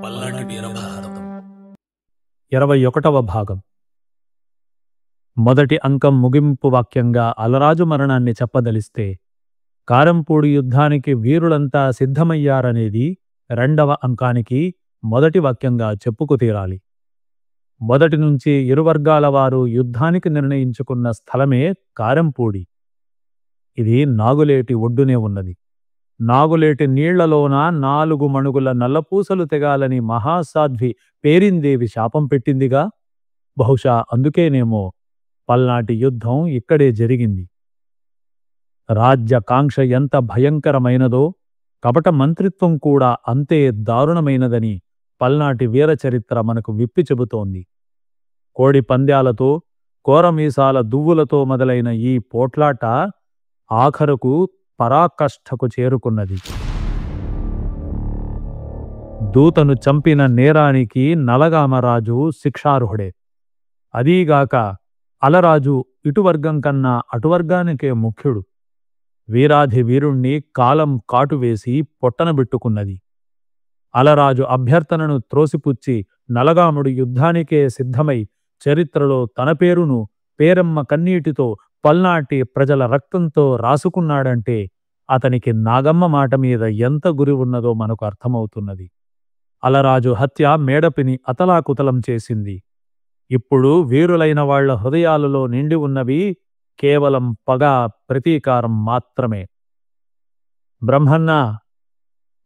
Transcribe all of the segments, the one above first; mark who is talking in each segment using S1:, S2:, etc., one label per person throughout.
S1: పల్నాటి వీరభారతం
S2: 21వ భాగం. మొదటి అంకం ముగింపు వాక్యంగా అలరాజు మరణాన్ని చెప్పదలిస్తే కారంపూడి యుద్ధానికి వీరులంతా సిద్ధమయ్యారనేది రెండవ అంకానికి మొదటి వాక్యంగా చెప్పుకు తీరాలి. మొదటి నుంచి ఇరు వర్గాల వారు యుద్ధానికి నిర్ణయించుకున్న స్థలమే కారంపూడి. ఇది నాగులేటి ఒడ్డునే ఉన్నది. నాగులేటి నీళ్లలోన 4 మణుగుల నల్లపూసలు తెగాలని మహాసాధ్వి పేరిందేవి శాపం పెట్టిందిగా. బహుశా అందుకేనేమో పల్నాటి యుద్ధం ఇక్కడే జరిగింది. రాజ్యకాంక్ష ఎంత భయంకరమైనదో కపట మంత్రిత్వం కూడా అంతే దారుణమైనదని పల్నాటి వీరచరిత్ర మనకు విప్పి చెబుతోంది. కోడి పంద్యాలతో కోరమీసాల దువ్వులతో మొదలైన ఈ పోట్లాట ఆఖరుకు పరాకష్టకు చేరుకున్నది. దూతను చంపిన నేరానికి నలగామరాజు శిక్షార్హుడే. అదీగాక అలరాజు ఇటువర్గం కన్నా అటువర్గానికే ముఖ్యుడు. వీరాధి వీరుణ్ణి కాలం కాటువేసి పొట్టనబెట్టుకున్నది. అలరాజు అభ్యర్థనను త్రోసిపుచ్చి నలగాముడు యుద్ధానికే సిద్ధమై చరిత్రలో తన పేరును పేరమ్మ కన్నీటితో పల్నాటి ప్రజల రక్తంతో రాసుకున్నాడంటే అతనికి నాగమ్మ మాట మీద ఎంత గురి ఉన్నదో మనకు అర్థమవుతున్నది. అలరాజు హత్య మేడపిని అతలాకుతలం చేసింది. ఇప్పుడు వీరులైన వాళ్ల హృదయాలలో నిండి ఉన్నవి కేవలం పగ, ప్రతీకారం మాత్రమే. బ్రహ్మన్న,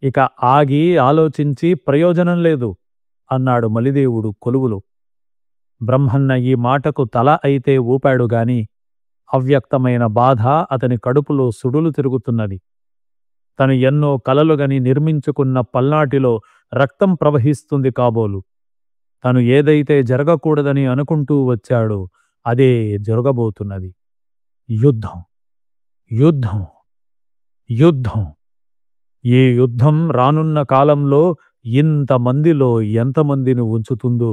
S2: ఇక ఆగి ఆలోచించి ప్రయోజనం లేదు అన్నాడు మలిదేవుడు కొలువులో. బ్రహ్మన్న ఈ మాటకు తల అయితే ఊపాడుగాని అవ్యక్తమైన బాధ అతని కడుపులో సుడులు తిరుగుతున్నది. తను ఎన్నో కలలుగని నిర్మించుకున్న పల్నాటిలో రక్తం ప్రవహిస్తుంది కాబోలు. తను ఏదైతే జరగకూడదని అనుకుంటూ వచ్చాడో అదే జరగబోతున్నది. యుద్ధం, యుద్ధం, యుద్ధం. ఈ యుద్ధం రానున్న కాలంలో ఇంతమందిలో ఎంతమందిని ఉంచుతుందో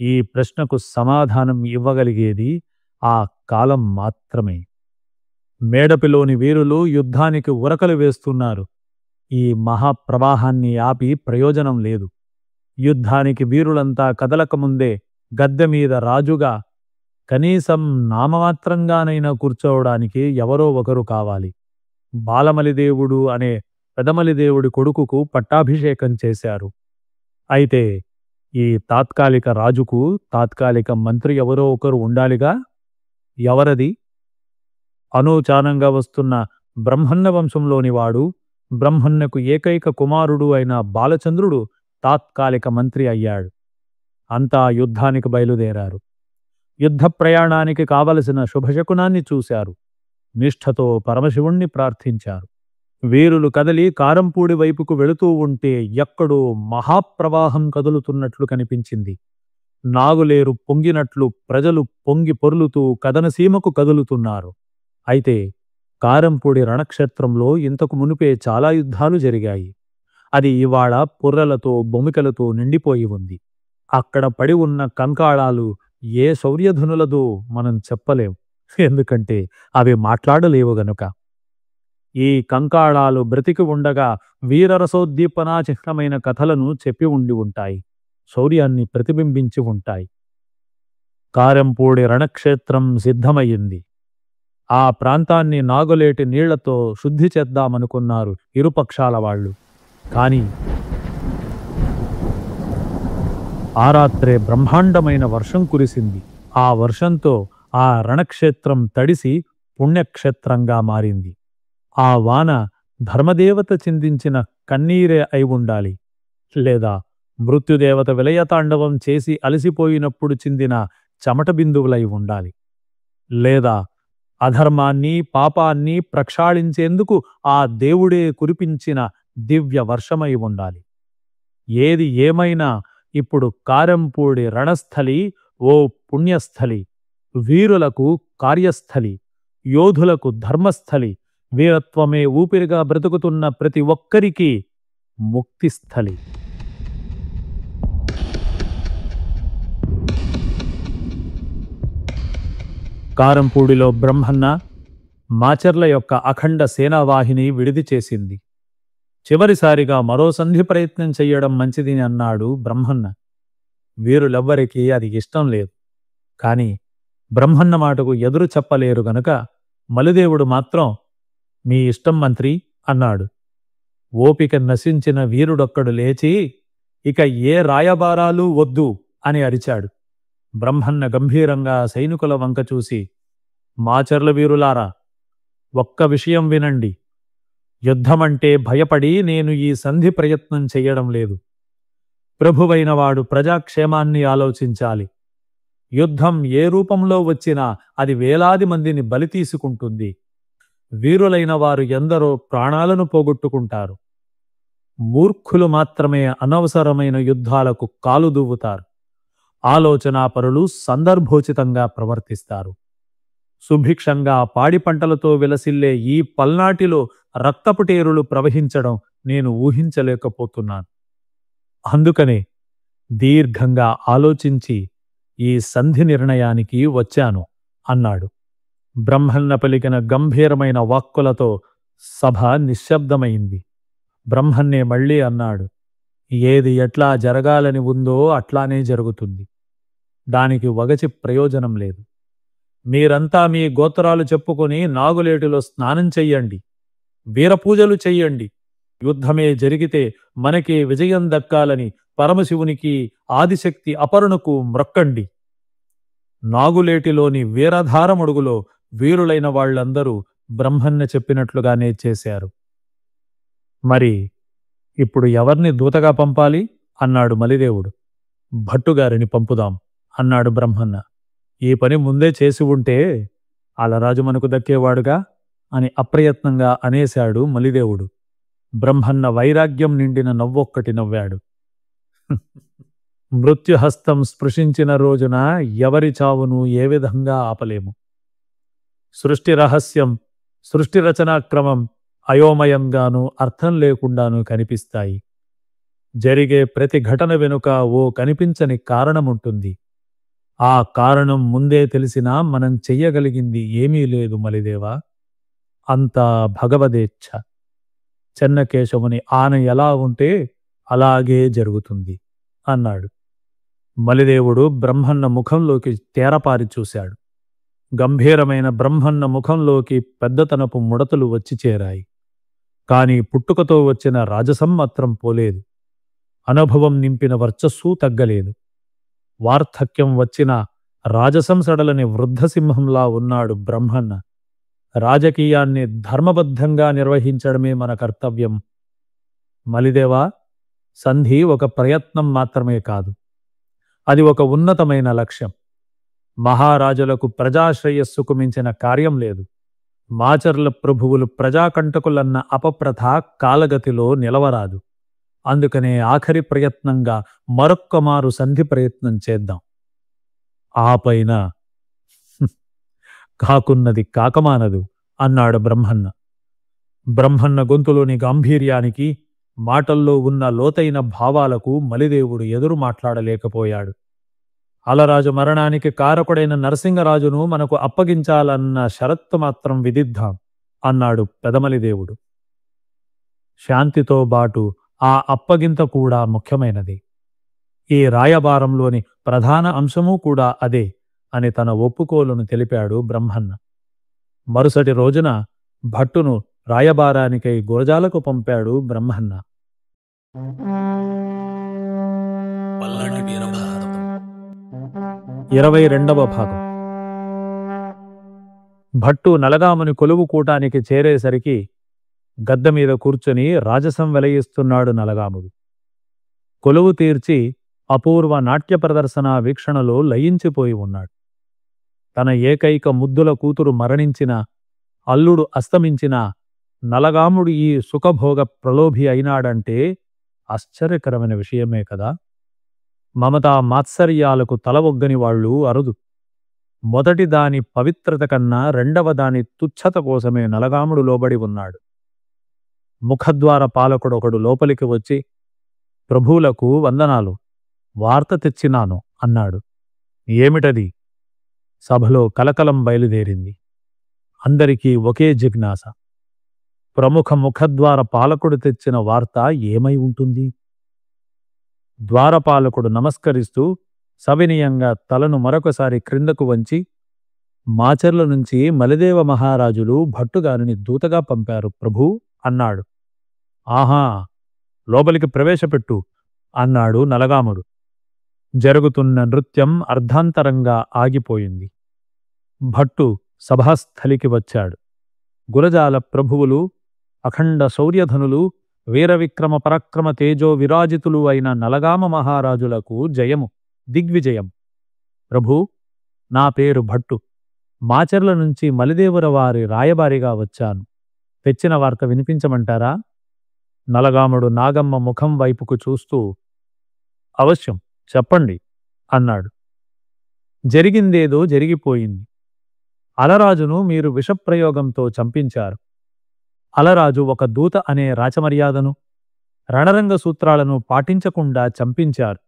S2: ఈ ప్రశ్నకు సమాధానం ఇవ్వగలిగేది ఆ కాలం మాత్రమే. మేడపిలోని వీరులు యుద్ధానికి ఉరకలు వేస్తున్నారు. ఈ మహాప్రవాహాన్ని ఆపి ప్రయోజనం లేదు. యుద్ధానికి వీరులంతా కదలకముందే గద్దెమీద రాజుగా కనీసం నామమాత్రంగానైనా కూర్చోవడానికి ఎవరో ఒకరు కావాలి. బాలమలిదేవుడు అనే పెదమలిదేవుడి కొడుకుకు పట్టాభిషేకం చేశారు. అయితే ఈ తాత్కాలిక రాజుకు తాత్కాలిక మంత్రి ఎవరో ఒకరు ఉండాలిగా. ఎవరది? అనూచానంగా వస్తున్న బ్రహ్మన్న వంశంలోని వాడు, బ్రహ్మన్నకు ఏకైక కుమారుడు అయిన బాలచంద్రుడు తాత్కాలిక మంత్రి అయ్యాడు. అంతా యుద్ధానికి బయలుదేరారు. యుద్ధ ప్రయాణానికి కావలసిన శుభశకునాన్ని చూశారు. నిష్ఠతో పరమశివుణ్ణి ప్రార్థించారు. వీరులు కదలి కారంపూడి వైపుకు వెళుతూ ఉంటే ఎక్కడో మహాప్రవాహం కదులుతున్నట్లు కనిపించింది. నాగులేరు పొంగినట్లు ప్రజలు పొంగి పొర్లుతూ కదనసీమకు కదులుతున్నారు. అయితే కారంపూడి రణక్షేత్రంలో ఇంతకు మునిపే చాలా యుద్ధాలు జరిగాయి. అది ఇవాళ పుర్రలతో బొమికలతో నిండిపోయి ఉంది. అక్కడ పడి ఉన్న కంకాళాలు ఏ శౌర్యధనులదో మనం చెప్పలేం. ఎందుకంటే అవి మాట్లాడలేవు గనుక. ఈ కంకాళాలు బ్రతికి ఉండగా వీరరసోద్దీపనా చిహ్నమైన కథలను చెప్పి ఉండి ఉంటాయి. శౌర్యాన్ని ప్రతిబింబించి ఉంటాయి. కారంపూడి రణక్షేత్రం సిద్ధమయ్యింది. ఆ ప్రాంతాన్ని నాగులేటి నీళ్లతో శుద్ధి చేద్దామనుకున్నారు ఇరుపక్షాల వాళ్ళు. కాని ఆ రాత్రే బ్రహ్మాండమైన వర్షం కురిసింది. ఆ వర్షంతో ఆ రణక్షేత్రం తడిసి పుణ్యక్షేత్రంగా మారింది. ఆ వాన ధర్మదేవత చిందించిన కన్నీరే అయి ఉండాలి. లేదా మృత్యుదేవత విలయతాండవం చేసి అలసిపోయినప్పుడు చిందిన చెమట బిందువులై ఉండాలి. లేదా అధర్మాన్ని పాపాన్ని ప్రక్షాళించేందుకు ఆ దేవుడే కురిపించిన దివ్య వర్షమై ఉండాలి. ఏది ఏమైనా ఇప్పుడు కారంపూడి రణస్థలి ఓ పుణ్యస్థలి, వీరులకు కార్యస్థలి, యోధులకు ధర్మస్థలి, వీరత్వమే ఊపిరిగా బ్రతుకుతున్న ప్రతి ఒక్కరికి ముక్తిస్థలి. కారంపూడిలో బ్రహ్మన్న మాచర్ల యొక్క అఖండ సేనావాహిని విడిది చేసింది. చివరిసారిగా మరో సంధి ప్రయత్నం చెయ్యడం మంచిది అన్నాడు బ్రహ్మన్న. వీరులెవ్వరికీ అది ఇష్టం లేదు. కాని బ్రహ్మన్న మాటకు ఎదురు చెప్పలేరు గనుక మలిదేవుడు మాత్రం మీ ఇష్టం మంత్రి అన్నాడు. ఓపిక నశించిన వీరుడొక్కడు లేచి ఇక ఏ రాయబారాలు వద్దు అని అరిచాడు. బ్రహ్మన్న గంభీరంగా సైనికుల వంక చూసి, మాచర్ల వీరులారా, ఒక్క విషయం వినండి. యుద్ధమంటే భయపడి నేను ఈ సంధి ప్రయత్నం చెయ్యడం లేదు. ప్రభువైన వాడు ప్రజాక్షేమాన్ని ఆలోచించాలి. యుద్ధం ఏ రూపంలో వచ్చినా అది వేలాది మందిని బలి తీసుకుంటుంది. వీరులైన వారు ఎందరో ప్రాణాలను పోగొట్టుకుంటారు. మూర్ఖులు మాత్రమే అనవసరమైన యుద్ధాలకు కాలు దువ్వుతారు. ఆలోచనాపరులు సందర్భోచితంగా ప్రవర్తిస్తారు. సుభిక్షంగా పాడి పంటలతో విలసిల్లే ఈ పల్నాటిలో రక్తపుటేరులు ప్రవహించడం నేను ఊహించలేకపోతున్నాను. అందుకనే దీర్ఘంగా ఆలోచించి ఈ సంధి నిర్ణయానికి వచ్చాను అన్నాడు. బ్రహ్మన్న పలికిన గంభీరమైన వాక్కులతో సభ నిశ్శబ్దమైంది. బ్రహ్మన్నే మళ్ళీ అన్నాడు, ఏది ఎట్లా జరగాలని ఉందో అట్లానే జరుగుతుంది. దానికి వగచి ప్రయోజనం లేదు. మీరంతా మీ గోత్రాలు చెప్పుకొని నాగులేటిలో స్నానం చెయ్యండి, వీరపూజలు చెయ్యండి. యుద్ధమే జరిగితే మనకి విజయం దక్కాలని పరమశివునికి, ఆదిశక్తి అపరుణకు మ్రొక్కండి. నాగులేటిలోని వీరధారమడుగులో వీరులైన వాళ్లందరూ బ్రహ్మన్న చెప్పినట్లుగానే చేశారు. మరి ఇప్పుడు ఎవర్ని దూతగా పంపాలి అన్నాడు మలిదేవుడు. భట్టుగారిని పంపుదాం అన్నాడు బ్రహ్మన్న. ఈ పని ముందే చేసి ఉంటే అలరాజు మనకు దక్కేవాడుగా అని అప్రయత్నంగా అనేశాడు మలిదేవుడు. బ్రహ్మన్న వైరాగ్యం నిండిన నవ్వొక్కటి నవ్వాడు. మృత్యుహస్తం స్పృశించిన రోజున ఎవరి చావును ఏ విధంగా ఆపలేము. సృష్టి రహస్యం, సృష్టి రచనాక్రమం అయోమయంగానూ అర్థం లేకుండానూ కనిపిస్తాయి. జరిగే ప్రతి ఘటన వెనుక ఓ కనిపించని కారణముంటుంది. ఆ కారణం ముందే తెలిసినా మనం చెయ్యగలిగింది ఏమీ లేదు మలిదేవా. అంతా భగవదేచ్ఛ. చెన్నకేశవుని ఆన ఎలా ఉంటే అలాగే జరుగుతుంది అన్నాడు. మలిదేవుడు బ్రహ్మన్న ముఖంలోకి తేరపారి చూశాడు. గంభీరమైన బ్రహ్మన్న ముఖంలోకి పెద్దతనపు ముడతలు వచ్చి చేరాయి. కాని పుట్టుకతో వచ్చిన రాజసం మాత్రం పోలేదు. అనుభవం నింపిన వర్చస్సు తగ్గలేదు. వార్ధక్యం వచ్చిన రాజసం సడలని వృద్ధసింహంలా ఉన్నాడు బ్రహ్మన్న. రాజకీయాన్ని ధర్మబద్ధంగా నిర్వహించడమే మన కర్తవ్యం. మలిదేవా, సంధి ఒక ప్రయత్నం మాత్రమే కాదు, అది ఒక ఉన్నతమైన లక్ష్యం. మహారాజులకు ప్రజాశ్రేయస్సుకు మించిన కార్యం లేదు. మాచర్ల ప్రభువులు ప్రజాకంటకులన్న అపప్రథ కాలగతిలో నిలవరాదు. అందుకనే ఆఖరి ప్రయత్నంగా మరొక్క మారు సంధి ప్రయత్నం చేద్దాం. ఆ పైన కాకున్నది కాకమానదు అన్నాడు బ్రహ్మన్న. బ్రహ్మన్న గొంతులోని గాంభీర్యానికి, మాటల్లో ఉన్న లోతైన భావాలకు మలిదేవుడు ఎదురు మాట్లాడలేకపోయాడు. అలరాజు మరణానికి కారకుడైన నరసింగరాజును మనకు అప్పగించాలన్న షరత్తు మాత్రం విధిద్దాం అన్నాడు పెదమలిదేవుడు. శాంతితో బాటు ఆ అప్పగింత కూడా ముఖ్యమైనది. ఈ రాయబారంలోని ప్రధాన అంశమూ కూడా అదే అని తన ఒప్పుకోలును తెలిపాడు బ్రహ్మన్న. మరుసటి రోజున భట్టును రాయబారానికై గురజాలకు పంపాడు బ్రహ్మన్న.
S1: పల్నాటి వీరభారతం
S2: 22వ భాగం. భట్టు నలగాముని కొలువు కూటానికి చేరేసరికి గద్దె మీద కూర్చొని రాజసం వెలయిస్తున్నాడు నలగాముడు. కొలువు తీర్చి అపూర్వ నాట్య ప్రదర్శన వీక్షణలో లయించిపోయి ఉన్నాడు. తన ఏకైక ముద్దుల కూతురు మరణించిన, అల్లుడు అస్తమించిన నలగాముడు ఈ సుఖభోగ ప్రలోభి అయినాడంటే ఆశ్చర్యకరమైన విషయమే కదా. మమతా మాత్సర్యాలకు తలవొగ్గని వాళ్ళు అరుదు. మొదటి దాని పవిత్రత కన్నా రెండవ దాని తుచ్ఛత కోసమే నలగాముడు లోబడి ఉన్నాడు. ముఖద్వార పాలకుడొకడు లోపలికి వచ్చి, ప్రభువులకు వందనాలు, వార్త తెచ్చినాను అన్నాడు. ఏమిటది? సభలో కలకలం బయలుదేరింది. అందరికీ ఒకే జిజ్ఞాస. ప్రముఖ ముఖద్వార పాలకుడు తెచ్చిన వార్త ఏమై ఉంటుంది? ద్వారపాలకుడు నమస్కరిస్తూ సవినయంగా తలను మరొకసారి క్రిందకు వంచి, మాచర్ల నుంచి మలిదేవ మహారాజులు భట్టుగారిని దూతగా పంపారు ప్రభూ అన్నాడు. ఆహా, లోపలికి ప్రవేశపెట్టు అన్నాడు నలగాముడు. జరుగుతున్న నృత్యం అర్ధాంతరంగా ఆగిపోయింది. భట్టు సభాస్థలికి వచ్చాడు. గురజాల ప్రభువులు, అఖండ శౌర్యధనులు, వీరవిక్రమ పరాక్రమ తేజో విరాజితులు అయిన నలగామ మహారాజులకు జయము, దిగ్విజయం. ప్రభూ, నా పేరు భట్టు. మాచర్ల నుంచి మలిదేవుర వారి రాయబారిగా వచ్చాను. తెచ్చిన వార్త వినిపించమంటారా? నలగాముడు నాగమ్మ ముఖం వైపుకు చూస్తూ, అవశ్యం, చెప్పండి అన్నాడు. జరిగిందేదో జరిగిపోయింది. అలరాజును మీరు విషప్రయోగంతో చంపించారు. అలరాజు ఒక దూత అనే రాచమర్యాదను, రణరంగ సూత్రాలను పాటించకుండా చంపించారు.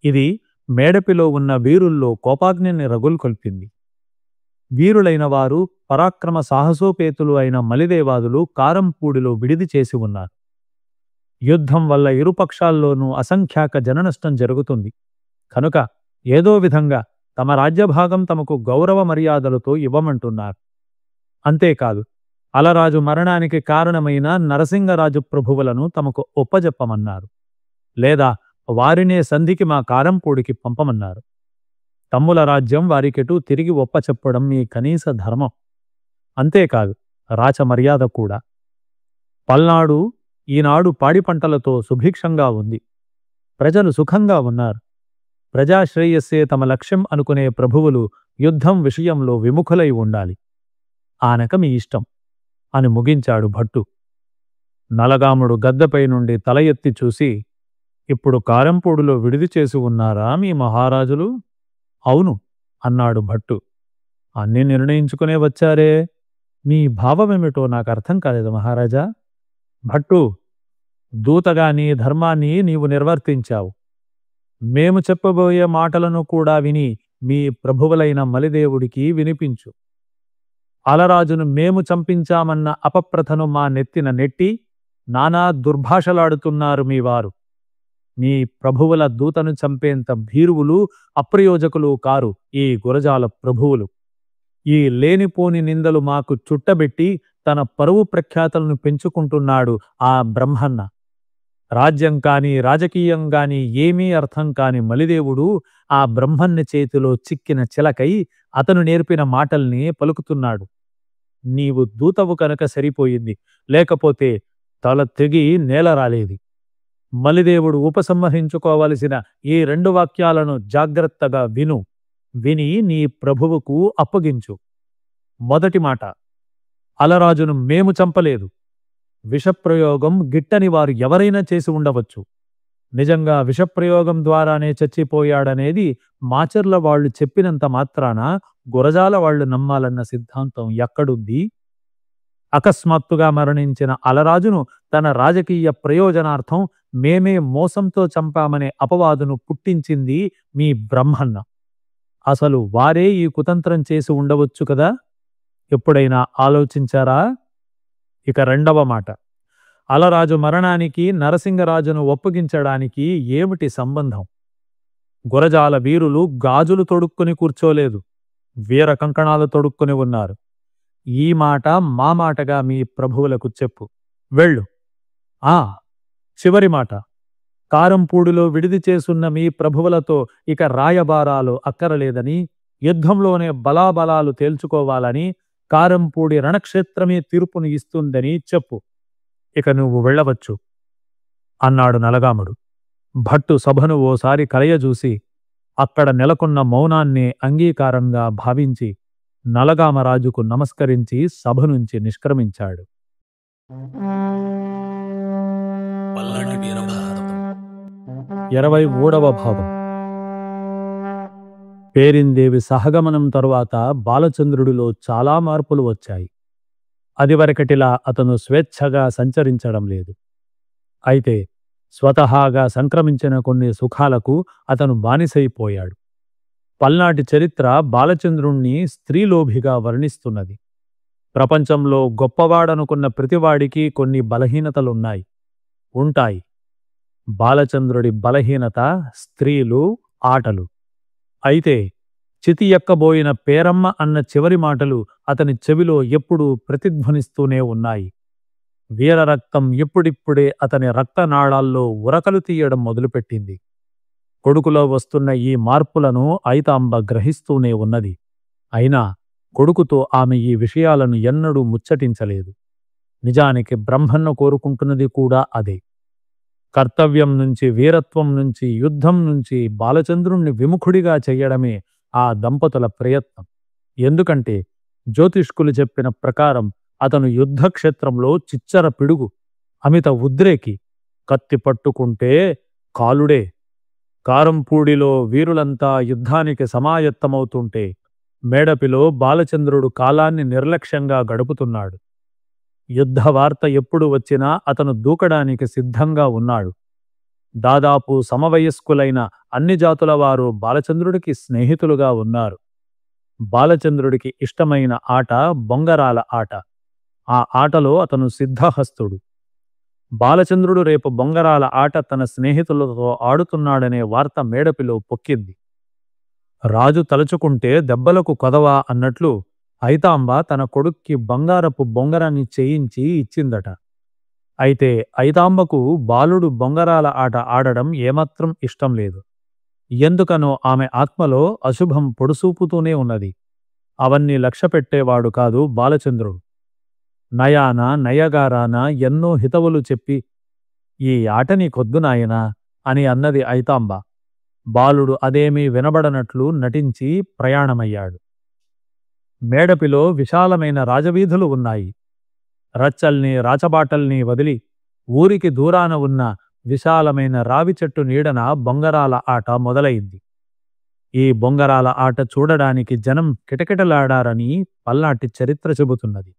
S2: ఇది మేడపిలో ఉన్న వీరుల్లో కోపాగ్నిని రగుల్కొల్పింది. వీరులైన వారు, పరాక్రమ సాహసోపేతులు అయిన మలిదేవాదులు కారంపూడిలో విడిది చేసి ఉన్నారు. యుద్ధం వల్ల ఇరుపక్షాల్లోనూ అసంఖ్యాక జననష్టం జరుగుతుంది. కనుక ఏదో విధంగా తమ రాజ్యభాగం తమకు గౌరవ మర్యాదలతో ఇవ్వమంటున్నారు. అంతేకాదు, అలరాజు మరణానికి కారణమైన నరసింగరాజు ప్రభువులను తమకు ఒప్పజెప్పమన్నారు. లేదా వారినే సంధికి మా కారంపూడికి పంపమన్నారు. తమ్ముల రాజ్యం వారికెటూ తిరిగి ఒప్పచెప్పడం మీ కనీస ధర్మం. అంతేకాదు, రాచమర్యాద కూడా. పల్నాడు ఈనాడు పాడి పంటలతో సుభిక్షంగా ఉంది. ప్రజలు సుఖంగా ఉన్నారు. ప్రజాశ్రేయస్సే తమ లక్ష్యం అనుకునే ప్రభువులు యుద్ధం విషయంలో విముఖులై ఉండాలి. ఆనక మీ ఇష్టం అని ముగించాడు భట్టు. నలగాముడు గద్దెపై నుండి తల ఎత్తి చూసి, ఇప్పుడు కారంపూడిలో విడిది చేసి ఉన్నారా మీ మహారాజులు? అవును అన్నాడు భట్టు. అన్నీ నిర్ణయించుకునే వచ్చారే, మీ భావమేమిటో నాకు అర్థం కాలేదు మహారాజా. భట్టు, దూతగా నీ ధర్మాన్ని నీవు నిర్వర్తించావు. మేము చెప్పబోయే మాటలను కూడా విని మీ ప్రభువులైన మలిదేవుడికి వినిపించు. అలరాజును మేము చంపించామన్న అపప్రథను మా నెత్తిన నెట్టి నానా దుర్భాషలాడుతున్నారు మీ వారు. మీ ప్రభువుల దూతను చంపేంత భీరువులు, అప్రయోజకులు కారు ఈ గురజాల ప్రభువులు. ఈ లేనిపోని నిందలు మాకు చుట్టబెట్టి తన పరువు ప్రఖ్యాతలను పెంచుకుంటున్నాడు ఆ బ్రహ్మన్న. రాజ్యం కాని, రాజకీయం గాని ఏమీ అర్థం కాని మలిదేవుడు ఆ బ్రహ్మన్న చేతిలో చిక్కిన చిలకై అతను నేర్పిన మాటల్ని పలుకుతున్నాడు. నీవు దూతవు కనుక సరిపోయింది, లేకపోతే తల తెగి నేల రాలేది. మలిదేవుడు ఉపసంహరించుకోవలసిన ఈ 2 వాక్యాలను జాగ్రత్తగా విను. విని నీ ప్రభువుకు అప్పగించు. మొదటి మాట, అలరాజును మేము చంపలేదు. విషప్రయోగం గిట్టని వారు ఎవరైనా చేసి ఉండవచ్చు. నిజంగా విషప్రయోగం ద్వారానే చచ్చిపోయాడనేది మాచర్ల వాళ్ళు చెప్పినంత మాత్రాన గురజాల వాళ్ళు నమ్మాలన్న సిద్ధాంతం ఎక్కడుంది? అకస్మాత్తుగా మరణించిన అలరాజును తన రాజకీయ ప్రయోజనార్థం మేమే మోసంతో చంపామనే అపవాదును పుట్టించింది మీ బ్రహ్మన్న. అసలు వారే ఈ కుతంత్రం చేసి ఉండవచ్చు కదా? ఎప్పుడైనా ఆలోచించారా? ఇక రెండవ మాట, అలరాజు మరణానికి నరసింగరాజును ఒప్పగించడానికి ఏమిటి సంబంధం? గురజాల వీరులు గాజులు తొడుక్కుని కూర్చోలేదు, వీర కంకణాలు తొడుక్కుని ఉన్నారు. ఈ మాట మా మాటగా మీ ప్రభువులకు చెప్పు. వెళ్ళు. చివరి మాట, కారంపూడిలో విడిది చేసున్న మీ ప్రభువులతో ఇక రాయబారాలు అక్కరలేదని, యుద్ధంలోనే బలాబలాలు తేల్చుకోవాలని, కారంపూడి రణక్షేత్రమే తీర్పును ఇస్తుందని చెప్పు. ఇక నువ్వు వెళ్ళవచ్చు అన్నాడు నలగాముడు. భట్టు సభను ఓసారి కలయజూసి అక్కడ నెలకొన్న మౌనాన్నే అంగీకారంగా భావించి నలగామరాజుకు నమస్కరించి సభ నుంచి నిష్క్రమించాడు.
S1: పల్నాటి వీరభారతం
S2: 23వ భాగం. పేరిందేవి సహగమనం తరువాత బాలచంద్రుడిలో చాలా మార్పులు వచ్చాయి. అదివరకటిలా అతను స్వేచ్ఛగా సంచరించడం లేదు. అయితే స్వతహాగా సంక్రమించిన కొన్ని సుఖాలకు అతను బానిసైపోయాడు. పల్నాటి చరిత్ర బాలచంద్రుణ్ణి స్త్రీలోభిగా వర్ణిస్తున్నది. ప్రపంచంలో గొప్పవాడనుకున్న ప్రతివాడికి కొన్ని బలహీనతలున్నాయి. ఉంటాయి. బాలచంద్రుడి బలహీనత స్త్రీలు, ఆటలు. అయితే చితి ఎక్కబోయిన పేరమ్మ అన్న చివరి మాటలు అతని చెవిలో ఎప్పుడూ ప్రతిధ్వనిస్తూనే ఉన్నాయి. వీరరక్తం ఇప్పుడిప్పుడే అతని రక్తనాళాల్లో ఉరకలు తీయడం మొదలుపెట్టింది. కొడుకులో వస్తున్న ఈ మార్పులను ఐతాంబ గ్రహిస్తూనే ఉన్నది. అయినా కొడుకుతో ఆమె ఈ విషయాలను ఎన్నడూ ముచ్చటించలేదు. నిజానికి బ్రహ్మన్న కోరుకుంటున్నది కూడా అదే. కర్తవ్యం నుంచి, వీరత్వం నుంచి, యుద్ధం నుంచి బాలచంద్రుణ్ణి విముఖుడిగా చెయ్యడమే ఆ దంపతుల ప్రయత్నం. ఎందుకంటే జ్యోతిష్కులు చెప్పిన ప్రకారం అతను యుద్ధక్షేత్రంలో చిచ్చర పిడుగు, అమిత ఉద్రేకి. కత్తి పట్టుకుంటే కాలుడే. కారంపూడిలో వీరులంతా యుద్ధానికి సమాయత్తమవుతుంటే మేడపిలో బాలచంద్రుడు కాలాన్ని నిర్లక్ష్యంగా గడుపుతున్నాడు. యుద్ధ వార్త ఎప్పుడు వచ్చినా అతను దూకడానికి సిద్ధంగా ఉన్నాడు. దాదాపు సమవయస్కులైన అన్ని జాతుల వారు బాలచంద్రుడికి స్నేహితులుగా ఉన్నారు. బాలచంద్రుడికి ఇష్టమైన ఆట బొంగరాల ఆట. ఆ ఆటలో అతను సిద్ధహస్తుడు. బాలచంద్రుడు రేపు బొంగరాల ఆట తన స్నేహితులతో ఆడుతున్నాడనే వార్త మేడపిలో పొక్కింది. రాజు తలుచుకుంటే దెబ్బలకు కొదవా అన్నట్లు ఐతాంబ తన కొడుక్కి బంగారపు బొంగరాన్ని చేయించి ఇచ్చిందట. అయితే ఐతాంబకు బాలుడు బొంగరాల ఆట ఆడడం ఏమాత్రం ఇష్టం లేదు. ఎందుకనో ఆమె ఆత్మలో అశుభం పొడుసూపుతూనే ఉన్నది. అవన్నీ లక్ష్యపెట్టేవాడు కాదు బాలచంద్రుడు. నయాన నయగారాన ఎన్నో హితవులు చెప్పి ఈ ఆట నీకొద్దు నాయనా అని అన్నది ఐతాంబ. బాలుడు అదేమీ వినబడనట్లు నటించి ప్రయాణమయ్యాడు. మేడపిలో విశాలమైన రాజవీధులు ఉన్నాయి. రచ్చల్ని, రాచబాటల్ని వదిలి ఊరికి దూరాన ఉన్న విశాలమైన రావి చెట్టు నీడన బొంగరాల ఆట మొదలైంది. ఈ బొంగరాల ఆట చూడడానికి జనం కిటకిటలాడారని పల్నాటి చరిత్ర చెబుతున్నది.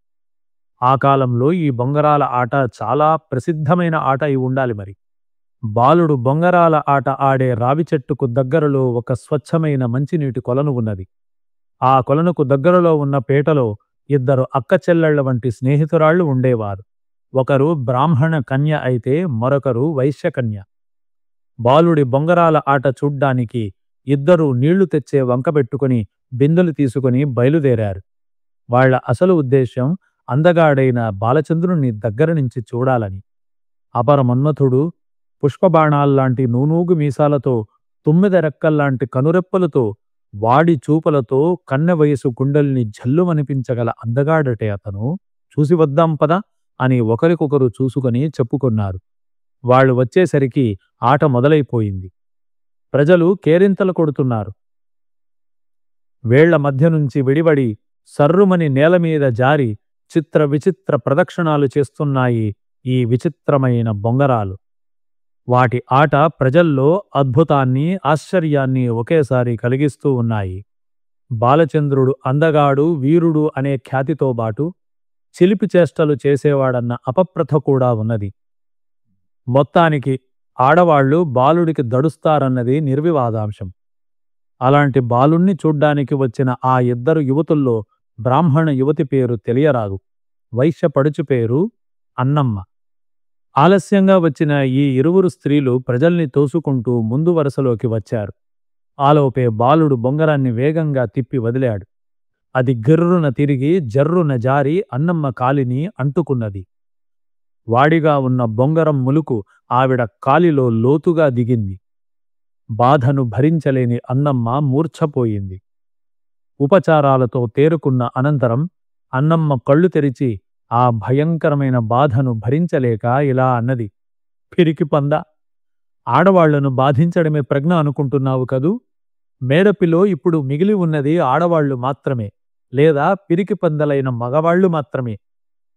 S2: ఆ కాలంలో ఈ బొంగరాల ఆట చాలా ప్రసిద్ధమైన ఆట అయి ఉండాలి మరి. బాలుడు బొంగరాల ఆట ఆడే రావి చెట్టుకు దగ్గరలో ఒక స్వచ్ఛమైన మంచినీటి కొలను ఉన్నది. ఆ కొలనుకు దగ్గరలో ఉన్న పేటలో ఇద్దరు అక్కచెల్లెళ్ల వంటి స్నేహితురాళ్లు ఉండేవారు. ఒకరు బ్రాహ్మణ కన్య అయితే మరొకరు వైశ్యకన్య. బాలుడి బొంగరాల ఆట చూడ్డానికి ఇద్దరూ నీళ్లు తెచ్చే వంకబెట్టుకుని బిందెలు తీసుకుని బయలుదేరారు. వాళ్ల అసలు ఉద్దేశ్యం అందగాడైన బాలచంద్రుణ్ణి దగ్గర నుంచి చూడాలని. అపరమన్మథుడు పుష్పబాణాల్లాంటి నూనూగు మీసాలతో, తుమ్మెద రెక్కల్లాంటి కనురెప్పలతో, వాడి చూపులతో కన్నె వయసు గుండెల్ని జల్లుమనిపించగల అందగాడటే అతను. చూసి వద్దాం పద అని ఒకరికొకరు చూసుకొని చెప్పుకున్నారు. వాళ్ళు వచ్చేసరికి ఆట మొదలైపోయింది. ప్రజలు కేరింతలు కొడుతున్నారు. వేళ్ల మధ్య నుంచి విడివడి సర్రుమని నేలమీద జారి చిత్ర విచిత్ర ప్రదక్షిణాలు చేస్తున్నాయి ఈ విచిత్రమైన బొంగరాలు. వాటి ఆట ప్రజల్లో అద్భుతాన్ని, ఆశ్చర్యాన్ని ఒకేసారి కలిగిస్తూ ఉన్నాయి. బాలచంద్రుడు అందగాడు, వీరుడు అనే ఖ్యాతితో బాటు చిలిపి చేష్టలు చేసేవాడన్న అపప్రథ కూడా ఉన్నది. మొత్తానికి ఆడవాళ్లు బాలుడికి దడుస్తారన్నది నిర్వివాదాంశం. అలాంటి బాలుణ్ణి చూడ్డానికి వచ్చిన ఆ ఇద్దరు యువతుల్లో బ్రాహ్మణ యువతి పేరు తెలియరాదు. వైశ్య పడుచు పేరు అన్నమ్మ. ఆలస్యంగా వచ్చిన ఈ ఇరువురు స్త్రీలు ప్రజల్ని తోసుకుంటూ ముందు వరుసలోకి వచ్చారు. ఆలోపే బాలుడు బొంగరాన్ని వేగంగా తిప్పి వదిలాడు. అది గిర్రున తిరిగి జర్రున జారి అన్నమ్మ కాలిని అంటుకున్నది. వాడిగా ఉన్న బొంగరం ములుకు ఆవిడ కాలిలో లోతుగా దిగింది. బాధను భరించలేని అన్నమ్మ మూర్ఛపోయింది. ఉపచారాలతో తేరుకున్న అనంతరం అన్నమ్మ కళ్ళు తెరిచి ఆ భయంకరమైన బాధను భరించలేక ఇలా అన్నది. పిరికి పంద, ఆడవాళ్లను బాధించడమే ప్రజ్ఞ అనుకుంటున్నావు కదూ? మేడపిలో ఇప్పుడు మిగిలి ఉన్నది ఆడవాళ్లు మాత్రమే, లేదా పిరికి పందలైన మగవాళ్లు మాత్రమే.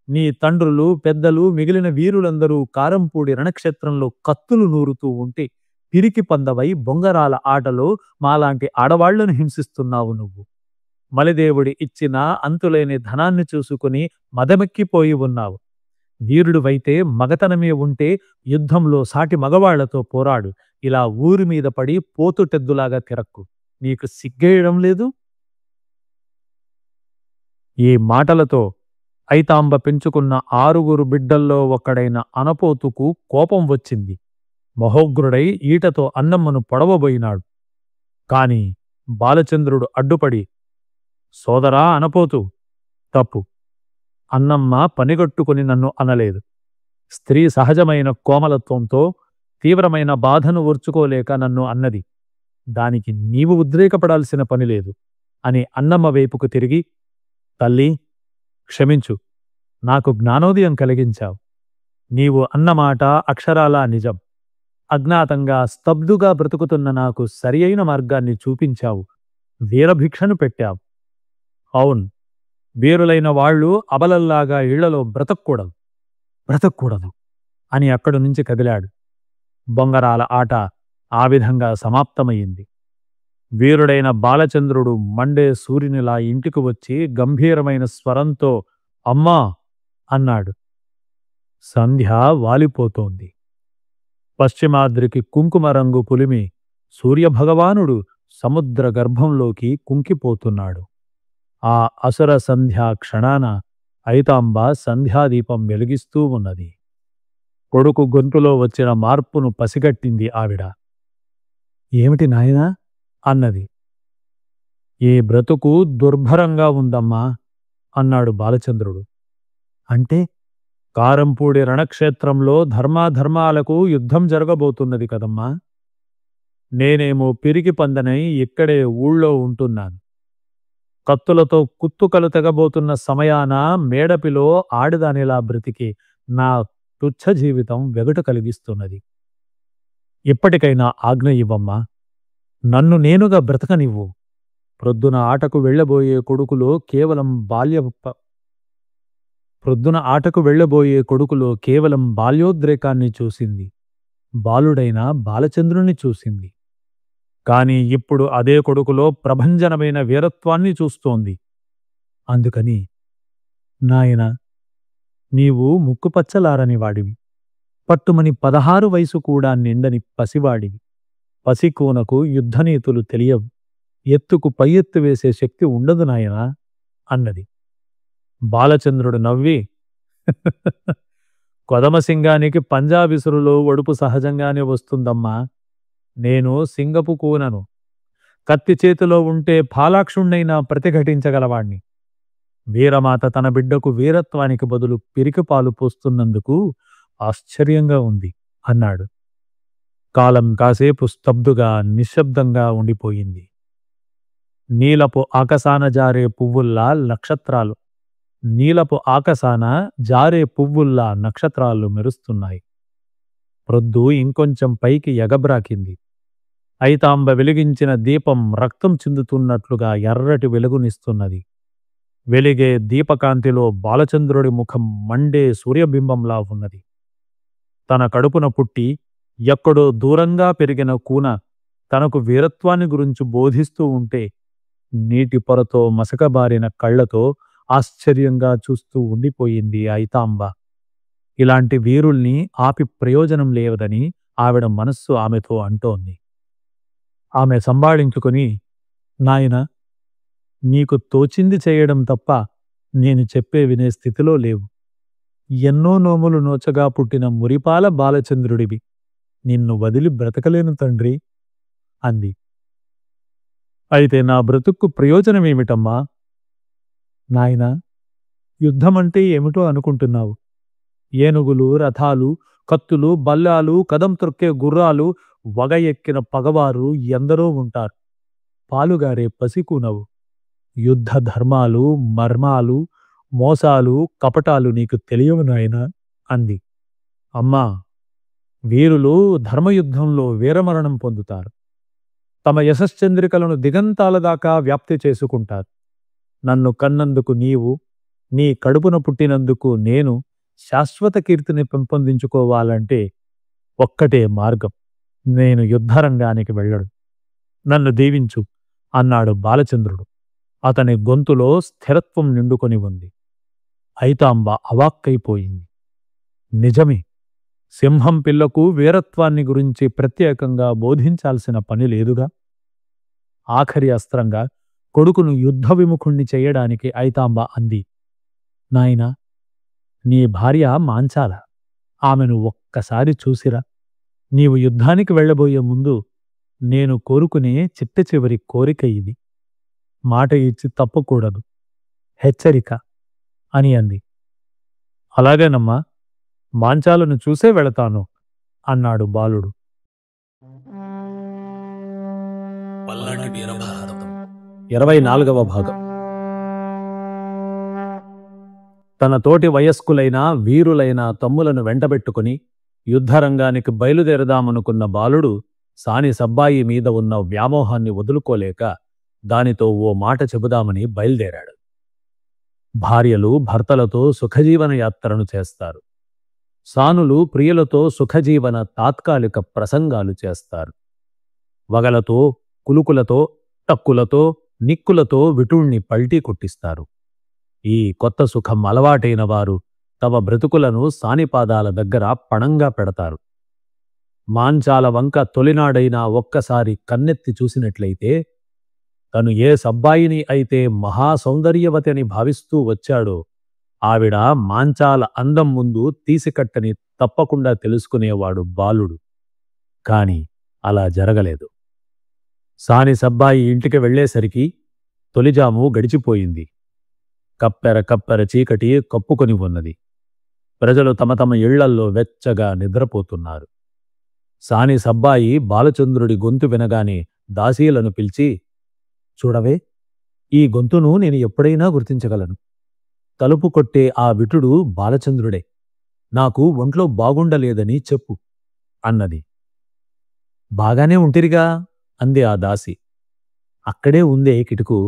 S2: నీ తండ్రులు, పెద్దలు, మిగిలిన వీరులందరూ కారంపూడి రణక్షేత్రంలో కత్తులు నూరుతూ ఉంటే పిరికి పందవై బొంగరాల ఆటలో మాలాంటి ఆడవాళ్లను హింసిస్తున్నావు నువ్వు. మలిదేవుడి ఇచ్చిన అంతులేని ధనాన్ని చూసుకుని మదమెక్కిపోయి ఉన్నావు. వీరుడివైతే, మగతనమే ఉంటే యుద్ధంలో సాటి మగవాళ్లతో పోరాడు. ఇలా ఊరి మీద పడి పోతుటెద్దులాగా తిరక్కు. నీకు సిగ్గేయడం లేదు? ఈ మాటలతో ఐతాంబ పెంచుకున్న 6 బిడ్డల్లో ఒకడైన అనపోతుకు కోపం వచ్చింది. మహోగ్రుడై ఈటతో అన్నమ్మను పొడవబోయినాడు. కాని బాలచంద్రుడు అడ్డుపడి, సోదరా అనపోతు, తప్పు. అన్నమ్మ పనిగట్టుకుని నన్ను అనలేదు. స్త్రీ సహజమైన కోమలత్వంతో తీవ్రమైన బాధను ఓర్చుకోలేక నన్ను అన్నది. దానికి నీవు ఉద్రేకపడాల్సిన పనిలేదు అని అన్నమ్మ వైపుకు తిరిగి, తల్లీ, క్షమించు, నాకు జ్ఞానోదయం కలిగించావు. నీవు అన్నమాట అక్షరాలా నిజం. అజ్ఞాతంగా స్తబ్దుగా బ్రతుకుతున్న నాకు సరియైన మార్గాన్ని చూపించావు. వీరభిక్షను పెట్టావు. అవును, వీరులైన వాళ్ళు అబలల్లాగా ఇళ్లలో బ్రతక్కూడదు అని అక్కడి నుంచి కదిలాడు. బొంగరాల ఆట ఆ విధంగా సమాప్తమయ్యింది. వీరుడైన బాలచంద్రుడు మండే సూర్యునిలా ఇంటికి వచ్చి గంభీరమైన స్వరంతో అమ్మా అన్నాడు. సంధ్య వాలిపోతోంది. పశ్చిమాద్రికి కుంకుమ రంగు పులిమి సూర్యభగవానుడు సముద్ర గర్భంలోకి కుంకిపోతున్నాడు. ఆ అసుర సంధ్యా క్షణాన ఐతాంబ సంధ్యాదీపం వెలిగిస్తూ ఉన్నది. కొడుకు గొంతులో వచ్చిన మార్పును పసిగట్టింది ఆవిడ. ఏమిటి నాయనా అన్నది. ఈ బ్రతుకు దుర్భరంగా ఉందమ్మా అన్నాడు బాలచంద్రుడు. అంటే? కారంపూడి రణక్షేత్రంలో ధర్మాధర్మాలకు యుద్ధం జరగబోతున్నది కదమ్మా. నేనేమో పిరికి పందనై ఇక్కడే ఊళ్ళో ఉంటున్నాను. కత్తులతో కుత్తుకలు తెగబోతున్న సమయాన మేడపిలో ఆడదానిలా బ్రతికి నా తుచ్చ జీవితం వెగటు కలిగిస్తున్నది. ఇప్పటికైనా ఆజ్ఞ ఇవ్వమ్మా, నన్ను నేనుగా బ్రతకనివ్వు. ప్రొద్దున ఆటకు వెళ్ళబోయే కొడుకులో కేవలం బాల్యోద్రేకాన్ని చూసింది. బాలుడైన బాలచంద్రుని చూసింది. కాని ఇప్పుడు అదే కొడుకులో ప్రభంజనమైన వీరత్వాన్ని చూస్తోంది. అందుకని, నాయనా, నీవు ముక్కుపచ్చలారని వాడివి. పట్టుమని 16 వయసు కూడా నిండని పసివాడివి. పసికూనకు యుద్ధనీతులు తెలియవు. ఎత్తుకు పై ఎత్తు వేసే శక్తి ఉండదు నాయనా అన్నది. బాలచంద్రుడు నవ్వి, కొదమసింగానికి పంజాబిసురులో ఒడుపు సహజంగానే వస్తుందమ్మా. నేను సింగపు కూనను. కత్తి చేతిలో ఉంటే ఫాలాక్షుణ్ణైనా ప్రతిఘటించగలవాణ్ణి. వీరమాత తన బిడ్డకు వీరత్వానికి బదులు పిరికిపాలు పోస్తున్నందుకు ఆశ్చర్యంగా ఉంది అన్నాడు. కాలం కాసేపు స్తబ్దుగా నిశ్శబ్దంగా ఉండిపోయింది. నీలపు ఆకాశాన జారే పువ్వుల్లా నక్షత్రాలు మెరుస్తున్నాయి. ప్రొద్దు ఇంకొంచెం పైకి ఎగబ్రాకింది. ఐతాంబ వెలిగించిన దీపం రక్తం చిందుతున్నట్లుగా ఎర్రటి వెలుగునిస్తున్నది. వెలిగే దీపకాంతిలో బాలచంద్రుడి ముఖం మండే సూర్యబింబంలా ఉన్నది. తన కడుపున పుట్టి ఎక్కడో దూరంగా పెరిగిన కూన తనకు వీరత్వాన్ని గురించి బోధిస్తూ ఉంటే నీటి పొరతో మసకబారిన కళ్లతో ఆశ్చర్యంగా చూస్తూ ఉండిపోయింది ఐతాంబ. ఇలాంటి వీరుల్ని ఆపి ప్రయోజనం లేవదని ఆవిడ మనస్సు ఆమెతో అంటోంది. ఆమె సంభాళించుకుని, నాయనా, నీకు తోచింది చేయడం తప్ప నేను చెప్పే వినే స్థితిలో లేవు. ఎన్నో నోములు నోచగా పుట్టిన మురిపాల బాలచంద్రుడివి. నిన్ను వదిలి బ్రతకలేను తండ్రి అంది. అయితే నా బ్రతుక్కు ప్రయోజనమేమిటమ్మా? నాయనా, యుద్ధమంటే ఏమిటో అనుకుంటున్నావు? ఏనుగులు, రథాలు, కత్తులు, బల్లాలు, కదం త్రొక్కే గుర్రాలు, వగ ఎక్కిన పగవారు ఎందరో ఉంటారు. పాలుగారే పసికూనవు. యుద్ధ ధర్మాలు, మర్మాలు, మోసాలు, కపటాలు నీకు తెలియవు నాయనా అంది. అమ్మా, వీరులు ధర్మయుద్ధంలో వీరమరణం పొందుతారు. తమ యశశ్చంద్రికలను దిగంతాల దాకా వ్యాప్తి చేసుకుంటారు. నన్ను కన్నందుకు నీవు, నీ కడుపున పుట్టినందుకు నేను శాశ్వత కీర్తిని పెంపొందించుకోవాలంటే ఒక్కటే మార్గం. నేను యుద్ధరంగానికి వెళ్ళడు. నన్ను దీవించు అన్నాడు బాలచంద్రుడు. అతని గొంతులో స్థిరత్వం నిండుకొని ఉంది. ఐతాంబ అవాక్కైపోయింది. నిజమే, సింహం పిల్లకు వీరత్వాన్ని గురించి ప్రత్యేకంగా బోధించాల్సిన పని లేదుగా. ఆఖరి అస్త్రంగా కొడుకును యుద్ధ విముఖుణ్ణి చెయ్యడానికి ఐతాంబ అంది, నాయనా, నీ భార్య మాంచాల. ఆమెను ఒక్కసారి చూసిరా. నీవు యుద్ధానికి వెళ్ళబోయే ముందు నేను కోరుకునే చిట్ట చివరి కోరిక ఇది. మాట ఇచ్చి తప్పకూడదు. హెచ్చరిక అని అంది. అలాగేనమ్మా, మాంచాలను చూసే వెళతాను అన్నాడు బాలుడు.
S1: పల్నాటి వీరభారతం
S2: 24వ భాగం. తన తోటి వయస్కులైన వీరులైన తమ్ములను వెంటబెట్టుకుని యుద్ధరంగానికి బయలుదేరదామనుకున్న బాలుడు సాని సబ్బాయి మీద ఉన్న వ్యామోహాన్ని వదులుకోలేక దానితో ఓ మాట చెబుదామని బయలుదేరాడు. భార్యలు భర్తలతో సుఖజీవన యాత్రను చేస్తారు. సానులు ప్రియులతో సుఖజీవన తాత్కాలిక ప్రసంగాలు చేస్తారు. వగలతో, కులుకులతో, టక్కులతో, నిక్కులతో విటుణ్ణి పల్టీ కొట్టిస్తారు. ఈ కొత్త సుఖం అలవాటైన వారు తమ బ్రతుకులను సానిపాదాల దగ్గర పణంగా పెడతారు. మాంచాల వంక తొలినాడైనా ఒక్కసారి కన్నెత్తి చూసినట్లయితే తను ఏ సబ్బాయిని అయితే మహాసౌందర్యవతి అని భావిస్తూ వచ్చాడో ఆవిడ మాంచాల అందం ముందు తీసికట్టని తప్పకుండా తెలుసుకునేవాడు బాలుడు. కాని అలా జరగలేదు. సాని సబ్బాయి ఇంటికి వెళ్లేసరికి తొలిజాము గడిచిపోయింది. కప్పెర కప్పెర చీకటి కప్పుకొని ఉన్నది. ప్రజలు తమ తమ ఇళ్లల్లో వెచ్చగా నిద్రపోతున్నారు. సాని సబ్బాయి బాలచంద్రుడి గొంతు వినగానే దాసీలను పిలిచి, చూడవే, ఈ గొంతును నేను ఎప్పుడైనా గుర్తించగలను. తలుపు కొట్టే ఆ విటుడు బాలచంద్రుడే. నాకు ఒంట్లో బాగుండలేదని చెప్పు అన్నది. బాగానే ఉంటిరిగా అంది ఆ దాసి. అక్కడే ఉందే కిటుకు.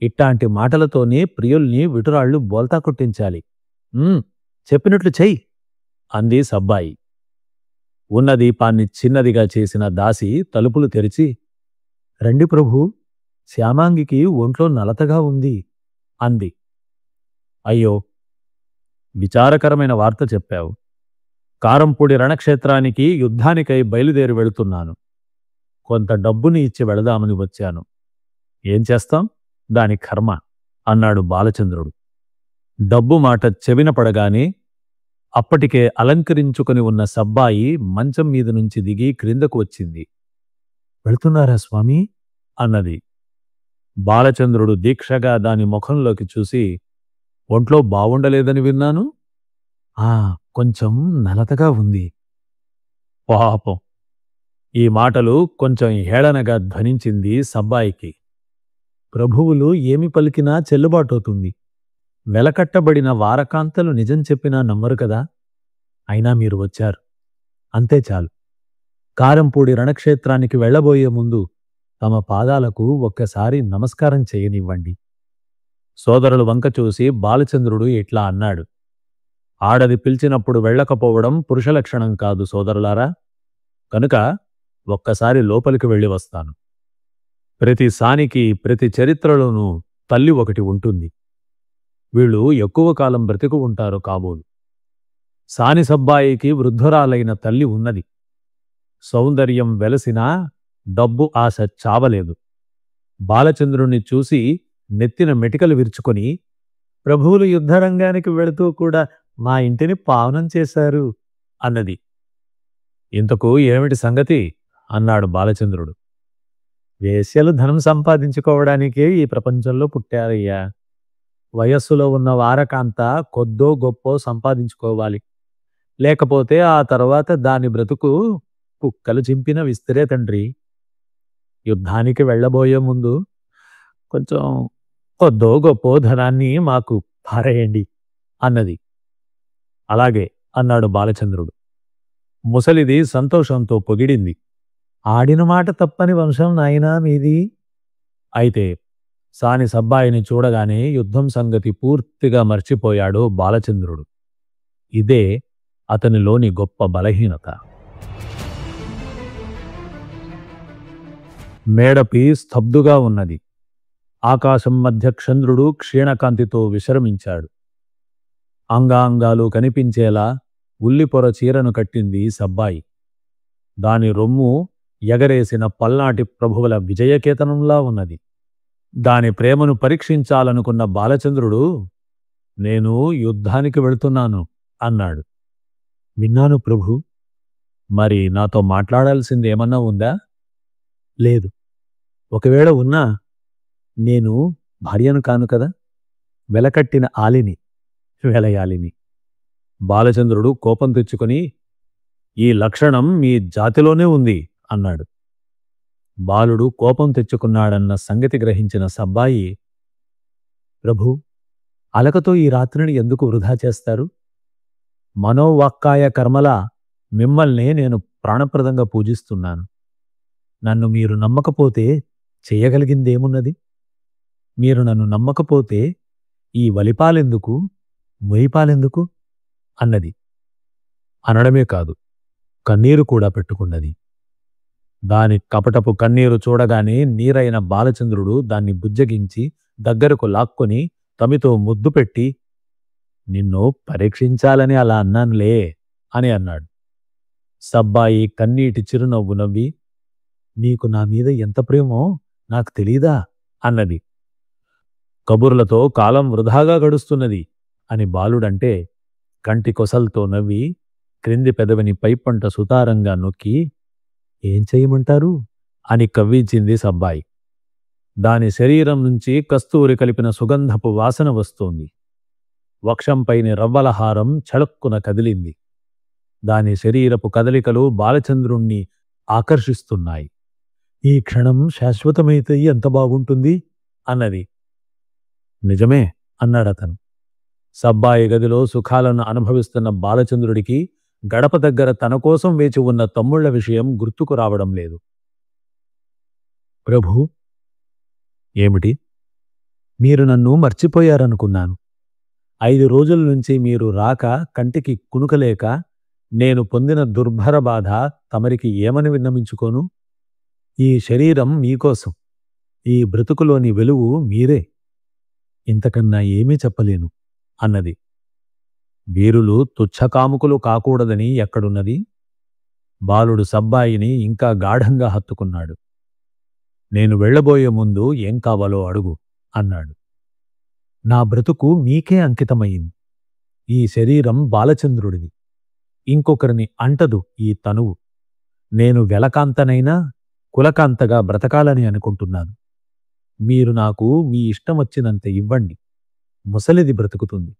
S2: ఇట్టాంటి మాటలతోనే ప్రియుల్ని విటురాళ్లు బోల్తా కొట్టించాలి. చెప్పినట్లు చెయ్యి అంది సబ్బాయి. ఉన్న దీపాన్ని చిన్నదిగా చేసిన దాసి తలుపులు తెరిచి, రండి ప్రభూ, శ్యామాంగికి ఒంట్లో నలతగా ఉంది అంది. అయ్యో, విచారకరమైన వార్త చెప్పావు. కారంపూడి రణక్షేత్రానికి యుద్ధానికై బయలుదేరి వెళుతున్నాను. కొంత డబ్బుని ఇచ్చి వెళదామని వచ్చాను. ఏం చేస్తాం, దాని కర్మ అన్నాడు బాలచంద్రుడు. డబ్బు మాట చెవిన పడగానే అప్పటికే అలంకరించుకుని ఉన్న సబ్బాయి మంచం మీద నుంచి దిగి క్రిందకు వచ్చింది. వెళుతున్నారా స్వామీ అన్నది. బాలచంద్రుడు దీక్షగా దాని ముఖంలోకి చూసి, ఒంట్లో బావుండలేదని విన్నాను. కొంచెం నలతగా ఉంది. పాపం. ఈ మాటలు కొంచెం హేళనగా ధ్వనించింది సబ్బాయికి. ప్రభువులు ఏమి పలికినా చెల్లుబాటవుతుంది. వెలకట్టబడిన వారకాంతలు నిజం చెప్పినా నమ్మరు కదా. అయినా మీరు వచ్చారు, అంతే చాలు. కారంపూడి రణక్షేత్రానికి వెళ్లబోయే ముందు తమ పాదాలకు ఒక్కసారి నమస్కారం చేయనివ్వండి. సోదరులు వంక చూసి బాలచంద్రుడు ఇట్లా అన్నాడు. ఆడది పిలిచినప్పుడు వెళ్ళకపోవడం పురుషలక్షణం కాదు సోదరులారా. కనుక ఒక్కసారి లోపలికి వెళ్ళి వస్తాను. ప్రతి సానికి, ప్రతి చరిత్రలోనూ తల్లి ఒకటి ఉంటుంది. వీళ్ళు ఎక్కువ కాలం బ్రతికి ఉంటారు కాబోలు. సాని సబ్బాయికి వృద్ధురాలైన తల్లి ఉన్నది. సౌందర్యం వెలసినా డబ్బు ఆశ చావలేదు. బాలచంద్రుణ్ణి చూసి నెత్తిన మెటికలు విరుచుకొని, ప్రభువులు యుద్ధరంగానికి వెళుతూ కూడా మా ఇంటిని పావనం చేశారు అన్నది. ఇంతకు ఏమిటి సంగతి అన్నాడు బాలచంద్రుడు. వేశ్యలు ధనం సంపాదించుకోవడానికే ఈ ప్రపంచంలో పుట్టారయ్యా. వయస్సులో ఉన్న వారకాంత కొద్దో గొప్పో సంపాదించుకోవాలి. లేకపోతే ఆ తర్వాత దాని బ్రతుకు కుక్కలు చింపిన విస్తరే తండ్రి. యుద్ధానికి వెళ్లబోయే ముందు కొంచెం కొద్దో గొప్పో ధనాన్ని మాకు పారేయండి అన్నది. అలాగే అన్నాడు బాలచంద్రుడు. ముసలిది సంతోషంతో పొగిడింది. ఆడిన మాట తప్పని వంశం నాయనా మీది. అయితే సాని సబ్బాయిని చూడగానే యుద్ధం సంగతి పూర్తిగా మర్చిపోయాడు బాలచంద్రుడు. ఇదే అతనిలోని గొప్ప బలహీనత. మేడపి స్తబ్దుగా ఉన్నది. ఆకాశం మధ్య చంద్రుడు క్షీణకాంతితో విశ్రమించాడు. అంగాంగాలు కనిపించేలా ఉల్లిపొర చీరను కట్టింది సబ్బాయి. దాని రొమ్ము ఎగరేసిన పల్నాటి ప్రభువుల విజయకేతనంలా ఉన్నది. దాని ప్రేమను పరీక్షించాలనుకున్న బాలచంద్రుడు నేను యుద్ధానికి వెళుతున్నాను అన్నాడు. విన్నాను ప్రభు. మరి నాతో మాట్లాడాల్సింది ఏమన్నా ఉందా? లేదు. ఒకవేళ ఉన్నా నేను భార్యను కాను కదా, వెలకట్టిన ఆలిని, వెలయాలిని. బాలచంద్రుడు కోపం తెచ్చుకొని, ఈ లక్షణం మీ జాతిలోనే ఉంది అన్నాడు. బాలుడు కోపం తెచ్చుకున్నాడన్న సంగతి గ్రహించిన సబ్బాయి, ప్రభూ, అలకతో ఈ రాత్రిని ఎందుకు వృధా చేస్తారు? మనోవాక్కాయ కర్మల మిమ్మల్నే నేను ప్రాణప్రదంగా పూజిస్తున్నాను. నన్ను మీరు నమ్మకపోతే చెయ్యగలిగిందేమున్నది? మీరు నన్ను నమ్మకపోతే ఈ వలిపాలెందుకు, మొయిపాలెందుకు అన్నది. అనడమే కాదు, కన్నీరు కూడా పెట్టుకున్నది. దాని కపటపు కన్నీరు చూడగానే నీరైన బాలచంద్రుడు దాన్ని బుజ్జగించి దగ్గరకు లాక్కొని తమితో ముద్దు పెట్టి, నిన్ను పరీక్షించాలని అలా అన్నానులే అని అన్నాడు. సబ్బాయి కన్నీటి చిరునవ్వు నవ్వి, నీకు నా మీద ఎంత ప్రేమో నాకు తెలీదా అన్నది. కబుర్లతో కాలం వృధాగా గడుస్తున్నది అని బాలుడంటే, కంటి కొసల్తో నవ్వి క్రింది పెదవిని పైపంట సుతారంగా నొక్కి, ఏం చెయ్యమంటారు అని కవ్వించింది సబ్బాయి. దాని శరీరం నుంచి కస్తూరి కలిపిన సుగంధపు వాసన వస్తోంది. వక్షంపైని రవ్వలహారం చళక్కున కదిలింది. దాని శరీరపు కదలికలు బాలచంద్రుణ్ణి ఆకర్షిస్తున్నాయి. ఈ క్షణం శాశ్వతమైతే ఎంత బాగుంటుంది అన్నది. నిజమే అన్నాడతను. సబ్బాయి గదిలో సుఖాలను అనుభవిస్తున్న బాలచంద్రుడికి గడప దగ్గర తన కోసం వేచి ఉన్న తమ్ముళ్ల విషయం గుర్తుకు రావడం లేదు. ప్రభూ, ఏమిటి? మీరు నన్ను మర్చిపోయారనుకున్నాను. 5 రోజుల నుంచి మీరు రాక కంటికి కునుకలేక నేను పొందిన దుర్భర బాధ తమరికి ఏమని విన్నమించుకోను? ఈ శరీరం మీకోసం, ఈ బ్రతుకులోని వెలుగు మీరే. ఇంతకన్నా ఏమీ చెప్పలేను అన్నది. వీరులు తుచ్చకాముకులు కాకూడదని ఎక్కడున్నది? బాలుడు సబ్బాయిని ఇంకా గాఢంగా హత్తుకున్నాడు. నేను వెళ్లబోయే ముందు ఏం కావాలో అడుగు అన్నాడు. నా బ్రతుకు మీకే అంకితమయ్యింది. ఈ శరీరం బాలచంద్రుడిది. ఇంకొకరిని అంటదు ఈ తనువు. నేను వెలకాంతనైనా కులకాంతగా బ్రతకాలని అనుకుంటున్నాను. మీరు నాకు మీ ఇష్టం వచ్చినంత ఇవ్వండి, ముసలిది బ్రతుకుతుంది.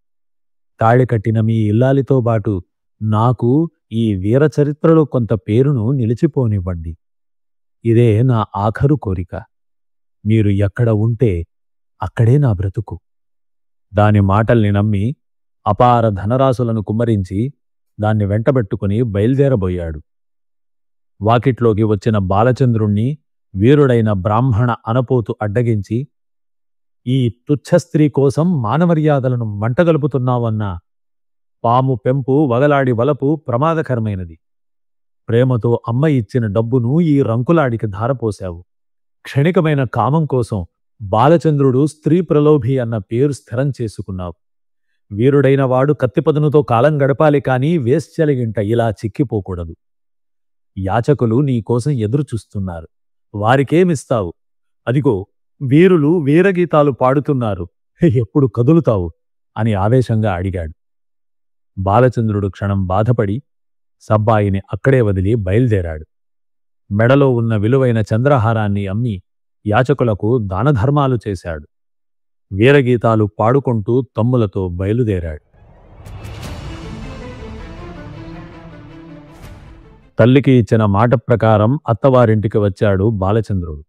S2: తాళి కట్టిన మీ ఇల్లాలితో బాటు నాకు ఈ వీరచరిత్రలో కొంత పేరును నిలిచిపోనివ్వండి. ఇదే నా ఆఖరు కోరిక. మీరు ఎక్కడ ఉంటే అక్కడే నా బ్రతుకు. దాని మాటల్ని నమ్మి అపార ధనరాశులను కుమ్మరించి దాన్ని వెంటబెట్టుకుని బయలుదేరబోయాడు. వాకిట్లోకి వచ్చిన బాలచంద్రుణ్ణి వీరుడైన బ్రాహ్మణ అనపోతు అడ్డగించి, ఈ తుచ్ఛ స్త్రీ కోసం మానమర్యాదలను మంటగలుపుతున్నావన్నా, పాము పెంపు వగలాడి వలపు ప్రమాదకరమైనది. ప్రేమతో అమ్మ ఇచ్చిన డబ్బును ఈ రంకులాడికి ధారపోశావు. క్షణికమైన కామం కోసం బాలచంద్రుడు స్త్రీ ప్రలోభి అన్న పేరు స్థిరం చేసుకున్నావు. వీరుడైన వాడు కత్తిపదునుతో కాలం గడపాలి కాని వేశ్యలిగింట ఇలా చిక్కిపోకూడదు. యాచకులు నీకోసం ఎదురుచూస్తున్నారు. వారికేమిస్తావు? అదిగో వీరులు వీరగీతాలు పాడుతున్నారు. ఎప్పుడు కదులుతావు అని ఆవేశంగా అడిగాడు. బాలచంద్రుడు క్షణం బాధపడి సబ్బాయిని అక్కడే వదిలి బయలుదేరాడు. మెడలో ఉన్న విలువైన చంద్రహారాన్ని అమ్మి యాచకులకు దానధర్మాలు చేశాడు. వీరగీతాలు పాడుకుంటూ తమ్ములతో బయలుదేరాడు. తల్లికి ఇచ్చిన మాట ప్రకారం అత్తవారింటికి వచ్చాడు బాలచంద్రుడు.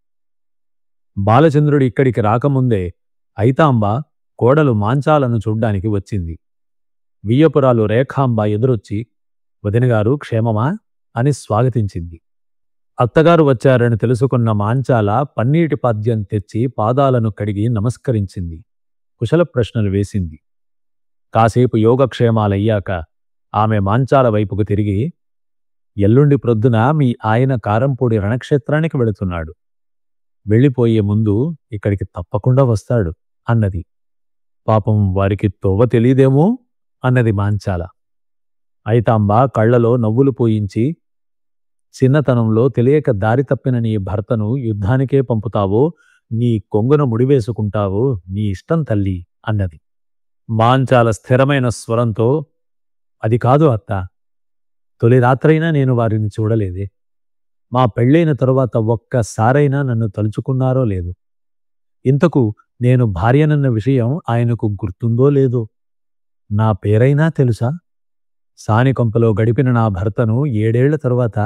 S2: బాలచంద్రుడు ఇక్కడికి రాకముందే ఐతాంబ కోడలు మాంచాలను చూడ్డానికి వచ్చింది. వియ్యపురాలు రేఖాంబ ఎదురొచ్చి, వదినగారు క్షేమమా అని స్వాగతించింది. అత్తగారు వచ్చారని తెలుసుకున్న మాంచాల పన్నీటి పాద్యం తెచ్చి పాదాలను కడిగి నమస్కరించింది. కుశల ప్రశ్నలు వేసింది. కాసేపు యోగక్షేమాలయ్యాక ఆమె మాంచాల వైపుకు తిరిగి, ఎల్లుండి ప్రొద్దున మీ ఆయన కారంపూడి రణక్షేత్రానికి వెళుతున్నాడు. వెళ్ళిపోయే ముందు ఇక్కడికి తప్పకుండా వస్తాడు అన్నది. పాపం వారికి తోవ తెలీదేమో అన్నది మాంచాల. ఐతాంబ కళ్లలో నవ్వులు పోయించి, చిన్నతనంలో తెలియక దారి తప్పిన నీ భర్తను యుద్ధానికే పంపుతావో, నీ కొంగున ముడివేసుకుంటావో నీ ఇష్టం తల్లి అన్నది. మాంచాల స్థిరమైన స్వరంతో, అది కాదు అత్తా. తొలి రాత్రైనా నేను వారిని చూడలేదే. మా పెళ్ళైన తరువాత ఒక్కసారైనా నన్ను తలుచుకున్నారో లేదు. ఇంతకు నేను భార్యనన్న విషయం ఆయనకు గుర్తుందో లేదో. నా పేరైనా తెలుసా? సానికొంపలో గడిపిన నా భర్తను 7 ఏళ్ల తరువాత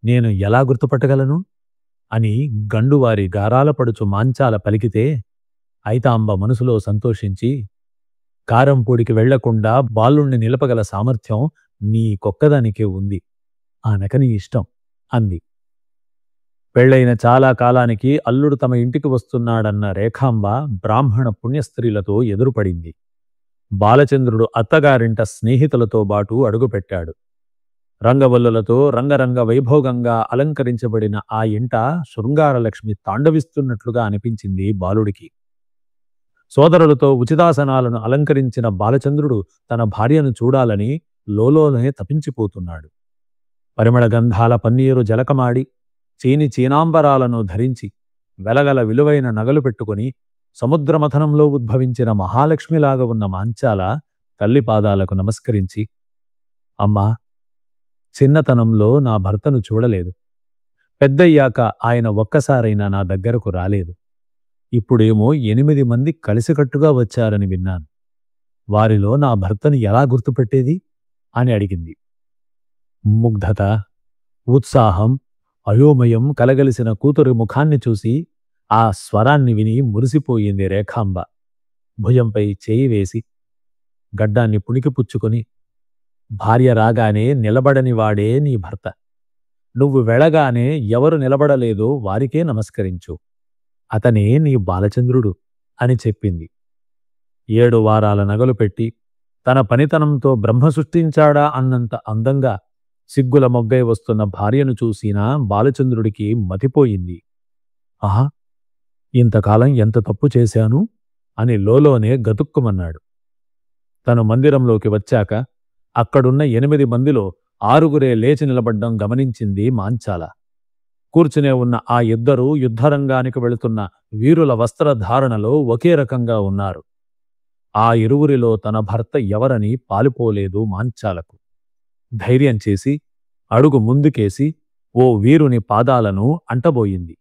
S2: నేను ఎలా గుర్తుపట్టగలను? అని గండువారి గారాలపడుచు మాంచాల పలికితే, ఐతాంబ మనసులో సంతోషించి, కారంపూడికి వెళ్లకుండా బాలుణ్ణి నిలపగల సామర్థ్యం నీకొక్కదానికే ఉంది. ఆనక నీ ఇష్టం అంది. పెళ్లైన చాలా కాలానికి అల్లుడు తమ ఇంటికి వస్తున్నాడన్న రేఖాంబ బ్రాహ్మణ పుణ్యస్త్రీలతో ఎదురుపడింది. బాలచంద్రుడు అత్తగారింట స్నేహితులతో బాటు అడుగుపెట్టాడు. రంగవల్లులతో రంగరంగ వైభోగంగా అలంకరించబడిన ఆ ఇంట శృంగారలక్ష్మి తాండవిస్తున్నట్లుగా అనిపించింది బాలుడికి. సోదరులతో ఉచితాసనాలను అలంకరించిన బాలచంద్రుడు తన భార్యను చూడాలని లోలోనే తపించిపోతున్నాడు. పరిమళ గంధాల పన్నీరు జలకమాడి, చీనాంబరాలను ధరించి, వెలగల విలువైన నగలు పెట్టుకుని, సముద్రమథనంలో ఉద్భవించిన మహాలక్ష్మిలాగా ఉన్న మాంచాల తల్లి పాదాలకు నమస్కరించి, అమ్మా, చిన్నతనంలో నా భర్తను చూడలేదు. పెద్దయ్యాక ఆయన ఒక్కసారైనా నా దగ్గరకు రాలేదు. ఇప్పుడేమో 8 మంది కలిసికట్టుగా వచ్చారని విన్నాను. వారిలో నా భర్తను ఎలా గుర్తుపెట్టేది అని అడిగింది. ముగ్ధత, ఉత్సాహం, అయోమయం కలగలిసిన కూతురి ముఖాన్ని చూసి ఆ స్వరాన్ని విని మురిసిపోయింది రేఖాంబ. భుజంపై చేయి వేసి గడ్డాన్ని పుణికిపుచ్చుకొని, భార్య రాగానే నిలబడని వాడే నీ భర్త. నువ్వు వెళ్ళగానే ఎవరు నిలబడలేదో వారికే నమస్కరించు. అతనే నీ బాలచంద్రుడు అని చెప్పింది. 7 వారాల నగలు పెట్టి తన పనితనంతో బ్రహ్మ సృష్టించాడా అన్నంత అందంగా సిగ్గుల మొగ్గై వస్తున్న భార్యను చూసినా బాలచంద్రుడికి మతిపోయింది. ఆహా, ఇంతకాలం ఎంత తప్పు చేశాను అని లోలోనే గతుక్కుమన్నాడు. తను మందిరంలోకి వచ్చాక అక్కడున్న 8 మందిలో 6 లేచి నిలబడ్డం గమనించింది మాంచాల. కూర్చునే ఉన్న ఆ 2 యుద్ధరంగానికి వెళుతున్న వీరుల వస్త్రధారణలో ఒకే రకంగా ఉన్నారు. ఆ 2 తన భర్త ఎవరని పాలుపోలేదు మాంచాలకు. ధైర్యం చేసి అడుగు ముందుకేసి ఓ వీరుని పాదాలను అంటబోయింది.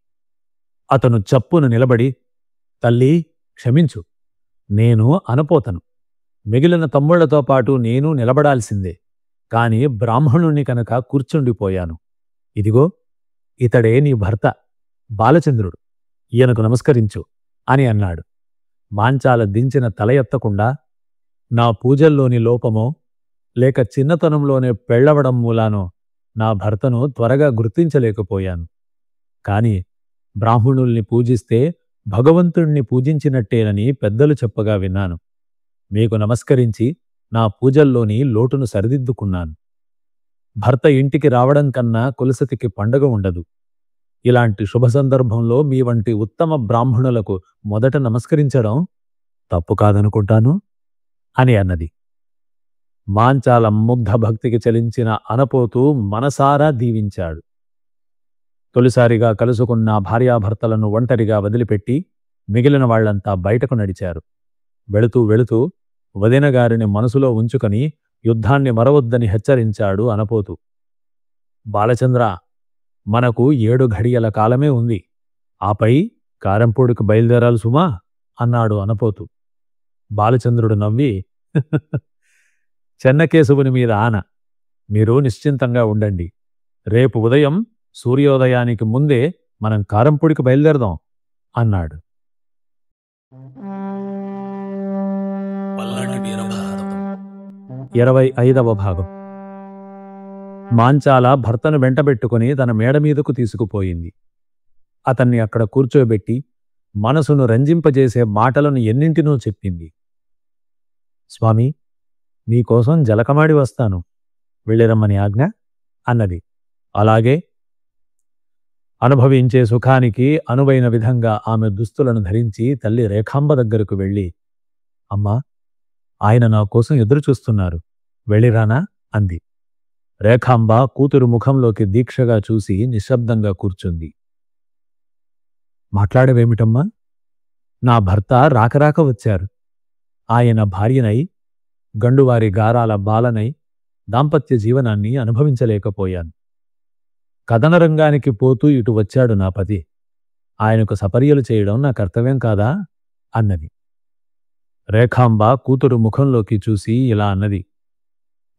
S2: అతను చప్పున నిలబడి, తల్లీ, క్షమించు, నేను అనపోతను. మిగిలిన తమ్ముళ్లతో పాటు నేను నిలబడాల్సిందే. కాని బ్రాహ్మణుణ్ణి కనుక కూర్చుండిపోయాను. ఇదిగో ఇతడే నీ భర్త బాలచంద్రుడు, ఈయనకు నమస్కరించు అని అన్నాడు. మాంచాల దించిన తల ఎత్తకుండా, నా పూజల్లోని లోపమో లేక చిన్నతనంలోనే పెళ్లవడం మూలానో నా భర్తను త్వరగా గుర్తించలేకపోయాను. కాని బ్రాహ్మణుల్ని పూజిస్తే భగవంతుణ్ణి పూజించినట్టేనని పెద్దలు చెప్పగా విన్నాను. మీకు నమస్కరించి నా పూజల్లోని లోటును సరిదిద్దుకున్నాను. భర్త ఇంటికి రావడం కన్నా కులసతికి పండగ ఉండదు. ఇలాంటి శుభ సందర్భంలో మీ వంటి ఉత్తమ బ్రాహ్మణులకు మొదట నమస్కరించడం తప్పు కాదనుకుంటాను అని అన్నది. మాంచాల ముగ్ధ భక్తికి చలించిన అనపోతూ మనసారా దీవించాడు. తొలిసారిగా కలుసుకున్న భార్యాభర్తలను ఒంటరిగా వదిలిపెట్టి మిగిలిన వాళ్లంతా బయటకు నడిచారు. వెళుతూ వెళుతూ వదినగారిని మనసులో ఉంచుకొని యుద్ధాన్ని మరవద్దని హెచ్చరించాడు అనపోతు. బాలచంద్ర, మనకు 7 ఘడియల కాలమే ఉంది. ఆపై కారంపూడికి బయలుదేరాలి సుమా అన్నాడు అనపోతు. బాలచంద్రుడు నవ్వి, చెన్నకేశవుని మీద ఆన, మీరు నిశ్చింతంగా ఉండండి. రేపు ఉదయం సూర్యోదయానికి ముందే మనం కారంపూడికి బయలుదేరదాం అన్నాడు.
S1: పల్నాటి వీరభారతం
S2: 25వ భాగం. మాంచాల భర్తను వెంటబెట్టుకుని తన మేడ మీదకు తీసుకుపోయింది. అతన్ని అక్కడ కూర్చోబెట్టి మనసును రంజింపజేసే మాటలను ఎన్నింటినో చెప్పింది. స్వామి, మీకోసం జలకమాడి వస్తాను, వెళ్ళిరమ్మని ఆజ్ఞ అన్నది. అలాగే. అనుభవించే సుఖానికి అనువైన విధంగా ఆమె దుస్తులను ధరించి తల్లి రేఖాంబ దగ్గరకు వెళ్ళి, అమ్మా, ఆయన నా కోసం ఎదురుచూస్తున్నారు, వెళ్ళిరానా అంది. రేఖాంబ కూతురు ముఖంలోకి దీక్షగా చూసి నిశ్శబ్దంగా కూర్చుంది. మాట్లాడవేమిటమ్మా? నా భర్త రాకరాక వచ్చారు. ఆయన భార్యనై, గండువారి గారాల బాలనై దాంపత్య జీవనాన్ని అనుభవించలేకపోయాను. కథనరంగానికి పోతూ ఇటు వచ్చాడు నా పతి. ఆయనకు సపర్యలు చేయడం నా కర్తవ్యం కాదా అన్నది. రేఖాంబ కూతురు ముఖంలోకి చూసి ఇలా అన్నది.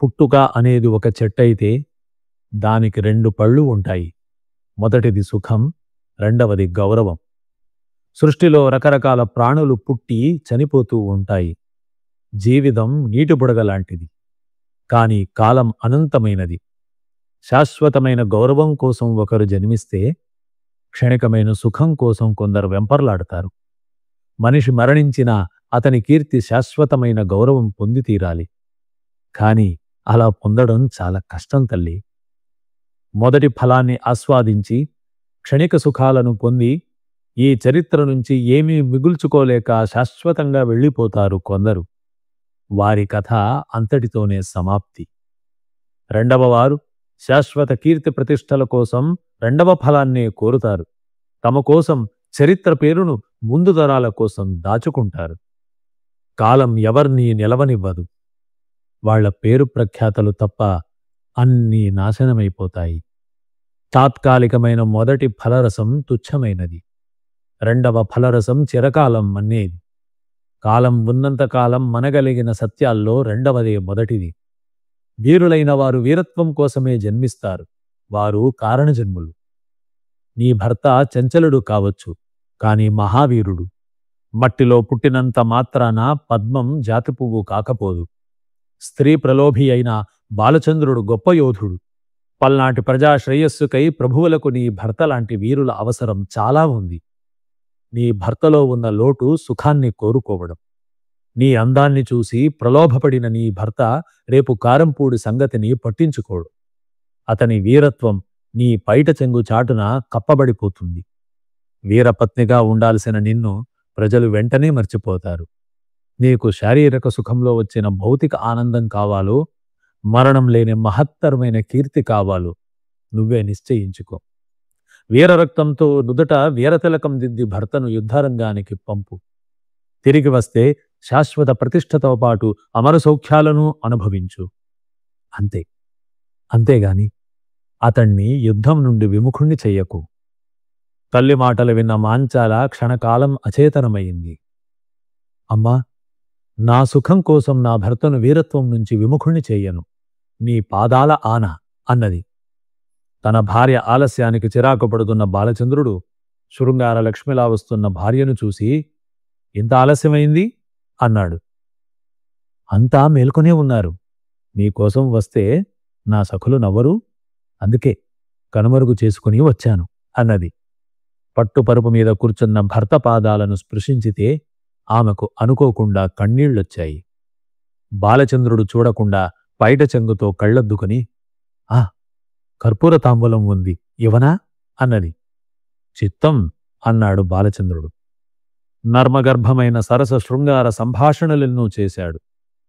S2: పుట్టుక అనేది ఒక చెట్టయితే దానికి 2 పళ్ళు ఉంటాయి. మొదటిది సుఖం, రెండవది గౌరవం. సృష్టిలో రకరకాల ప్రాణులు పుట్టి చనిపోతూ ఉంటాయి. జీవితం నీటి బుడగలాంటిది. కాని కాలం అనంతమైనది. శాశ్వతమైన గౌరవం కోసం ఒకరు జన్మిస్తే, క్షణికమైన సుఖం కోసం కొందరు వెంపర్లాడతారు. మనిషి మరణించినా అతని కీర్తి శాశ్వతమైన గౌరవం పొంది తీరాలి. కాని అలా పొందడం చాలా కష్టం తల్లి. మొదటి ఫలాన్ని ఆస్వాదించి క్షణిక సుఖాలను పొంది ఈ చరిత్ర నుంచి ఏమీ మిగుల్చుకోలేక శాశ్వతంగా వెళ్ళిపోతారు కొందరు. వారి కథ అంతటితోనే సమాప్తి. రెండవవారు శాశ్వత కీర్తి ప్రతిష్టల కోసం రెండవ ఫలాన్నే కోరుతారు. తమ కోసం చరిత్ర పేరును ముందు తరాల కోసం దాచుకుంటారు. కాలం ఎవర్నీ నిలవనివ్వదు. వాళ్ల పేరు ప్రఖ్యాతలు తప్ప అన్నీ నాశనమైపోతాయి. తాత్కాలికమైన మొదటి ఫలరసం తుచ్చమైనది. రెండవ ఫలరసం చిరకాలం మన్నేది. కాలం ఉన్నంతకాలం మనగలిగిన సత్యాల్లో రెండవదే మొదటిది. వీరులైన వారు వీరత్వం కోసమే జన్మిస్తారు. వారు కారణజన్ములు. నీ భర్త చంచలుడు కావచ్చు, కాని మహావీరుడు. మట్టిలో పుట్టినంత మాత్రాన పద్మం జాతి పువ్వు కాకపోదు. స్త్రీ ప్రలోభి అయిన బాలచంద్రుడు గొప్ప యోధుడు. పల్నాటి ప్రజా శ్రేయస్సుకై ప్రభువులకు నీ భర్త లాంటి వీరుల అవసరం చాలా ఉంది. నీ భర్తలో ఉన్న లోటు సుఖాన్ని కోరుకోవడం. నీ అందాన్ని చూసి ప్రలోభపడిన నీ భర్త రేపు కారంపూడి సంగతిని పట్టించుకోడు. అతని వీరత్వం నీ పైట చెంగు చాటున కప్పబడిపోతుంది. వీరపత్నిగా ఉండాల్సిన నిన్ను ప్రజలు వెంటనే మర్చిపోతారు. నీకు శారీరక సుఖంలో వచ్చిన భౌతిక ఆనందం కావాలో, మరణం లేని మహత్తరమైన కీర్తి కావాలో నువ్వే నిశ్చయించుకో. వీరరక్తంతో నుదుట వీరతిలకం దిద్ది భర్తను యుద్ధరంగానికి పంపు. తిరిగి వస్తే శాశ్వత ప్రతిష్టతో పాటు అమర సౌఖ్యాలను అనుభవించు. అంతే. అంతేగాని అతణ్ణి యుద్ధం నుండి విముఖుణ్ణి చెయ్యకు. తల్లి మాటలు విన్న మాంచాల క్షణకాలం అచేతనమైంది. అమ్మా, నా సుఖం కోసం నా భర్తను వీరత్వం నుంచి విముఖుణ్ణి చెయ్యను. నీ పాదాల ఆన అన్నది. తన భార్య ఆలస్యానికి చిరాకు పడుతున్న బాలచంద్రుడు శృంగార లక్ష్మిలా వస్తున్న భార్యను చూసి, ఇంత ఆలస్యమైంది అన్నాడు. అంతా మేల్కొనే ఉన్నారు. నీకోసం వస్తే నా సఖులు నవ్వరు, అందుకే కనుమరుగు చేసుకుని వచ్చాను అన్నది. పట్టుపరుపు మీద కూర్చున్న భర్త పాదాలను స్పృశించితే ఆమెకు అనుకోకుండా కన్నీళ్లొచ్చాయి. బాలచంద్రుడు చూడకుండా పైట చెంగుతో కళ్ళద్దుకుని, ఆ కర్పూర తాంబూలం ఉంది, ఇవనా అన్నది. చిత్తం అన్నాడు బాలచంద్రుడు. నర్మగర్భమైన సరస శృంగార సంభాషణలెన్నో చేశాడు.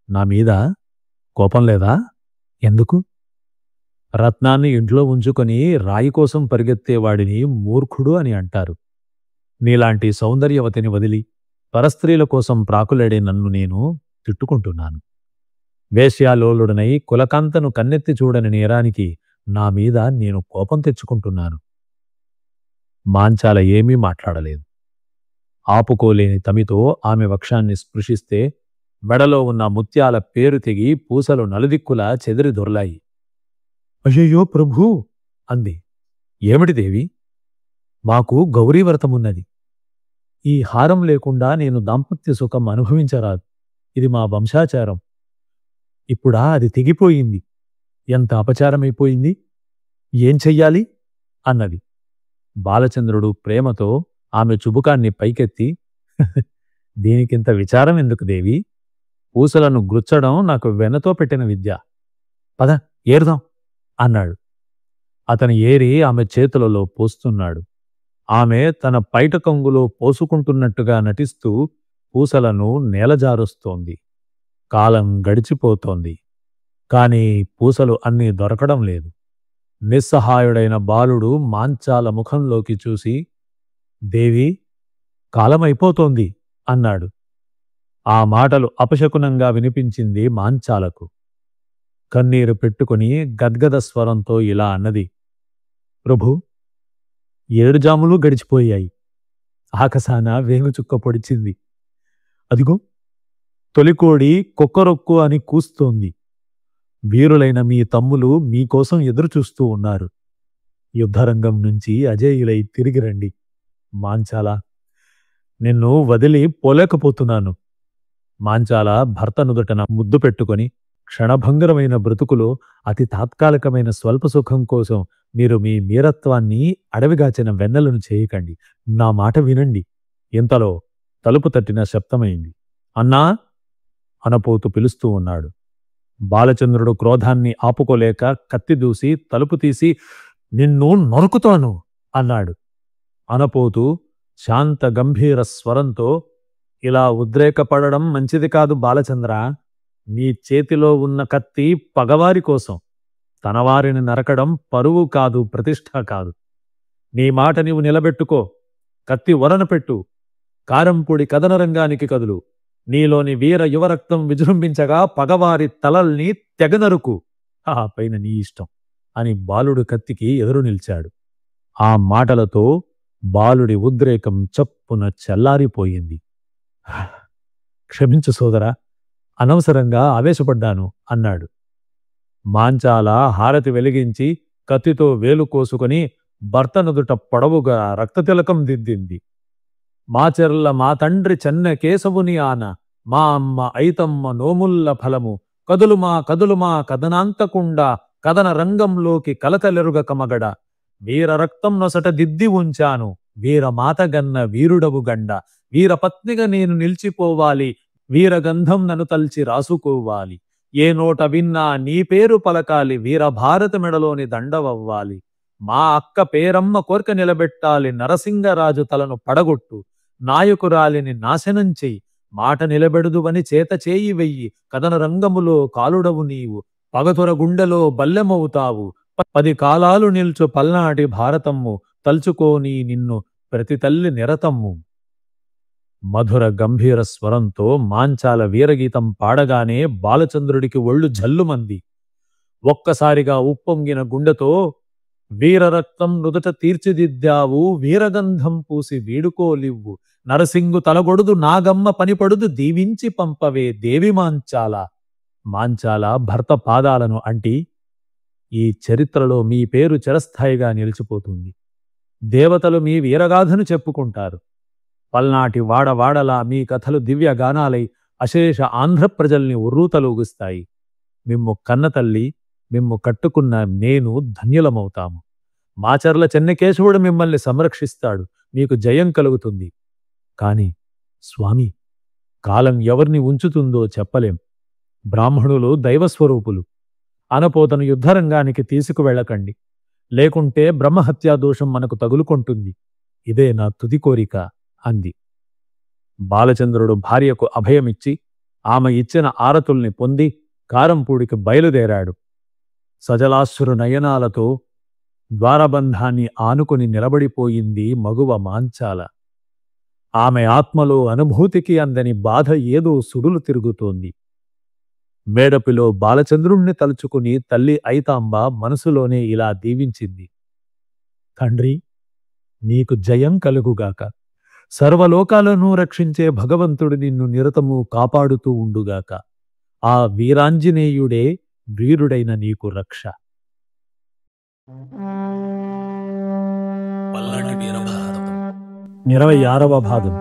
S2: నా మీద కోపం లేదా? ఎందుకు? రత్నాన్ని ఇంట్లో ఉంచుకొని రాయి కోసం పరిగెత్తేవాడిని మూర్ఖుడు అని అంటారు. నీలాంటి సౌందర్యవతిని వదిలి పరస్త్రీల కోసం ప్రాకులాడే నన్ను నేను తిట్టుకుంటున్నాను. వేశ్యాలోలుడనై కులకాంతను కన్నెత్తి చూడని నేరానికి నా మీద నేను కోపం తెచ్చుకుంటున్నాను. మాంచాల ఏమీ మాట్లాడలేదు. ఆపుకోలేని తమితో ఆమె వక్షాన్ని స్పృశిస్తే మెడలో ఉన్న ముత్యాల పేరు తెగి పూసలు నలుదిక్కులా చెదిరి దొర్లాయి. అయ్యయ్యో ప్రభూ అంది. ఏమిటి దేవి? మాకు గౌరీవ్రతమున్నది. ఈ హారం లేకుండా నేను దాంపత్య సుఖం అనుభవించరాదు. ఇది మా వంశాచారం. ఇప్పుడా అది తెగిపోయింది. ఎంత అపచారమైపోయింది. ఏం చెయ్యాలి అన్నది. బాలచంద్రుడు ప్రేమతో ఆమె చుబుకాన్ని పైకెత్తి, దీనికింత విచారం ఎందుకు దేవి? పూసలను గుచ్చడం నాకు వెనతో పెట్టిన విద్య. పద ఏరుదాం అన్నాడు. అతను ఏరి ఆమె చేతులలో పోస్తున్నాడు. ఆమె తన పైట కొంగులో పోసుకుంటున్నట్టుగా నటిస్తూ పూసలను నేలజారుస్తోంది. కాలం గడిచిపోతోంది. కాని పూసలు అన్నీ దొరకడం లేదు. నిస్సహాయుడైన బాలుడు మాంచాల ముఖంలోకి చూసి, దేవి, కాలమైపోతోంది అన్నాడు. ఆ మాటలు అపశకునంగా వినిపించింది మాంచాలకు. కన్నీరు పెట్టుకుని గద్గద స్వరంతో ఇలా అన్నది: ప్రభూ, 7 జాములు గడిచిపోయాయి. ఆకాశాన వేగుచుక్క పొడిచింది. అదిగో తొలికోడి కొక్కరొక్కు అని కూస్తోంది. వీరులైన మీ తమ్ములు మీకోసం ఎదురుచూస్తూ ఉన్నారు. యుద్ధరంగం నుంచి అజేయులై తిరిగి రండి. మాంచాల, నిన్ను వదిలి పోలేకపోతున్నాను. మాంచాల భర్త నుదుటన ముద్దు పెట్టుకొని, క్షణభంగరమైన బ్రతుకులో అతి తాత్కాలికమైన స్వల్ప సుఖం కోసం మీరు మీ మీరత్వాన్ని అడవిగాచిన వెన్నెలను చేయకండి. నా మాట వినండి. ఇంతలో తలుపు తట్టిన శబ్దమైంది. అన్నా అనపోతూ పిలుస్తూ ఉన్నాడు. బాలచంద్రుడు క్రోధాన్ని ఆపుకోలేక కత్తి దూసి తలుపు తీసి, నిన్ను నరుకుతాను అన్నాడు. అనపోతూ శాంత గంభీర స్వరంతో, ఇలా ఉద్రేకపడడం మంచిది కాదు బాలచంద్ర. నీ చేతిలో ఉన్న కత్తి పగవారి కోసం. తనవారిని నరకడం పరువు కాదు, ప్రతిష్ఠ కాదు. నీ మాట నీవు నిలబెట్టుకో. కత్తి వరన పెట్టు. కారంపొడి కదనరంగానికి కదులు. నీలోని వీర యువరక్తం విజృంభించగా పగవారి తలల్ని తెగనరుకు. ఆ పైన నీ ఇష్టం అని బాలుడు కత్తికి ఎదురు నిలిచాడు. ఆ మాటలతో బాలుడి ఉద్రేకం చప్పున చల్లారిపోయింది. క్షమించు సోదరా, అనవసరంగా ఆవేశపడ్డాను అన్నాడు. మాంచాల హారతి వెలిగించి కత్తితో వేలు కోసుకొని భర్త నుదుట పొడవుగా రక్తతిలకం దిద్దింది. మాచెర్ల మా తండ్రి చెన్న కేశవుని ఆన, మా అమ్మ ఐతమ్మ నోముల్ల ఫలము, కదులుమా కదనాంతకుండా కదన రంగంలోకి కలతలెరుగక మగడ, వీర రక్తం నొసట దిద్ది ఉంచాను, వీర మాతగన్న వీరుడవు గండ, వీర పత్నిగా నేను నిలిచిపోవాలి, వీరగంధం నన్ను తల్చి రాసుకోవాలి, ఏ నోట విన్నా నీ పేరు పలకాలి, వీర భారత మెడలోని దండవవ్వాలి, మా అక్క పేరమ్మ కోర్క నిలబెట్టాలి, నరసింగరాజు తలను పడగొట్టు, నాయకురాలిని నాశనం చెయ్యి, మాట నిలబెడుదువని చేత చేయి వెయ్యి, కథన రంగములో కాలుడవు నీవు, పగతుర గుండెలో బల్లెమవుతావు, 10 కాలాలు నిల్చు పల్నాటి భారతమ్ము, తలుచుకోని నిన్ను ప్రతి తల్లి నిరతమ్ము. మధుర గంభీర స్వరంతో మాంచాల వీరగీతం పాడగానే బాలచంద్రుడికి ఒళ్ళు జల్లుమంది. ఒక్కసారిగా ఉప్పొంగిన గుండెతో, వీరరక్తం నుదుట తీర్చిదిద్దావు, వీరగంధం పూసి వీడుకోలివ్వు, నరసింగు తలగొడుదు నాగమ్మ పనిపడుదు, దీవించి పంపవే దేవి మాంచాల. మాంచాల భర్త పాదాలను అంటి, ఈ చరిత్రలో మీ పేరు చిరస్థాయిగా నిలిచిపోతుంది. దేవతలు మీ వీరగాథను చెప్పుకుంటారు. పల్నాటి వాడవాడలా మీ కథలు దివ్య గానాలై అశేష ఆంధ్ర ప్రజల్ని ఉర్రూతలూగుస్తాయి. మిమ్ము కన్నతల్లి, మిమ్ము కట్టుకున్న నేను ధన్యులమవుతాము. మాచర్ల చెన్నకేశవుడు మిమ్మల్ని సంరక్షిస్తాడు. మీకు జయం కలుగుతుంది. కాని స్వామి, కాలం ఎవరిని ఉంచుతుందో చెప్పలేం. బ్రాహ్మణులు దైవస్వరూపులు. అనపోతను యుద్ధరంగానికి తీసుకువెళ్ళకండి. లేకుంటే బ్రహ్మహత్యా దోషం మనకు తగులుకొంటుంది. ఇదే నా తుది కోరిక అంది. బాలచంద్రుడు భార్యకు అభయమిచ్చి ఆమె ఇచ్చిన ఆరతుల్ని పొంది కారంపూడికి బయలుదేరాడు. సజలాశ్రు నయనాలతో ద్వారబంధాన్ని ఆనుకుని నిలబడిపోయింది మగువ మాంచాల. ఆమె ఆత్మలో అనుభూతికి అందని బాధ ఏదో సుడులు తిరుగుతోంది. మేడపిలో బాలచంద్రుణ్ణి తలుచుకుని తల్లి ఐతాంబ మనసులోనే ఇలా దీవించింది. తండ్రి, నీకు జయం కలుగుగాక. సర్వలోకాలను రక్షించే భగవంతుడు నిన్ను నిరతము కాపాడుతూ ఉండుగాక. ఆ వీరాంజనేయుడే వీరుడైన నీకు రక్ష.
S1: పల్నాటి వీరభారతం
S2: 26వ భాగం.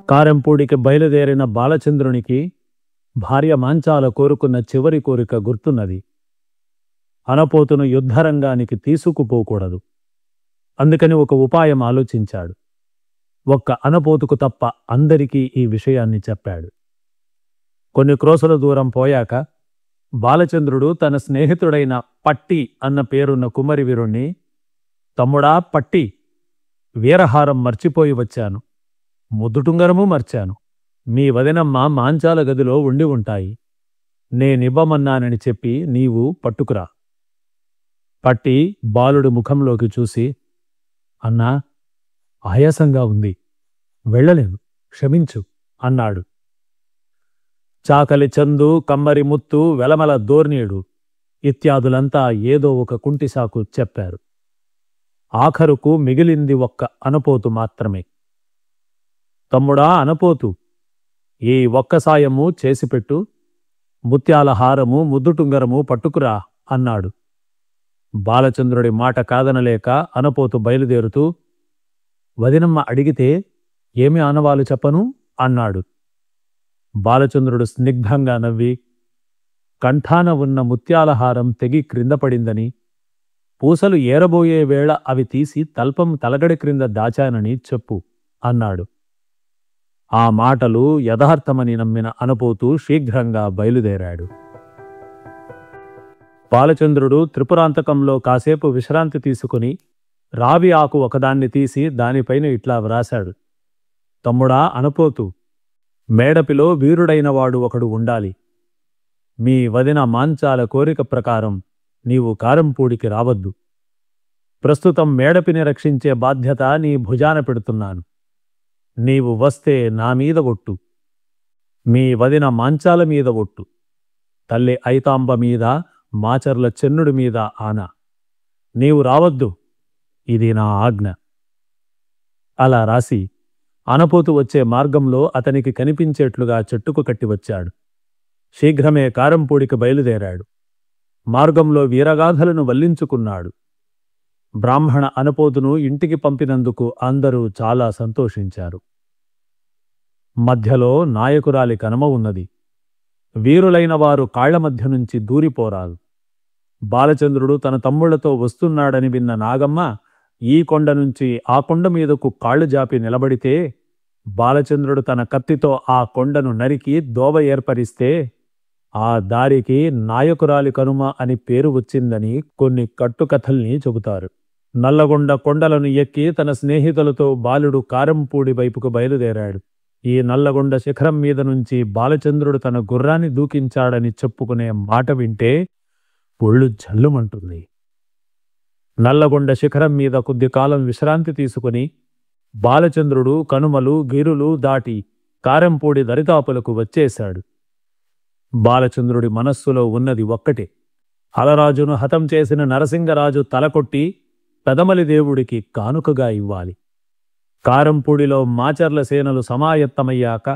S2: కారంపూడికి బయలుదేరిన బాలచంద్రునికి భార్య మాంచాల కోరుకున్న చివరి కోరిక గుర్తున్నది. అనపోతును యుద్ధరంగానికి తీసుకుపోకూడదు. అందుకని ఒక ఉపాయం ఆలోచించాడు. ఒక్క అనపోతుకు తప్ప అందరికీ ఈ విషయాన్ని చెప్పాడు. కొన్ని క్రోసల దూరం పోయాక బాలచంద్రుడు తన స్నేహితుడైన పట్టి అన్న పేరున్న కుమ్మరి వీరుణ్ణి, తమ్ముడా పట్టి, వీరహారం మర్చిపోయి వచ్చాను. ముద్దుటుంగరము మర్చాను. మీ వదినమ్మ మాంచాల గదిలో ఉండి ఉంటాయి. నేనివ్వమన్నానని చెప్పి నీవు పట్టుకురా. పట్టి బాలుడి ముఖంలోకి చూసి, అన్నా, ఆయాసంగా ఉంది, వెళ్ళలేను, క్షమించు అన్నాడు. చాకలి చందు, కమ్మరి ముత్తు, వెలమల దోర్నీడు ఇత్యాదులంతా ఏదో ఒక కుంటిసాకు చెప్పారు. ఆఖరుకు మిగిలింది ఒక్క అనపోతు మాత్రమే. తమ్ముడా అనపోతు, ఈ ఒక్క సాయము చేసిపెట్టు, ముత్యాల హారము ముద్దుటుంగరము పట్టుకురా అన్నాడు. బాలచంద్రుడి మాట కాదనలేక అనపోతు బయలుదేరుతూ, వదినమ్మ అడిగితే ఏమి ఆనవాలు చెప్పను అన్నాడు. బాలచంద్రుడు స్నిగ్ధంగా నవ్వి, కంఠాన ఉన్న ముత్యాలహారం తెగి క్రిందపడిందని, పూసలు ఏరబోయే వేళ అవి తీసి తల్పం తలగడి క్రింద దాచానని చెప్పు అన్నాడు. ఆ మాటలు యథార్థమని నమ్మిన అనపోతూ శీఘ్రంగా బయలుదేరాడు. బాలచంద్రుడు త్రిపురాంతకంలో కాసేపు విశ్రాంతి తీసుకుని రావి ఆకు ఒకదాన్ని తీసి దానిపైన ఇట్లా వ్రాశాడు. తమ్ముడా అనపోతు, మేడపిలో వీరుడైనవాడు ఒకడు ఉండాలి. మీ వదిన మాంచాల కోరిక ప్రకారం నీవు కారంపూడికి రావద్దు. ప్రస్తుతం మేడపిని రక్షించే బాధ్యత నీ భుజాన పెడుతున్నాను. నీవు వస్తే నా మీద ఒట్టు, మీ వదిన మాంచాల మీద ఒట్టు, తల్లి ఐతాంబ మీద, మాచర్ల చెన్నుడి మీద ఆన. నీవు రావద్దు, ఇది నా ఆజ్ఞ. అలా రాసి అనపోతు వచ్చే మార్గంలో అతనికి కనిపించేట్లుగా చెట్టుకు కట్టి వచ్చాడు. శీఘ్రమే కారంపూడికి బయలుదేరాడు. మార్గంలో వీరగాథలను వల్లించుకున్నాడు. బ్రాహ్మణ అనపోతును ఇంటికి పంపినందుకు అందరూ చాలా సంతోషించారు. మధ్యలో నాయకురాలి కనమ ఉన్నది. వీరులైన వారు కాళ్ల మధ్య నుంచి దూరిపోరాదు. బాలచంద్రుడు తన తమ్ముళ్లతో వస్తున్నాడని విన్న నాగమ్మ ఈ కొండ నుంచి ఆ కొండ మీదకు కాళ్లు జాపి నిలబడితే, బాలచంద్రుడు తన కత్తితో ఆ కొండను నరికి దోవ ఏర్పరిస్తే ఆ దారికి నాయకురాలి కనుమ అని పేరు వచ్చిందని కొన్ని కట్టుకథల్ని చెబుతారు. నల్లగొండ కొండలను ఎక్కి తన స్నేహితులతో బాలుడు కారంపూడి వైపుకు బయలుదేరాడు. ఈ నల్లగొండ శిఖరం మీద నుంచి బాలచంద్రుడు తన గుర్రాన్ని దూకించాడని చెప్పుకునే మాట వింటే ఒళ్ళు జల్లుమంటుంది. నల్లగొండ శిఖరం మీద కొద్ది కాలం విశ్రాంతి తీసుకుని బాలచంద్రుడు కనుమలు గిరులు దాటి కారంపూడి దరిదాపులకు వచ్చేశాడు. బాలచంద్రుడి మనస్సులో ఉన్నది ఒక్కటే, అలరాజును హతం చేసిన నరసింగరాజు తలకొట్టి పెదమలి దేవుడికి కానుకగా ఇవ్వాలి. కారంపూడిలో మాచర్ల సేనలు సమాయత్తమయ్యాక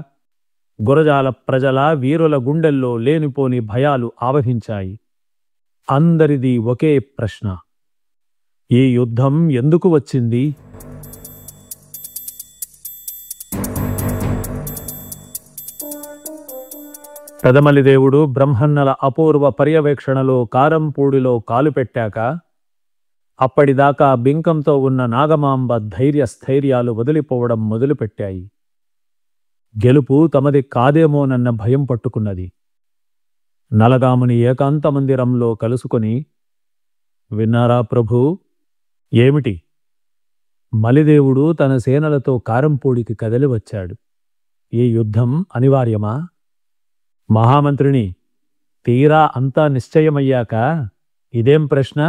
S2: గురజాల ప్రజల వీరుల గుండెల్లో లేనిపోని భయాలు ఆవహించాయి. అందరిది ఒకే ప్రశ్న, ఈ యుద్ధం ఎందుకు వచ్చింది? పెదమలిదేవుడు బ్రహ్మన్నల అపూర్వ పర్యవేక్షణలో కారంపూడిలో కాలు పెట్టాక అప్పటిదాకా బింకంతో ఉన్న నాగమాంబ ధైర్యస్థైర్యాలు వదిలిపోవడం మొదలుపెట్టాయి. గెలుపు తమది కాదేమోనన్న భయం పట్టుకున్నది. నలగాముని ఏకాంత మందిరంలో కలుసుకొని, విన్నారా ప్రభూ? ఏమిటి? మలిదేవుడు తన సేనలతో కారంపూడికి కదలి వచ్చాడు. ఈ యుద్ధం అనివార్యమా? మహామంత్రిని, తీరా అంతా నిశ్చయమయ్యాక ఇదేం ప్రశ్న?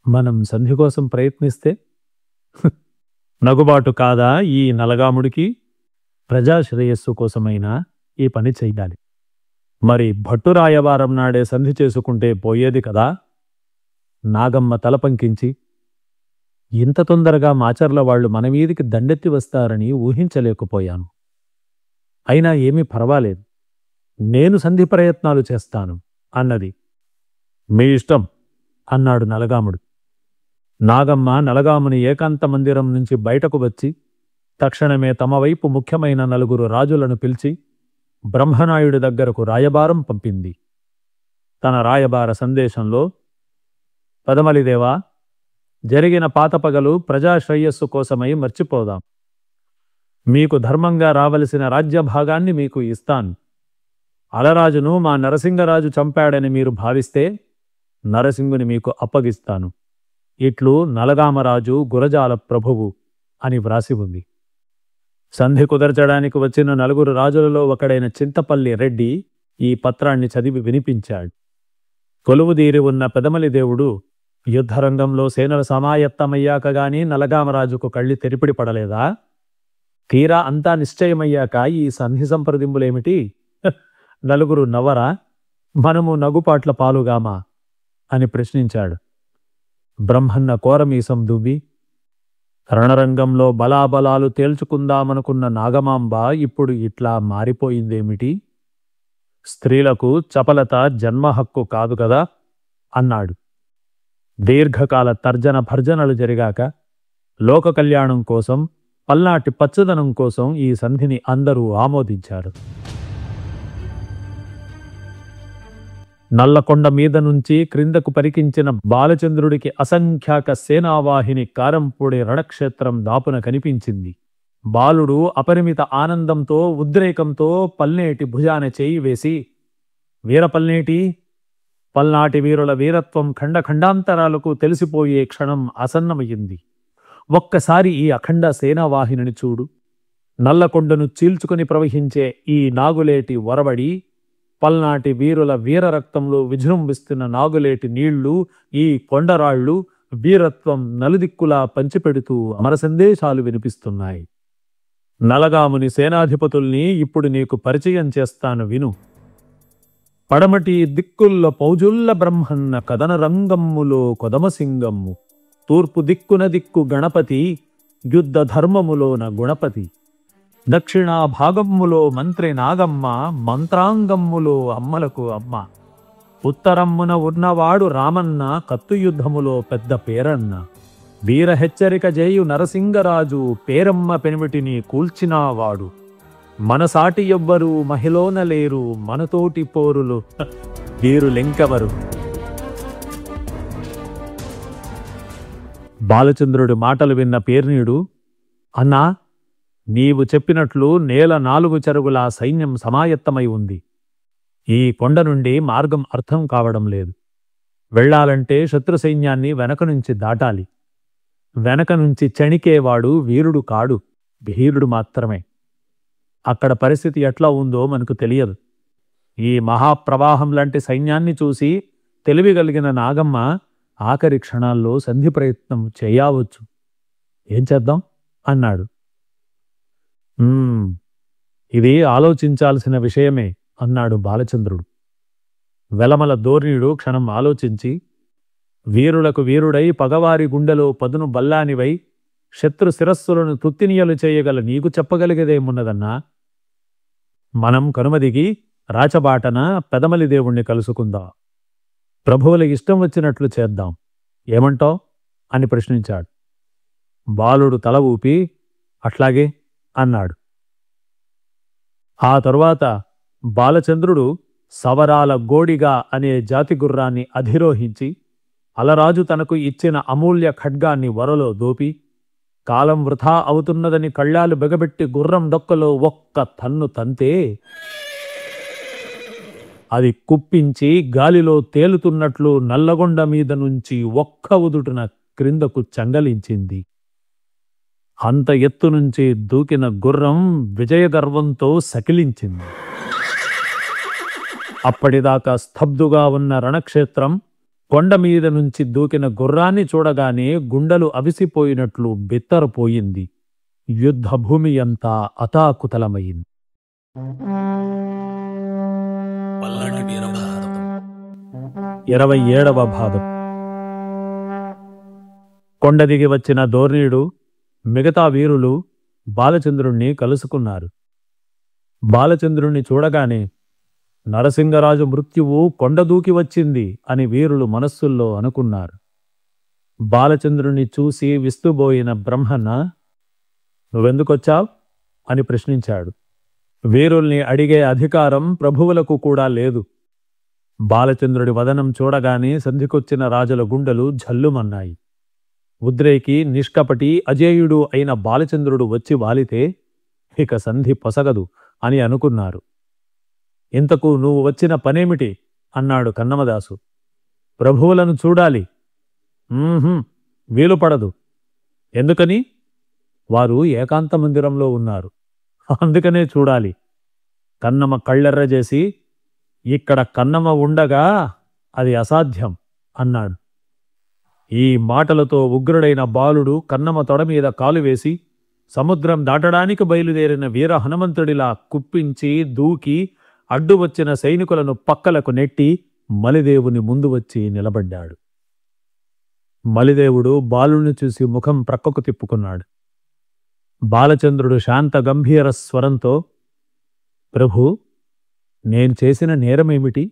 S2: మనం సంధి కోసం ప్రయత్నిస్తే నగుబాటు కాదా ఈ నలగాముడికి? ప్రజాశ్రేయస్సు కోసమైనా ఈ పని చెయ్యాలి. మరి భట్టురాయవారం నాడే సంధి చేసుకుంటే పోయేది కదా? నాగమ్మ తలపంకించి, ఇంత తొందరగా మాచర్ల వాళ్ళు మన మీదికి దండెత్తి వస్తారని ఊహించలేకపోయాను. అయినా ఏమీ పర్వాలేదు, నేను సంధి ప్రయత్నాలు చేస్తాను అన్నది. మీ ఇష్టం అన్నాడు నలగాముడు. నాగమ్మ నలగాముని ఏకాంత మందిరం నుంచి బయటకు వచ్చి తక్షణమే తమ వైపు ముఖ్యమైన 4 రాజులను పిలిచి బ్రహ్మనాయుడి దగ్గరకు రాయబారం పంపింది. తన రాయబార సందేశంలో, పదమలిదేవా, జరిగిన పాతపగలు ప్రజాశ్రేయస్సు కోసమై మర్చిపోదాం. మీకు ధర్మంగా రావలసిన రాజ్యభాగాన్ని మీకు ఇస్తాను. అలరాజును మా నరసింగరాజు చంపాడని మీరు భావిస్తే నరసింగుని మీకు అప్పగిస్తాను. ఇట్లు నలగామరాజు గురజాల ప్రభువు అని వ్రాసి ఉంది. సంధి కుదర్చడానికి వచ్చిన 4 రాజులలో ఒకడైన చింతపల్లి రెడ్డి ఈ పత్రాన్ని చదివి వినిపించాడు. కొలువుదీరి ఉన్న పెదమలిదేవుడు యుద్ధరంగంలో సేనలు సమాయత్తమయ్యాక గాని నలగామరాజుకు కళ్ళి తెరిపిడి పడలేదా? తీరా అంతా నిశ్చయమయ్యాక ఈ సంధి సంప్రదింపులేమిటి? నలుగురు నవ్వరా? మనము నగుపాట్ల పాలుగామా అని ప్రశ్నించాడు. బ్రహ్మన్న కోరమీసం దువ్వి, రణరంగంలో బలాబలాలు తేల్చుకుందామనుకున్న నాగమాంబ ఇప్పుడు ఇట్లా మారిపోయిందేమిటి? స్త్రీలకు చపలత జన్మ హక్కు కాదు కదా అన్నాడు. దీర్ఘకాల తర్జన భర్జనలు జరిగాక లోక కళ్యాణం కోసం, పల్నాటి పచ్చదనం కోసం ఈ సంధిని అందరూ ఆమోదించారు. నల్లకొండ మీద నుంచి క్రిందకు పరికించిన బాలచంద్రుడికి అసంఖ్యాక సేనావాహిని కారంపూడి రణక్షేత్రం దాపున కనిపించింది. బాలుడు అపరిమిత ఆనందంతో, ఉద్రేకంతో పల్నేటి భుజాన చేయి వేసి, వీరపల్నేటి, పల్నాటి వీరుల వీరత్వం ఖండఖండాంతరాలకు తెలిసిపోయే క్షణం ఆసన్నమయ్యింది. ఒక్కసారి ఈ అఖండ సేనావాహినిని చూడు. నల్లకొండను చీల్చుకుని ప్రవహించే ఈ నాగులేటి వరవడి, పల్నాటి వీరుల వీరరక్తంలో విజృంభిస్తున్న నాగులేటి నీళ్లు, ఈ కొండరాళ్లు వీరత్వం నలుదిక్కులా పంచిపెడుతూ అమర సందేశాలు వినిపిస్తున్నాయి. నలగాముని సేనాధిపతుల్ని ఇప్పుడు నీకు పరిచయం చేస్తాను విను. పడమటి దిక్కుల్ల పౌజుల్ల బ్రహ్మన్న కదన రంగమ్ములో కొదమసింగమ్ము, తూర్పు దిక్కున దిక్కు గణపతి, యుద్ధ ధర్మములోన గుణపతి, దక్షిణా భాగమ్ములో మంత్రి నాగమ్మ, మంత్రాంగమ్ములో అమ్మలకు అమ్మ, ఉత్తరమ్మున ఉన్నవాడు రామన్న, కత్తు యుద్ధములో పెద్ద పేరన్న, వీర హెచ్చరిక జేయు నరసింగరాజు, పేరమ్మ పెనిమిటిని కూల్చినావాడు, మనసాటి ఎవ్వరు మహిళోన లేరు, మనతోటి పోరులు వీరులెంకెవరు. బాలచంద్రుడి మాటలు విన్న పేర్నీడు, అన్నా, నీవు చెప్పినట్లు నేల 4 చెరుగుల సైన్యం సమాయత్తమై ఉంది. ఈ కొండ నుండి మార్గం అర్థం కావడం లేదు. వెళ్లాలంటే శత్రు సైన్యాన్ని వెనక నుంచి దాటాలి. వెనక నుంచి చణికేవాడు వీరుడు కాడు, భీరుడు మాత్రమే. అక్కడ పరిస్థితి ఎట్లా ఉందో మనకు తెలియదు. ఈ మహాప్రవాహం లాంటి సైన్యాన్ని చూసి తెలివిగలిగిన నాగమ్మ ఆఖరి క్షణాల్లో సంధి ప్రయత్నం చేయవచ్చు. ఏం చేద్దాం అన్నాడు. ఇది ఆలోచించాల్సిన విషయమే అన్నాడు బాలచంద్రుడు. వెలమల ధోర్ణియుడు క్షణం ఆలోచించి, వీరులకు వీరుడై పగవారి గుండెలో పదును బల్లానివై శత్రు శిరస్సులను తుత్తినియలు చేయగల నీకు చెప్పగలిగేదేమున్నదన్నా? మనం కనుమదిగి రాచబాటన పెదమలి దేవుణ్ణి కలుసుకుందాం. ప్రభువుల ఇష్టం వచ్చినట్లు చేద్దాం. ఏమంటావ్ అని ప్రశ్నించాడు. బాలుడు తల ఊపి అట్లాగే అన్నాడు. ఆ తరువాత బాలచంద్రుడు సవరాల గోడిగా అనే జాతి గుర్రాన్ని అధిరోహించి అలరాజు తనకు ఇచ్చిన అమూల్య ఖడ్గాన్ని వరలో దోపి, కాలం వృథా అవుతున్నదని కళ్ళాలు బెగబెట్టి గుర్రం డొక్కలో ఒక్క తన్ను తంతే అది కుప్పించి గాలిలో తేలుతున్నట్లు నల్లగొండ మీద నుంచి ఒక్క ఉదుటున క్రిందకు చంగలించింది. అంత ఎత్తు నుంచి దూకిన గుర్రం విజయగర్వంతో సకిలించింది. అప్పటిదాకా స్తబ్దుగా ఉన్న రణక్షేత్రం కొండ మీద నుంచి దూకిన గుర్రాన్ని చూడగానే గుండెలు అవిసిపోయినట్లు బిత్తరపోయింది. యుద్ధభూమి అంతా అతాకుతలమైంది.
S1: పల్నాటి వీరభారతం
S2: 27వ భాగం. కొండ దిగి వచ్చిన ధోర్ణీయుడు మిగతా వీరులు బాలచంద్రుణ్ణి కలుసుకున్నారు. బాలచంద్రుణ్ణి చూడగానే నరసింగరాజు మృత్యువు కొండ దూకి వచ్చింది అని వీరులు మనస్సుల్లో అనుకున్నారు. బాలచంద్రుణ్ణి చూసి విస్తుబోయిన బ్రహ్మన్న, నువ్వెందుకొచ్చావ్ అని ప్రశ్నించాడు. వీరుల్ని అడిగే అధికారం ప్రభువులకు కూడా లేదు. బాలచంద్రుడి వదనం చూడగానే సంధికొచ్చిన రాజుల గుండెలు జల్లుమన్నాయి. ఉద్రేకి, నిష్కపటి, అజేయుడు అయిన బాలచంద్రుడు వచ్చి వాలితే ఇక సంధి పొసగదు అని అనుకున్నారు. ఇంతకు నువ్వు వచ్చిన పనేమిటి అన్నాడు కన్నమదాసు. ప్రభువులను చూడాలి. వీలుపడదు. ఎందుకని? వారు ఏకాంత మందిరంలో ఉన్నారు, అందుకనే చూడాలి. కన్నమ కళ్ళెర్రజేసి, ఇక్కడ కన్నమ ఉండగా అది అసాధ్యం అన్నాడు. ఈ మాటలతో ఉగ్రుడైన బాలుడు కన్నమ తొడ మీద కాలు వేసి సముద్రం దాటడానికి బయలుదేరిన వీర హనుమంతుడిలా కుప్పించి దూకి అడ్డు వచ్చిన సైనికులను పక్కలకు నెట్టి మలిదేవుని ముందు వచ్చి నిలబడ్డాడు. మలిదేవుడు బాలుని చూసి ముఖం ప్రక్కకు తిప్పుకున్నాడు. బాలచంద్రుడు శాంత గంభీర స్వరంతో, ప్రభూ, నేను చేసిన నేరమేమిటి?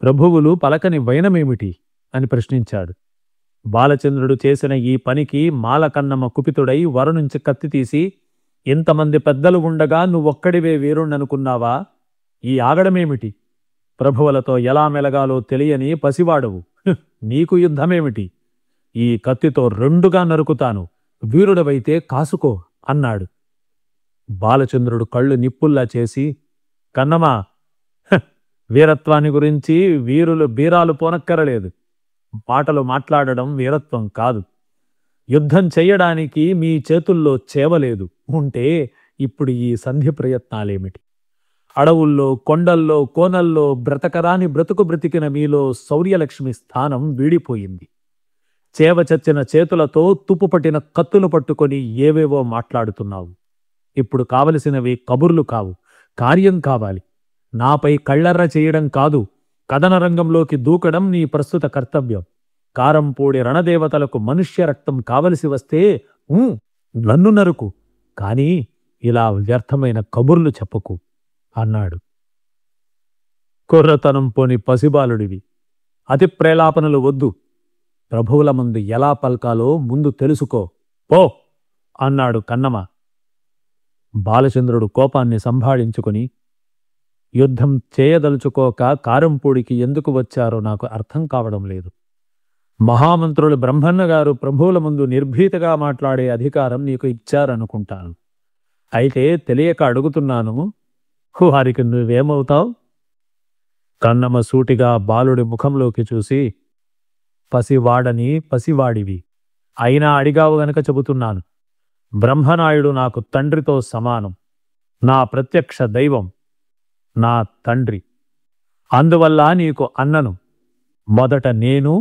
S2: ప్రభువులు పలకని వైనమేమిటి అని ప్రశ్నించాడు. బాలచంద్రుడు చేసిన ఈ పనికి మాలకన్నమ కుపితుడై వర నుంచి కత్తి తీసి, ఇంతమంది పెద్దలు ఉండగా నువ్వొక్కడివే వీరుణ్ణనుకున్నావా? ఈ ఆగడమేమిటి? ప్రభువులతో ఎలా మెలగాలో తెలియని పసివాడవు, నీకు యుద్ధమేమిటి? ఈ కత్తితో రెండుగా నరుకుతాను, వీరుడవైతే కాసుకో అన్నాడు. బాలచంద్రుడు కళ్ళు నిప్పుల్లా చేసి, కన్నమా, వీరత్వాన్ని గురించి వీరులు బీరాలు పోనక్కరలేదు. మాటలు మాట్లాడడం వీరత్వం కాదు. యుద్ధం చెయ్యడానికి మీ చేతుల్లో చేవలేదు ఉంటే ఇప్పుడు ఈ సంధి ప్రయత్నాలేమిటి? అడవుల్లో, కొండల్లో, కోనల్లో బ్రతకరాని బ్రతుకు బ్రతికిన మీలో శౌర్యలక్ష్మి స్థానం వీడిపోయింది. చేవ చచ్చిన చేతులతో తుప్పుపట్టిన కత్తులు పట్టుకొని ఏవేవో మాట్లాడుతున్నావు. ఇప్పుడు కావలసినవి కబుర్లు కావు, కార్యం కావాలి. నాపై కళ్ళర్ర చేయడం కాదు, కథన రంగంలోకి దూకడం నీ ప్రస్తుత కర్తవ్యం. కారంపూడి రణదేవతలకు మనుష్య రక్తం కావలసి వస్తే నన్ను నరుకు, కానీ ఇలా వ్యర్థమైన కబుర్లు చెప్పకు అన్నాడు. కుర్రతనం పోని పసిబాలుడివి, అతి ప్రేలాపనలు వద్దు. ప్రభువుల ముందు ఎలా పల్కాలో ముందు తెలుసుకో, పో అన్నాడు కన్నమ. బాలచంద్రుడు కోపాన్ని సంభాళించుకుని, యుద్ధం చేయదలుచుకోక కారంపూడికి ఎందుకు వచ్చారో నాకు అర్థం కావడం లేదు. మహామంత్రులు బ్రహ్మన్న గారు ప్రభువుల ముందు నిర్భీతగా మాట్లాడే అధికారం నీకు ఇచ్చారనుకుంటాను. అయితే తెలియక అడుగుతున్నాను, వారికి నువ్వేమవుతావు? కన్నమ సూటిగా బాలుడి ముఖంలోకి చూసి, పసివాడని పసివాడివి, అయినా అడిగావు గనక చెబుతున్నాను. బ్రహ్మనాయుడు నాకు తండ్రితో సమానం, నా ప్రత్యక్ష దైవం, నా తండ్రి. అందువల్ల నీకు అన్నను. మొదట నేను,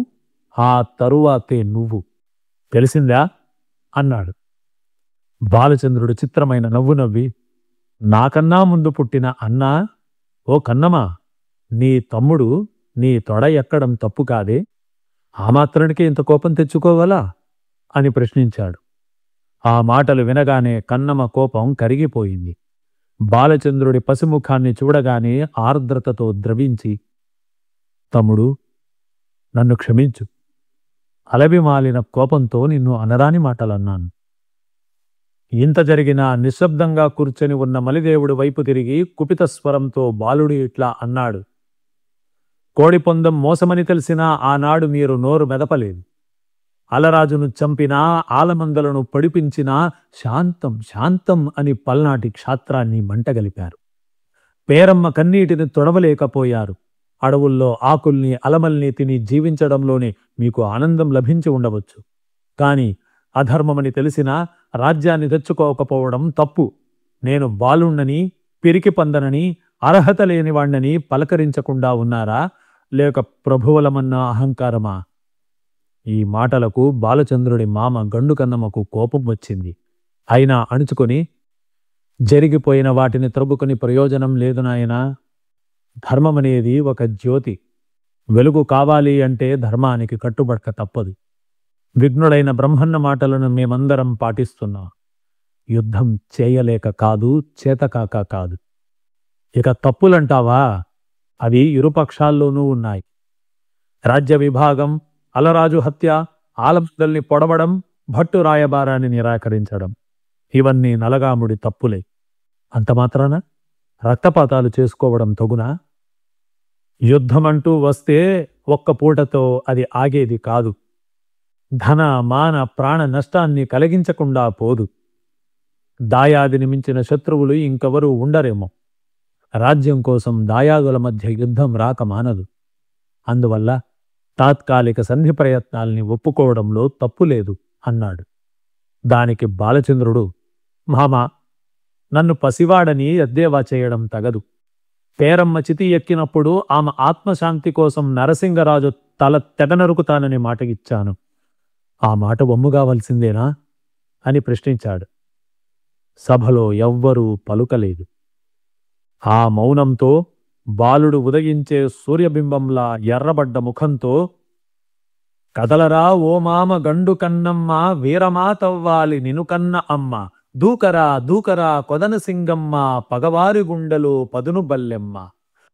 S2: ఆ తరువాతే నువ్వు. తెలిసిందా అన్నాడు. బాలచంద్రుడు చిత్రమైన నవ్వు నవ్వి, నాకన్నా ముందు పుట్టిన అన్నా, ఓ కన్నమా, నీ తమ్ముడు నీ తొడ ఎక్కడం తప్పు కాదే, ఆ మాత్రానికి ఇంత కోపం తెచ్చుకోవాలా అని ప్రశ్నించాడు. ఆ మాటలు వినగానే కన్నమ కోపం కరిగిపోయింది. బాలచంద్రుడి పసిముఖాన్ని చూడగానే ఆర్ద్రతతో ద్రవించి, తమ్ముడు, నన్ను క్షమించు. అలవిమాలిన కోపంతో నిన్ను అనరాని మాటలన్నాను. ఇంత జరిగినా నిశ్శబ్దంగా కూర్చొని ఉన్న మలిదేవుడి వైపు తిరిగి కుపిత స్వరంతో బాలుడు ఇట్లా అన్నాడు. కోడిపొందం మోసమని తెలిసినా ఆనాడు మీరు నోరు మెదపలేదు. అలరాజును చంపినా, ఆలమందలను పడిపించినా శాంతం శాంతం అని పల్నాటి క్షాత్రాన్ని మంటగలిపారు. పేరమ్మ కన్నీటిని తొడవలేకపోయారు. అడవుల్లో ఆకుల్ని అలమల్ని తిని జీవించడంలోనే మీకు ఆనందం లభించి ఉండవచ్చు. కాని అధర్మమని తెలిసినా రాజ్యాన్ని తెచ్చుకోకపోవడం తప్పు. నేను బాలుణ్ణని, పిరికి పందనని, అర్హత లేనివాణ్ణని పలకరించకుండా ఉన్నారా, లేక ప్రభువులమన్న అహంకారమా? ఈ మాటలకు బాలచంద్రుడి మామ గండుకన్నమ్మకు కోపం వచ్చింది. అయినా అణుచుకొని, జరిగిపోయిన వాటిని త్రవ్వుకుని ప్రయోజనం లేదు నాయనా. ధర్మమనేది ఒక జ్యోతి. వెలుగు కావాలి అంటే ధర్మానికి కట్టుబడక తప్పదు. విఘ్నుడైన బ్రహ్మన్న మాటలను మేమందరం పాటిస్తున్నాం. యుద్ధం చేయలేక కాదు, చేతకాక కాదు. ఇక తప్పులంటావా, అవి ఇరుపక్షాల్లోనూ ఉన్నాయి. రాజ్య విభాగం, అలరాజు హత్య, ఆలమందల్ని పొడవడం, భట్టు రాయబారాన్ని నిరాకరించడం, ఇవన్నీ నలగాముడి తప్పులే. అంతమాత్రాన రక్తపాతాలు చేసుకోవడం తగునా? యుద్ధమంటూ వస్తే ఒక్క పూటతో అది ఆగేది కాదు. ధన, మాన, ప్రాణ నష్టాన్ని కలిగించకుండా పోదు. దాయాదిని మించిన శత్రువులు ఇంకెవరూ ఉండరేమో. రాజ్యం కోసం దాయాదుల మధ్య యుద్ధం రాక మానదు. అందువల్ల తాత్కాలిక సంధి ప్రయత్నాల్ని ఒప్పుకోవడంలో తప్పులేదు అన్నాడు. దానికి బాలచంద్రుడు, మామా, నన్ను పసివాడని ఎద్దేవా చేయడం తగదు. పేరమ్మ చితి ఎక్కినప్పుడు ఆమె ఆత్మశాంతి కోసం నరసింగరాజు తల తెగనరుకుతానని మాట ఇచ్చాను. ఆ మాట వమ్ముగావలసిందేనా అని ప్రశ్నించాడు. సభలో ఎవ్వరూ పలుకలేదు. ఆ మౌనంతో బాలుడు ఉదయించే సూర్యబింబంలా ఎర్రబడ్డ ముఖంతో, కదలరా ఓ మామ గండు కన్నమ్మ, వీరమాతవ్వాలి నినుకన్న అమ్మ, దూకరా దూకరా కొదన సింగమ్మ, పగవారి గుండెలో పదును బల్లెమ్మ,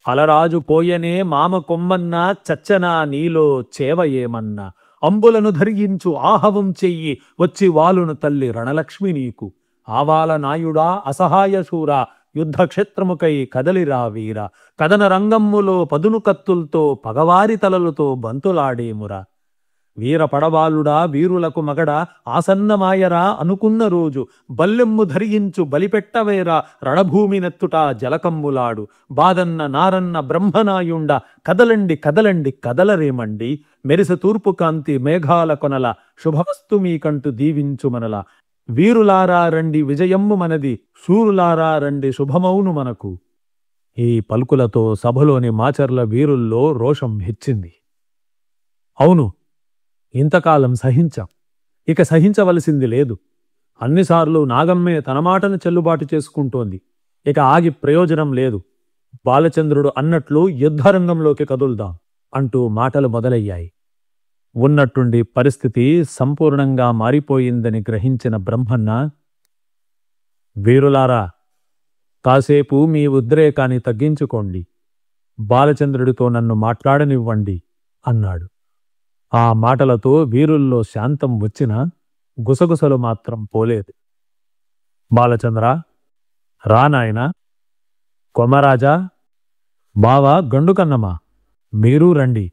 S2: అలరాజు పోయనే మామ కొమ్మన్న, చచ్చనా నీలో చేవ ఏమన్నా, అంబులను ధరించు ఆహవం చెయ్యి, వచ్చి వాలును తల్లి రణలక్ష్మి నీకు, ఆవాల నాయుడా అసహాయ శూరా, యుద్ధక్షేత్రముకై కదలిరా వీర, కదన రంగమ్ములో పదును కత్తుల్తో పగవారి తలలతో బంతులాడేమురా, వీర పడబాలుడా వీరులకు మగడ, ఆసన్నమాయరా అనుకున్న రోజు, బల్లెమ్ము ధరించు బలిపెట్టవేరా, రణభూమి నెత్తుట జలకమ్ములాడు, బాదన్న నారన్న బ్రహ్మనాయుండ, కదలండి కదలండి కదలరేమండి, మెరిస తూర్పు కాంతి మేఘాల కొనల, శుభవస్తు మీకంటూ దీవించు మనల, వీరులారా రండి విజయమ్ము మనది, శూరులారా రండి శుభమౌను మనకు. ఈ పలుకులతో సభలోని మాచర్ల వీరుల్లో రోషం హెచ్చింది. అవును, ఇంతకాలం సహించాం, ఇక సహించవలసింది లేదు. అన్నిసార్లు నాగమ్మే తన మాటను చెల్లుబాటు చేసుకుంటోంది, ఇక ఆగి ప్రయోజనం లేదు. బాలచంద్రుడు అన్నట్లు యుద్ధరంగంలోకి కదుల్దాం అంటూ మాటలు మొదలయ్యాయి. ఉన్నట్టుండి పరిస్థితి సంపూర్ణంగా మారిపోయిందని గ్రహించిన బ్రహ్మన్న, వీరులారా, కాసేపు మీ ఉద్రేకాన్ని తగ్గించుకోండి, బాలచంద్రుడితో నన్ను మాట్లాడనివ్వండి అన్నాడు. ఆ మాటలతో వీరుల్లో శాంతం వచ్చినా గుసగుసలు మాత్రం పోలేదు. బాలచంద్ర, రానాయనా, కొమరాజా, బావా గండుకన్నమా, మీరూ రండి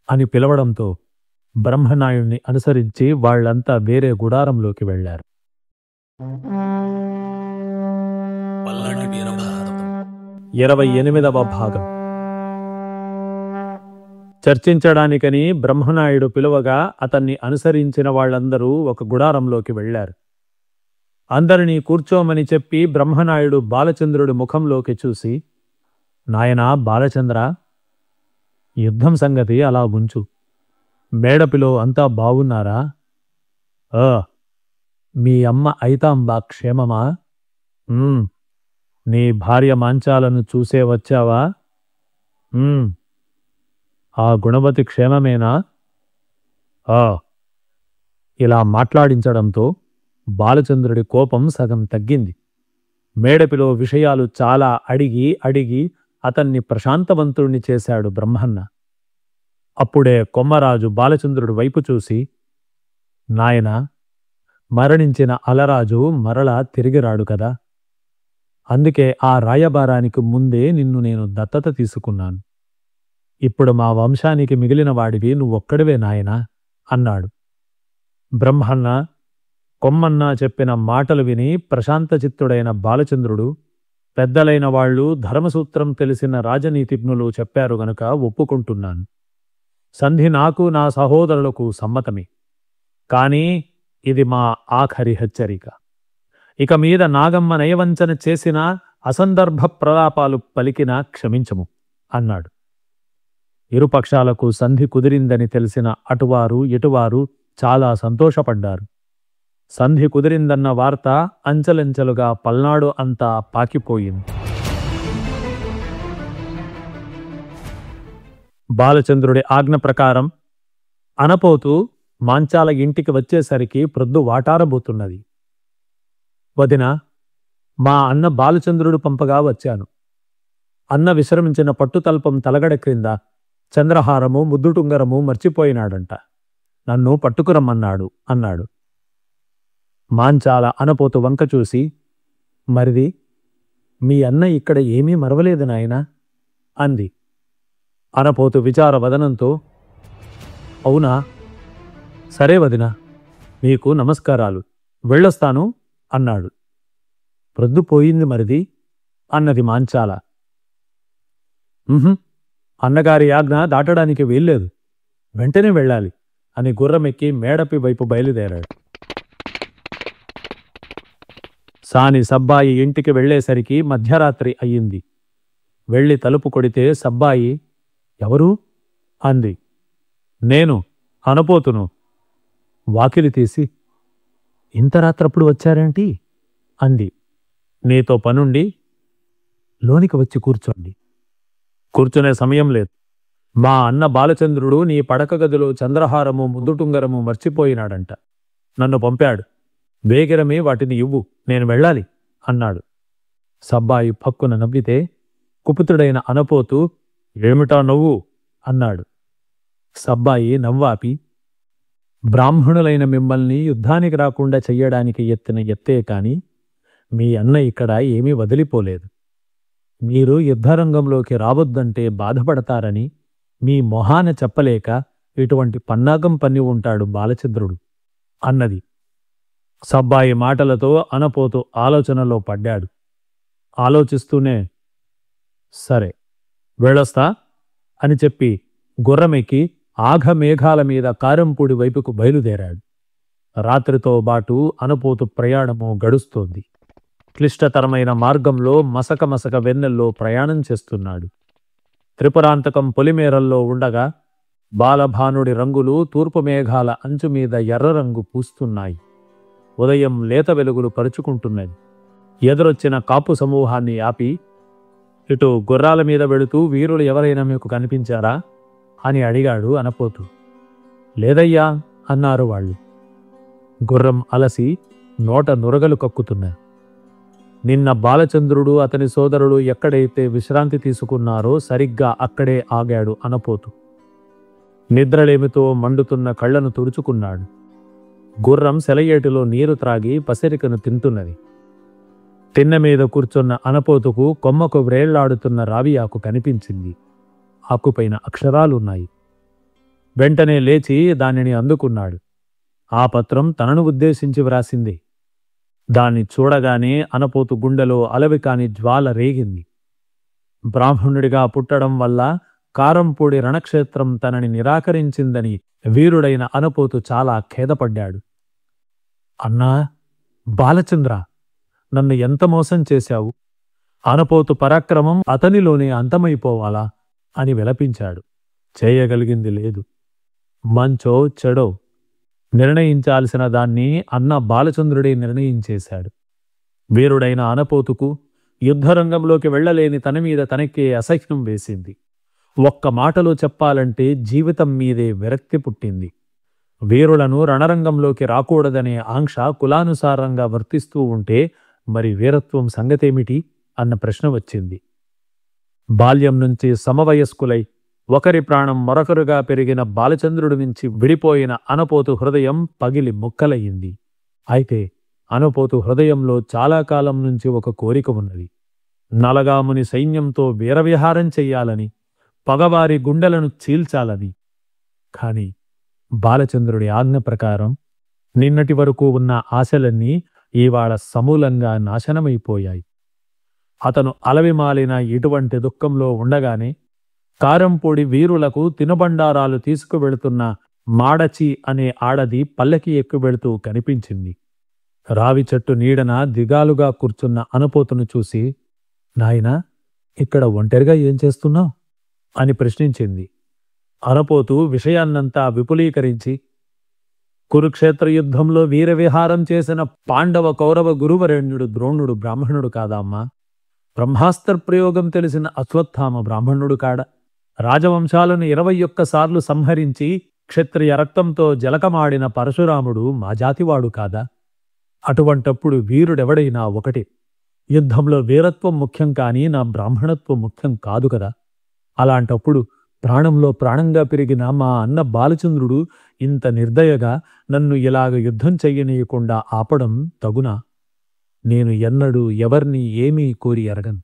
S2: అని పిలవడంతో బ్రహ్మనాయుణ్ణి అనుసరించి వాళ్లంతా వేరే గుడారంలోకి వెళ్లారు.
S1: పల్నాటి వీరభారతం
S2: 28వ భాగం. చర్చించడానికని బ్రహ్మనాయుడు పిలువగా అతన్ని అనుసరించిన వాళ్లందరూ ఒక గుడారంలోకి వెళ్లారు. అందరినీ కూర్చోమని చెప్పి బ్రహ్మనాయుడు బాలచంద్రుడి ముఖంలోకి చూసి, నాయనా బాలచంద్ర, యుద్ధం సంగతి అలా ఉంచు. మేడపిలో అంతా బావున్నారా? మీ అమ్మ ఐతాంబా క్షేమమా? నీ భార్య మాంచాలను చూసే వచ్చావా? ఆ గుణవతి క్షేమమేనా? ఇలా మాట్లాడించడంతో బాలచంద్రుడి కోపం సగం తగ్గింది. మేడపిలో విషయాలు చాలా అడిగి అడిగి అతన్ని ప్రశాంతవంతుణ్ణి చేశాడు బ్రహ్మన్న. అప్పుడే కొమ్మరాజు బాలచంద్రుడి వైపు చూసి, నాయనా, మరణించిన అలరాజు మరలా తిరిగిరాడు కదా, అందుకే ఆ రాయబారానికి ముందే నిన్ను నేను దత్తత తీసుకున్నాను. ఇప్పుడు మా వంశానికి మిగిలిన వాడివి నువ్వొక్కడివే నాయనా అన్నాడు. బ్రహ్మన్న, కొమ్మన్న చెప్పిన మాటలు విని ప్రశాంతచిత్తుడైన బాలచంద్రుడు, పెద్దలైన వాళ్ళు, ధర్మసూత్రం తెలిసిన రాజనీతిజ్ఞులు చెప్పారు గనుక ఒప్పుకుంటున్నాను. సంధి నాకు నా సహోదరులకు సమ్మతమే. కానీ ఇది మా ఆఖరి హెచ్చరిక. ఇక మీద నాగమ్మ నయవంచన చేసినా, అసందర్భ ప్రలాపాలు పలికినా క్షమించము అన్నాడు. ఇరుపక్షాలకు సంధి కుదిరిందని తెలిసిన అటువారు ఇటువారు చాలా సంతోషపడ్డారు. సంధి కుదిరిందన్న వార్త అంచెలంచెలుగా పల్నాడు అంతా పాకిపోయింది. బాలచంద్రుడి ఆజ్ఞ ప్రకారం అనపోతూ మాంచాల ఇంటికి వచ్చేసరికి ప్రొద్దు వాటారబోతున్నది. వదిన, మా అన్న బాలచంద్రుడు పంపగా వచ్చాను. అన్న విశ్రమించిన పట్టుతల్పం తలగడ క్రింద చంద్రహారము ముద్దుటుంగరము మర్చిపోయినాడంట, నన్ను పట్టుకురమ్మన్నాడు అన్నాడు. మాంచాల అనపోతు వంక చూసి, మరిది, మీ అన్న ఇక్కడ ఏమీ మరవలేదు నాయనా అంది. అనపోతు విచార వదనంతో, అవునా, సరే వదినా, మీకు నమస్కారాలు, వెళ్ళొస్తాను అన్నాడు. ప్రొద్దుపోయింది మరిది అన్నది మాంచాల. అన్నగారి ఆజ్ఞ దాటడానికి వీల్లేదు, వెంటనే వెళ్ళాలి అని గుర్రమెక్కి మేడపి వైపు బయలుదేరాడు. సాని సబ్బాయి ఇంటికి వెళ్లేసరికి మధ్యరాత్రి అయ్యింది. వెళ్ళి తలుపు కొడితే సబ్బాయి, ఎవరు అంది. నేను అనపోతును. వాకిలి తీసి, ఇంత రాత్రప్పుడు వచ్చారేంటి అంది. నీతో పనుండి లోనికి వచ్చి కూర్చోండి. కూర్చునే సమయం లేదు. మా అన్న బాలచంద్రుడు నీ పడక గదిలో చంద్రహారము ముద్దుటుంగరము మర్చిపోయినాడంట. నన్ను పంపాడు. వేగిరమే వాటిని ఇవ్వు, నేను వెళ్ళాలి అన్నాడు. సబ్బాయి పక్కున నవ్వితే కుపితుడైన అనపోతూ ఏమిటా నవ్వు అన్నాడు. సబ్బాయి నవ్వాపి బ్రాహ్మణులైన మిమ్మల్ని యుద్ధానికి రాకుండా చెయ్యడానికి ఎత్తిన ఎత్తే కాని మీ అన్న ఇక్కడ ఏమీ వదిలిపోలేదు. మీరు యుద్ధరంగంలోకి రావద్దంటే బాధపడతారని మీ మొహాన చెప్పలేక ఇటువంటి పన్నాగం పన్ని ఉంటాడు బాలచంద్రుడు అన్నది. సబ్బాయి మాటలతో అనపోతూ ఆలోచనలో పడ్డాడు. ఆలోచిస్తూనే సరే వెళ్ళొస్తా అని చెప్పి గుర్రమెక్కి ఆఘమేఘాల మీద కారంపూడి వైపుకు బయలుదేరాడు. రాత్రితో బాటు అనపోతు ప్రయాణము గడుస్తోంది. క్లిష్టతరమైన మార్గంలో మసక మసక వెన్నెల్లో ప్రయాణం చేస్తున్నాడు. త్రిపురాంతకం పొలిమేరల్లో ఉండగా బాలభానుడి రంగులు తూర్పు మేఘాల అంచుమీద ఎర్ర రంగు పూస్తున్నాయి. ఉదయం లేత వెలుగులు పరుచుకుంటున్నది. ఎదురొచ్చిన కాపు సమూహాన్ని ఆపి ఇటు గుర్రాల మీద వెళుతూ వీరులు ఎవరైనా మీకు కనిపించారా అని అడిగాడు అనపోతు. లేదయ్యా అన్నారు వాళ్ళు. గుర్రం అలసి నోట నురగలు కక్కుతున్నారు. నిన్న బాలచంద్రుడు అతని సోదరుడు ఎక్కడైతే విశ్రాంతి తీసుకున్నారో సరిగ్గా అక్కడే ఆగాడు అనపోతు. నిద్రలేమితో మండుతున్న కళ్లను తుడుచుకున్నాడు. గుర్రం సెలయేటిలో నీరు త్రాగి పసిరికను తింటున్నది. తిన్నె మీద కూర్చున్న అనపోతుకు కొమ్మకు వ్రేళ్లాడుతున్న రావియాకు కనిపించింది. ఆకుపైన అక్షరాలున్నాయి. వెంటనే లేచి దానిని అందుకున్నాడు. ఆ పత్రం తనను ఉద్దేశించి వ్రాసింది. దాన్ని చూడగానే అనపోతు గుండెలో అలవికాని జ్వాల రేగింది. బ్రాహ్మణుడిగా పుట్టడం వల్ల కారంపూడి రణక్షేత్రం తనని నిరాకరించిందని వీరుడైన అనపోతు చాలా ఖేదపడ్డాడు. అన్నా బాలచంద్ర, నన్ను ఎంత మోసం చేశావు? అనపోతు పరాక్రమం అతనిలోనే అంతమైపోవాలా అని విలపించాడు. చేయగలిగింది లేదు. మంచో చెడో నిర్ణయించాల్సిన దాన్ని అన్న బాలచంద్రుడే నిర్ణయించేశాడు. వీరుడైన అనపోతుకు యుద్ధరంగంలోకి వెళ్లలేని తన మీద తనకే అసహ్యం వేసింది. ఒక్క మాటలో చెప్పాలంటే జీవితం మీదే విరక్తి పుట్టింది. వీరులను రణరంగంలోకి రాకూడదనే ఆంక్ష కులానుసారంగా వర్తిస్తూ ఉంటే మరి వీరత్వం సంగతేమిటి అన్న ప్రశ్న వచ్చింది. బాల్యం నుంచి సమవయస్కులై ఒకరి ప్రాణం మరొకరుగా పెరిగిన బాలచంద్రుడి నుంచి విడిపోయిన అనపోతు హృదయం పగిలి ముక్కలయ్యింది. అయితే అనపోతు హృదయంలో చాలా కాలం నుంచి ఒక కోరిక ఉన్నది. నలగాముని సైన్యంతో వీరవిహారం చెయ్యాలని, పగవారి గుండెలను చీల్చాలని. కాని బాలచంద్రుడి ఆజ్ఞ ప్రకారం నిన్నటి వరకు ఉన్న ఆశలన్నీ ఇవాళ సమూలంగా నాశనమైపోయాయి. అతను అలవిమాలిన ఇటువంటి దుఃఖంలో ఉండగానే కారంపూడి వీరులకు తినుబండారాలు తీసుకువెళుతున్న మాడచి అనే ఆడది పల్లకి ఎక్కువెళుతూ కనిపించింది. రావి చెట్టు నీడన దిగాలుగా కూర్చున్న అనపోతును చూసి, నాయనా, ఇక్కడ ఒంటరిగా ఏం చేస్తున్నావు అని ప్రశ్నించింది. అనపోతు విషయాన్నంతా విపులీకరించి, కురుక్షేత్ర యుద్ధంలో వీరవిహారం చేసిన పాండవ కౌరవ గురువరేణ్యుడు ద్రోణుడు బ్రాహ్మణుడు కాదమ్మా. బ్రహ్మాస్త్ర ప్రయోగం తెలిసిన అశ్వత్థామ బ్రాహ్మణుడు కాడ. రాజవంశాలను 21 సార్లు సంహరించి క్షత్రియ రక్తంతో జలకమాడిన పరశురాముడు మా జాతివాడు కాదా? అటువంటప్పుడు వీరుడెవడైనా ఒకటి. యుద్ధంలో వీరత్వం ముఖ్యం కానీ నా బ్రాహ్మణత్వం ముఖ్యం కాదు కదా. అలాంటప్పుడు ప్రాణంలో ప్రాణంగా పెరిగిన మా అన్న బాలచంద్రుడు ఇంత నిర్దయగా నన్ను ఇలాగ యుద్ధం చెయ్యనీయకుండా ఆపడం తగునా? నేను ఎన్నడూ ఎవర్నీ ఏమీ కోరి ఎరగను.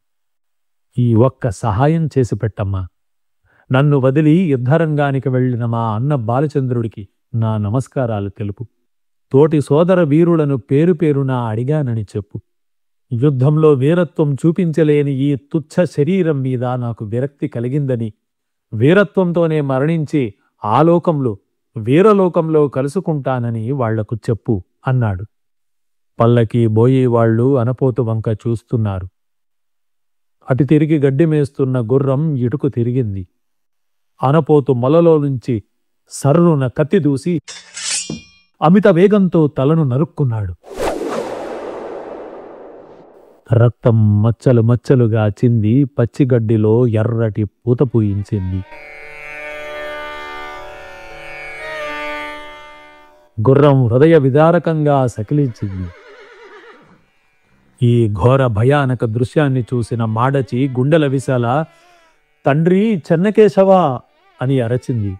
S2: ఈ ఒక్క సహాయం చేసి పెట్టమ్మా. నన్ను వదిలి యుద్ధరంగానికి వెళ్లిన మా అన్న బాలచంద్రుడికి నా నమస్కారాలు తెలుపు. తోటి సోదర వీరులను పేరు పేరునా అడిగానని చెప్పు. యుద్ధంలో వీరత్వం చూపించలేని ఈ తుచ్చ శరీరం మీద నాకు విరక్తి కలిగిందని, వీరత్వంతోనే మరణించి ఆ లోకంలో వీరలోకంలో కలుసుకుంటానని వాళ్లకు చెప్పు అన్నాడు. పల్లకి బోయేవాళ్లు అనపోతు వంక చూస్తున్నారు. అటు తిరిగి గడ్డి మేస్తున్న గుర్రం ఇటుకు తిరిగింది. అనపోతు మొలలో నుంచి సర్రున కత్తి దూసి అమిత వేగంతో తలను నరుక్కున్నాడు. రక్తం మచ్చలు మచ్చలుగా చింది పచ్చిగడ్డిలో ఎర్రటి పూత పూయించింది. గుర్రం హృదయ విదారకంగా సకిలించింది. ఈ ఘోర భయానక దృశ్యాన్ని చూసిన మాడచి గుండెల విశాల తండ్రి చెన్నకేశవా అని అరచింది.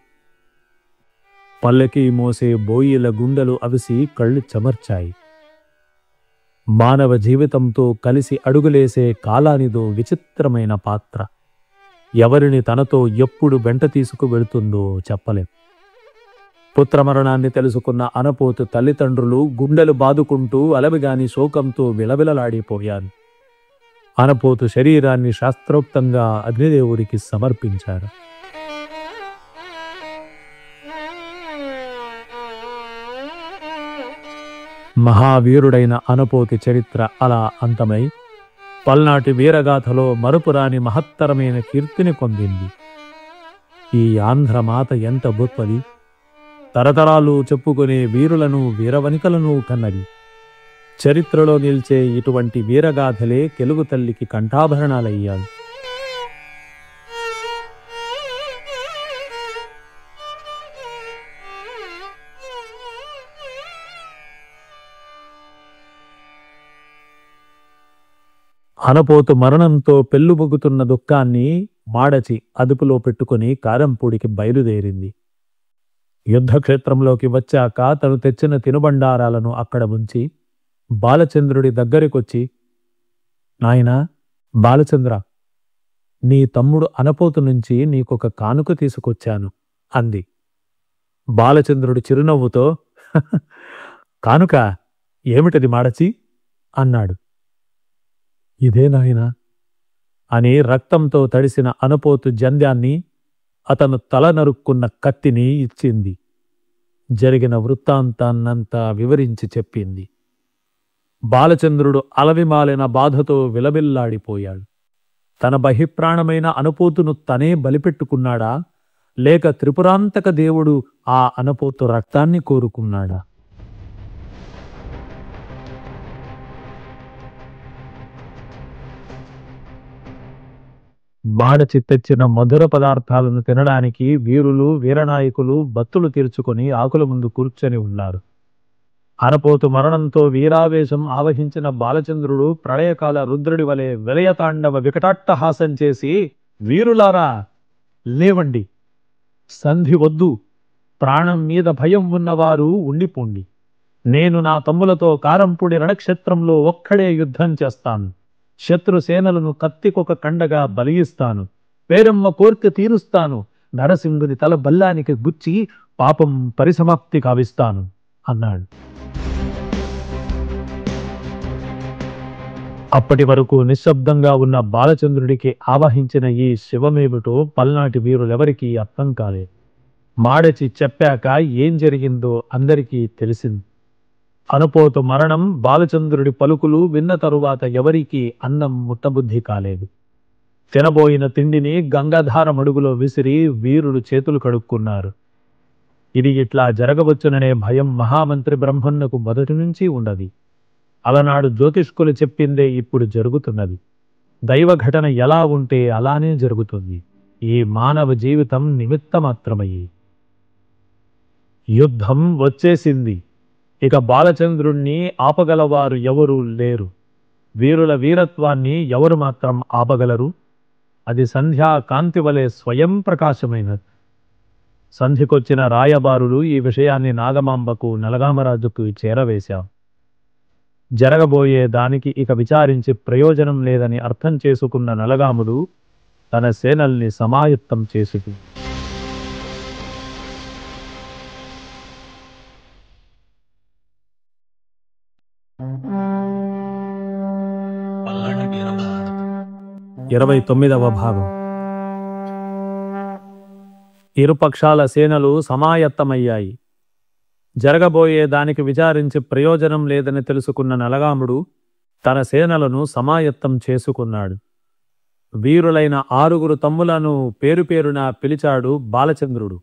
S2: పల్లకి మోసే బోయిల గుండెలు అవిసి కళ్ళు చెమర్చాయి. మానవ జీవితంతో కలిసి అడుగులేసే కాలానిదో విచిత్రమైన పాత్ర. ఎవరిని తనతో ఎప్పుడు వెంట తీసుకువెళుతుందో చెప్పలేం. పుత్రమరణాన్ని తెలుసుకున్న అనపోతు తల్లిదండ్రులు గుండెలు బాదుకుంటూ అలవిగాని శోకంతో విలవిలలాడిపోయారు. అనపోతు శరీరాన్ని శాస్త్రోక్తంగా అగ్నిదేవుడికి సమర్పించారు. మహావీరుడైన అనపోతి చరిత్ర అలా అంతమై పల్నాటి వీరగాథలో మరుపురాని మహత్తరమైన కీర్తిని పొందింది. ఈ ఆంధ్రమాత ఎంత గొప్పది! తరతరాలు చెప్పుకునే వీరులను వీరవనికలను కన్నది. చరిత్రలో నిలిచే ఇటువంటి వీరగాథలే తెలుగు తల్లికి కంఠాభరణాలయ్యాయి. అనపోతు మరణంతో పెళ్ళుబొగుతున్న దుఃఖాన్ని మాడచి అదుపులో పెట్టుకుని కారంపూడికి బయలుదేరింది. యుద్ధక్షేత్రంలోకి వచ్చాక తను తెచ్చిన తినుబండారాలను అక్కడ ఉంచి బాలచంద్రుడి దగ్గరికొచ్చి, నాయనా బాలచంద్ర, నీ తమ్ముడు అనపోతు నుంచి నీకొక కానుక తీసుకొచ్చాను అంది. బాలచంద్రుడి చిరునవ్వుతో కానుక ఏమిటది మాడచి అన్నాడు. ఇదే నాయనా అని రక్తంతో తడిసిన అనపోతు జంధ్యాన్ని, అతను తల నరుక్కున్న కత్తిని ఇచ్చింది. జరిగిన వృత్తాంతాన్నంతా వివరించి చెప్పింది. బాలచంద్రుడు అలవిమాలిన బాధతో విలవిల్లాడిపోయాడు. తన బహిప్రాణమైన అనపోతును తనే బలిపెట్టుకున్నాడా, లేక త్రిపురాంతక దేవుడు ఆ అనపోతు రక్తాన్ని కోరుకున్నాడా? మాడచి తెచ్చిన మధుర పదార్థాలను తినడానికి వీరులు వీరనాయకులు బత్తులు తీర్చుకొని ఆకుల ముందు కూర్చొని ఉన్నారు. అనపోతు మరణంతో వీరావేశం ఆవహించిన బాలచంద్రుడు ప్రళయకాల రుద్రుడి వలె విలయతాండవ వికటాట్టహాసం చేసి, వీరులారా లేవండి, సంధి వద్దు, ప్రాణం మీద భయం ఉన్నవారు ఉండిపోండి. నేను నా తమ్ములతో కారంపూడి రణక్షేత్రంలో ఒక్కడే యుద్ధం చేస్తాను. శత్రుసేనలను కత్తికొక కండగా బలియిస్తాను. పేరమ్మ కోర్కె తీరుస్తాను. నరసింహుని తల బల్లానికి గుచ్చి పాపం పరిసమాప్తి కావిస్తాను అన్నాడు. అప్పటి వరకు నిశ్శబ్దంగా ఉన్న బాలచంద్రుడికి ఆవహించిన ఈ శివమేమిటో పల్నాటి వీరులెవరికీ అర్థం కాలేదు. మాడచి చెప్పాక ఏం జరిగిందో అందరికీ తెలిసింది. అనపోతు మరణం, బాలచంద్రుడి పలుకులు విన్న తరువాత ఎవరికీ అన్నం ముట్టబుద్ధి కాలేదు. తినబోయిన తిండిని గంగాధార మడుగులో విసిరి వీరులు చేతులు కడుక్కున్నారు. ఇది ఇట్లా జరగవచ్చుననే భయం మహామంత్రి బ్రహ్మన్నకు మొదటి నుంచి ఉండదు. అలనాడు జ్యోతిష్కులు చెప్పిందే ఇప్పుడు జరుగుతున్నది. దైవ ఘటన ఎలా ఉంటే అలానే జరుగుతుంది. ఈ మానవ జీవితం నిమిత్తమాత్రమయ్యి. యుద్ధం వచ్చేసింది. ఇక బాలచంద్రుణ్ణి ఆపగలవారు ఎవరూ లేరు. వీరుల వీరత్వాన్ని ఎవరు మాత్రం ఆపగలరు? అది సంధ్యా కాంతి వలె స్వయం ప్రకాశమైనది. సంధికొచ్చిన రాయబారులు ఈ విషయాన్ని నాగమాంబకు, నలగామరాజుకు చేరవేశాం. జరగబోయే దానికి ఇక విచారించి ప్రయోజనం లేదని అర్థం చేసుకున్న నలగాముడు తన సేనల్ని సమాయత్తం చేసుకుంది.
S1: పల్నాటి వీరభారతం
S2: 29వ భాగం. ఇరుపక్షాల సేనలు సమాయత్తమయ్యాయి. జరగబోయే దానికి విచారించి ప్రయోజనం లేదని తెలుసుకున్న నలగాముడు తన సేనలను సమాయత్తం చేసుకున్నాడు. వీరులైన 6 తమ్ములను పేరు పేరున పిలిచాడు బాలచంద్రుడు.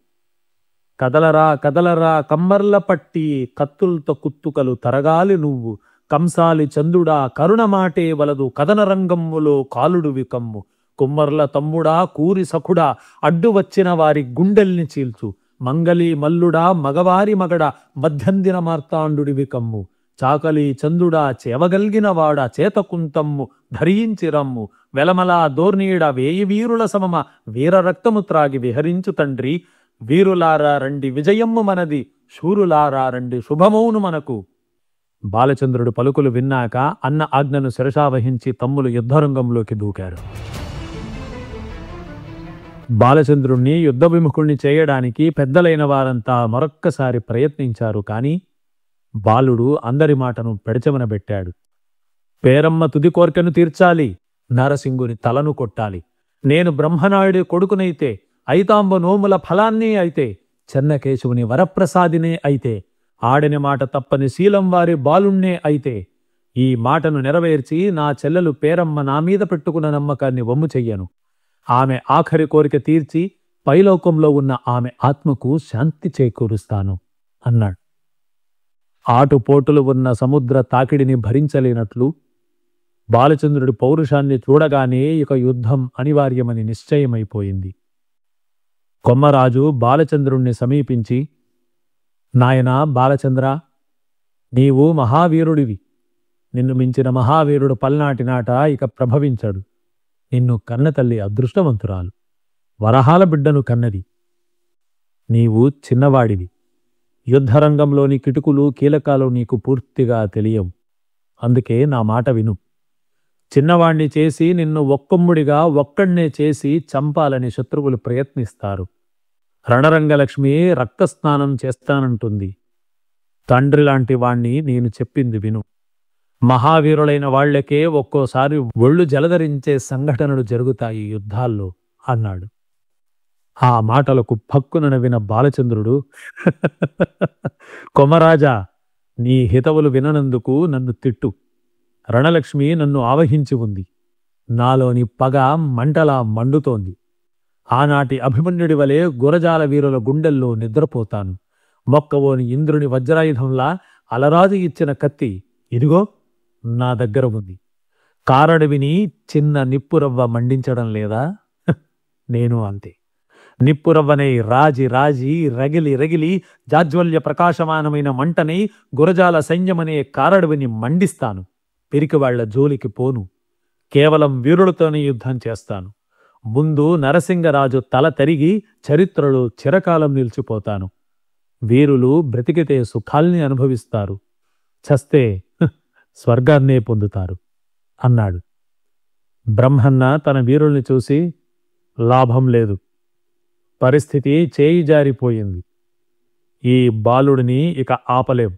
S2: కదలరా కదలరా కమ్మర్ల పట్టి, కత్తులతో కుత్తుకలు తరగాలి నువ్వు, కంసాలి చందుడా కరుణమాటే వలదు కథన రంగమ్ములో కాలుడు వికమ్ము కుమ్మర్ల తమ్ముడా కూరి సఖుడా అడ్డు వచ్చిన వారి గుండెల్ని చీల్చు మంగళి మల్లుడా మగవారి మగడ మధ్యందిన మార్తాండుడి వికమ్ము చాకలి చందుడా చేవగల్గిన వాడ చేతకుంతమ్ము ధరించి రమ్ము వెలమలా దోర్నీడ వేయి వీరుల సమమ వీర రక్తము త్రాగి విహరించు తండ్రి వీరులారా రండి విజయమ్ము మనది శూరులారా రండి శుభమౌను మనకు. బాలచంద్రుడు పలుకులు విన్నాక అన్న ఆజ్ఞను శిరసావహించి తమ్ములు యుద్ధరంగంలోకి దూకారు. బాలచంద్రుణ్ణి యుద్ధ విముఖుణ్ణి చేయడానికి పెద్దలైన వారంతా మరొక్కసారి ప్రయత్నించారు. కాని బాలుడు అందరి మాటను పెడచెమనబెట్టాడు. పేరమ్మ తుది కోర్కెను తీర్చాలి, నరసింగుని తలను కొట్టాలి, నేను బ్రహ్మనాయుడి కొడుకునైతే, ఐతాంబ నోముల ఫలాన్ని అయితే, చెన్నకేశవుని వరప్రసాదినే అయితే, ఆడిన మాట తప్పని శీలం వారి బాలుణ్ణే అయితే, ఈ మాటను నెరవేర్చి నా చెల్లెలు పేరమ్మ నా మీద పెట్టుకున్న నమ్మకాన్ని వమ్ము చెయ్యను. ఆమె ఆఖరి కోరిక తీర్చి పైలోకంలో ఉన్న ఆమె ఆత్మకు శాంతి చేకూరుస్తాను అన్నాడు. ఆటుపోటులు ఉన్న సముద్ర తాకిడిని భరించలేనట్లు బాలచంద్రుడి పౌరుషాన్ని చూడగానే ఇక యుద్ధం అనివార్యమని నిశ్చయమైపోయింది. కొమ్మరాజు బాలచంద్రుణ్ణి సమీపించి, నాయనా బాలచంద్ర, నీవు మహావీరుడివి. నిన్ను మించిన మహావీరుడు పల్నాటి నాట ఇక ప్రభవించడు. నిన్ను కన్నతల్లి అదృష్టవంతురాలు, వరహాల బిడ్డను కన్నది. నీవు చిన్నవాడివి. యుద్ధరంగంలోని కిటుకులు కీలకాలు నీకు పూర్తిగా తెలియవు. అందుకే నా మాట విను. చిన్నవాణ్ణి చేసి నిన్ను ఒక్కొమ్ముడిగా ఒక్కడ్నే చేసి చంపాలని శత్రువులు ప్రయత్నిస్తారు. రణరంగలక్ష్మి రక్తస్నానం చేస్తానంటుంది. తండ్రి లాంటి వాణ్ణి నేను చెప్పింది విను. మహావీరులైన వాళ్లకే ఒక్కోసారి ఒళ్ళు జలధరించే సంఘటనలు జరుగుతాయి యుద్ధాల్లో అన్నాడు. ఆ మాటలకు పక్కున నవ్విన బాలచంద్రుడు, కొమరాజా, నీ హితవులు విననందుకు నన్ను తిట్టు. రణలక్ష్మి నన్ను ఆవహించి ఉంది. నాలోని పగ మంటలా మండుతోంది. ఆనాటి అభిమన్యుడి వలె గురజాల వీరుల గుండెల్లో నిద్రపోతాను. మొక్కవోని ఇంద్రుని వజ్రాయుధంలా అలరాజు ఇచ్చిన కత్తి ఇదిగో నా దగ్గర ఉంది. కారడు విని చిన్న నిప్పురవ్వ మండించడం లేదా? నేను అంతే. నిప్పురవ్వనై రాజి రాజి రగిలి రగిలి జాజ్వల్య ప్రకాశమానమైన మంటనై గురజాల సైన్యమనే కారడువిని మండిస్తాను. పిరికివాళ్ల జోలికి పోను. కేవలం వీరులతోనే యుద్ధం చేస్తాను. ముందు నరసింగరాజు తల తరిగి చరిత్రలో చిరకాలం నిలిచిపోతాను. వీరులు బ్రతికితే సుఖాల్ని అనుభవిస్తారు, చస్తే స్వర్గాన్నే పొందుతారు అన్నాడు. బ్రహ్మన్న తన వీరుల్ని చూసి, లాభం లేదు, పరిస్థితి చేయి జారిపోయింది. ఈ బాలుడిని ఇక ఆపలేం.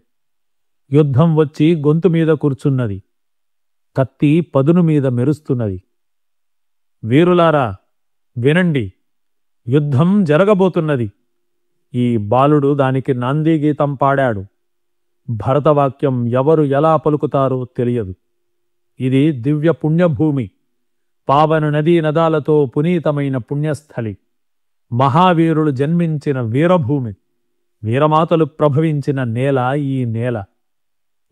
S2: యుద్ధం వచ్చి గొంతు మీద కూర్చున్నది. కత్తి పదును మీద మెరుస్తున్నది. వీరులారా వినండి, యుద్ధం జరగబోతున్నది. ఈ బాలుడు దానికి నాందీ గీతం పాడాడు. భరతవాక్యం ఎవరు ఎలా పలుకుతారో తెలియదు. ఇది దివ్య పుణ్యభూమి, పావన నదీ నదాలతో పునీతమైన పుణ్యస్థలి, మహావీరులు జన్మించిన వీరభూమి, వీరమాతలు ప్రభవించిన నేల ఈ నేల.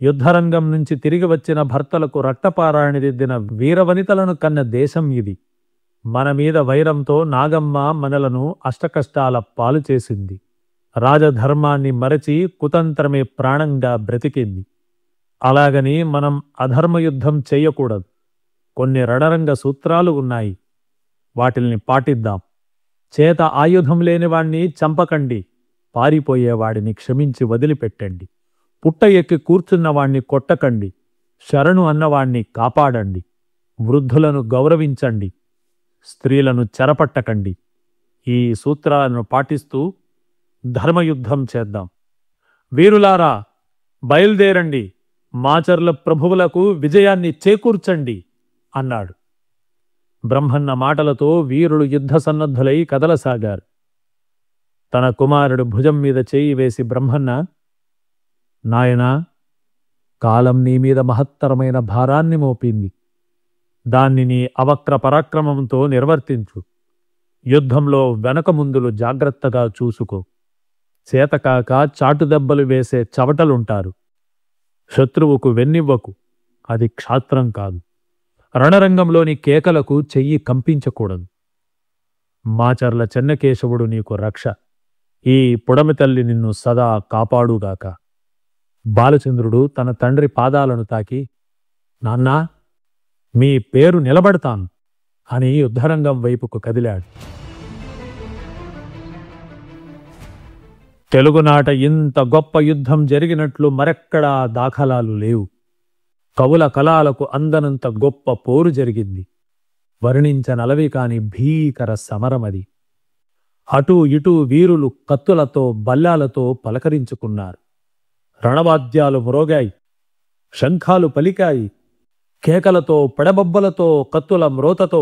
S2: యుద్ధరంగం నుంచి తిరిగి వచ్చిన భర్తలకు రక్తపారాయణ దిద్దిన వీరవనితలను కన్న దేశం ఇది. మన మీద వైరంతో నాగమ్మ మనలను అష్టకష్టాల పాలు చేసింది. రాజధర్మాన్ని మరచి కుతంత్రమే ప్రాణంగా బ్రతికింది. అలాగని మనం అధర్మయుద్ధం చెయ్యకూడదు. కొన్ని రణరంగ సూత్రాలు ఉన్నాయి, వాటిల్ని పాటిద్దాం. చేత ఆయుధం లేనివాణ్ణి చంపకండి. పారిపోయేవాడిని క్షమించి వదిలిపెట్టండి. పుట్ట ఎక్కి కూర్చున్నవాణ్ణి కొట్టకండి. శరణు అన్నవాణ్ణి కాపాడండి. వృద్ధులను గౌరవించండి. స్త్రీలను చెరపట్టకండి. ఈ సూత్రాలను పాటిస్తూ ధర్మయుద్ధం చేద్దాం. వీరులారా బయలుదేరండి, మాచర్ల ప్రభువులకు విజయాన్ని చేకూర్చండి అన్నాడు. బ్రహ్మన్న మాటలతో వీరులు యుద్ధ సన్నద్ధులై కదలసాగారు. తన కుమారుడు భుజం మీద చేయి వేసి బ్రహ్మన్న, నాయనా, కాలం నీ మీద మహత్తరమైన భారాన్ని మోపింది. దాన్ని నీ అవక్ర పరాక్రమంతో నిర్వర్తించు. యుద్ధంలో వెనక ముందులు జాగ్రత్తగా చూసుకో. చేతకాక చాటుదెబ్బలు వేసే చవటలుంటారు. శత్రువుకు వెన్నివ్వకు, అది క్షాత్రం కాదు. రణరంగంలోని కేకలకు చెయ్యి కంపించకూడదు. మాచర్ల చెన్నకేశవుడు నీకు రక్ష. ఈ పుడమి తల్లి నిన్ను సదా కాపాడుగాక. బాలచంద్రుడు తన తండ్రి పాదాలను తాకి, నాన్నా, మీ పేరు నిలబడతాను అని యుద్ధరంగం వైపుకు కదిలాడు. తెలుగునాట ఇంత గొప్ప యుద్ధం జరిగినట్లు మరెక్కడా దాఖలాలు లేవు. కవుల కళాలకు అందనంత గొప్ప పోరు జరిగింది. వర్ణించనలవి కాని భీకర సమరమది. అటూ ఇటూ వీరులు కత్తులతో బల్లాలతో పలకరించుకున్నారు. రణవాద్యాలు మ్రోగాయి, శంఖాలు పలికాయి. కేకలతో, పెడబొబ్బలతో, కత్తుల మ్రోతతో,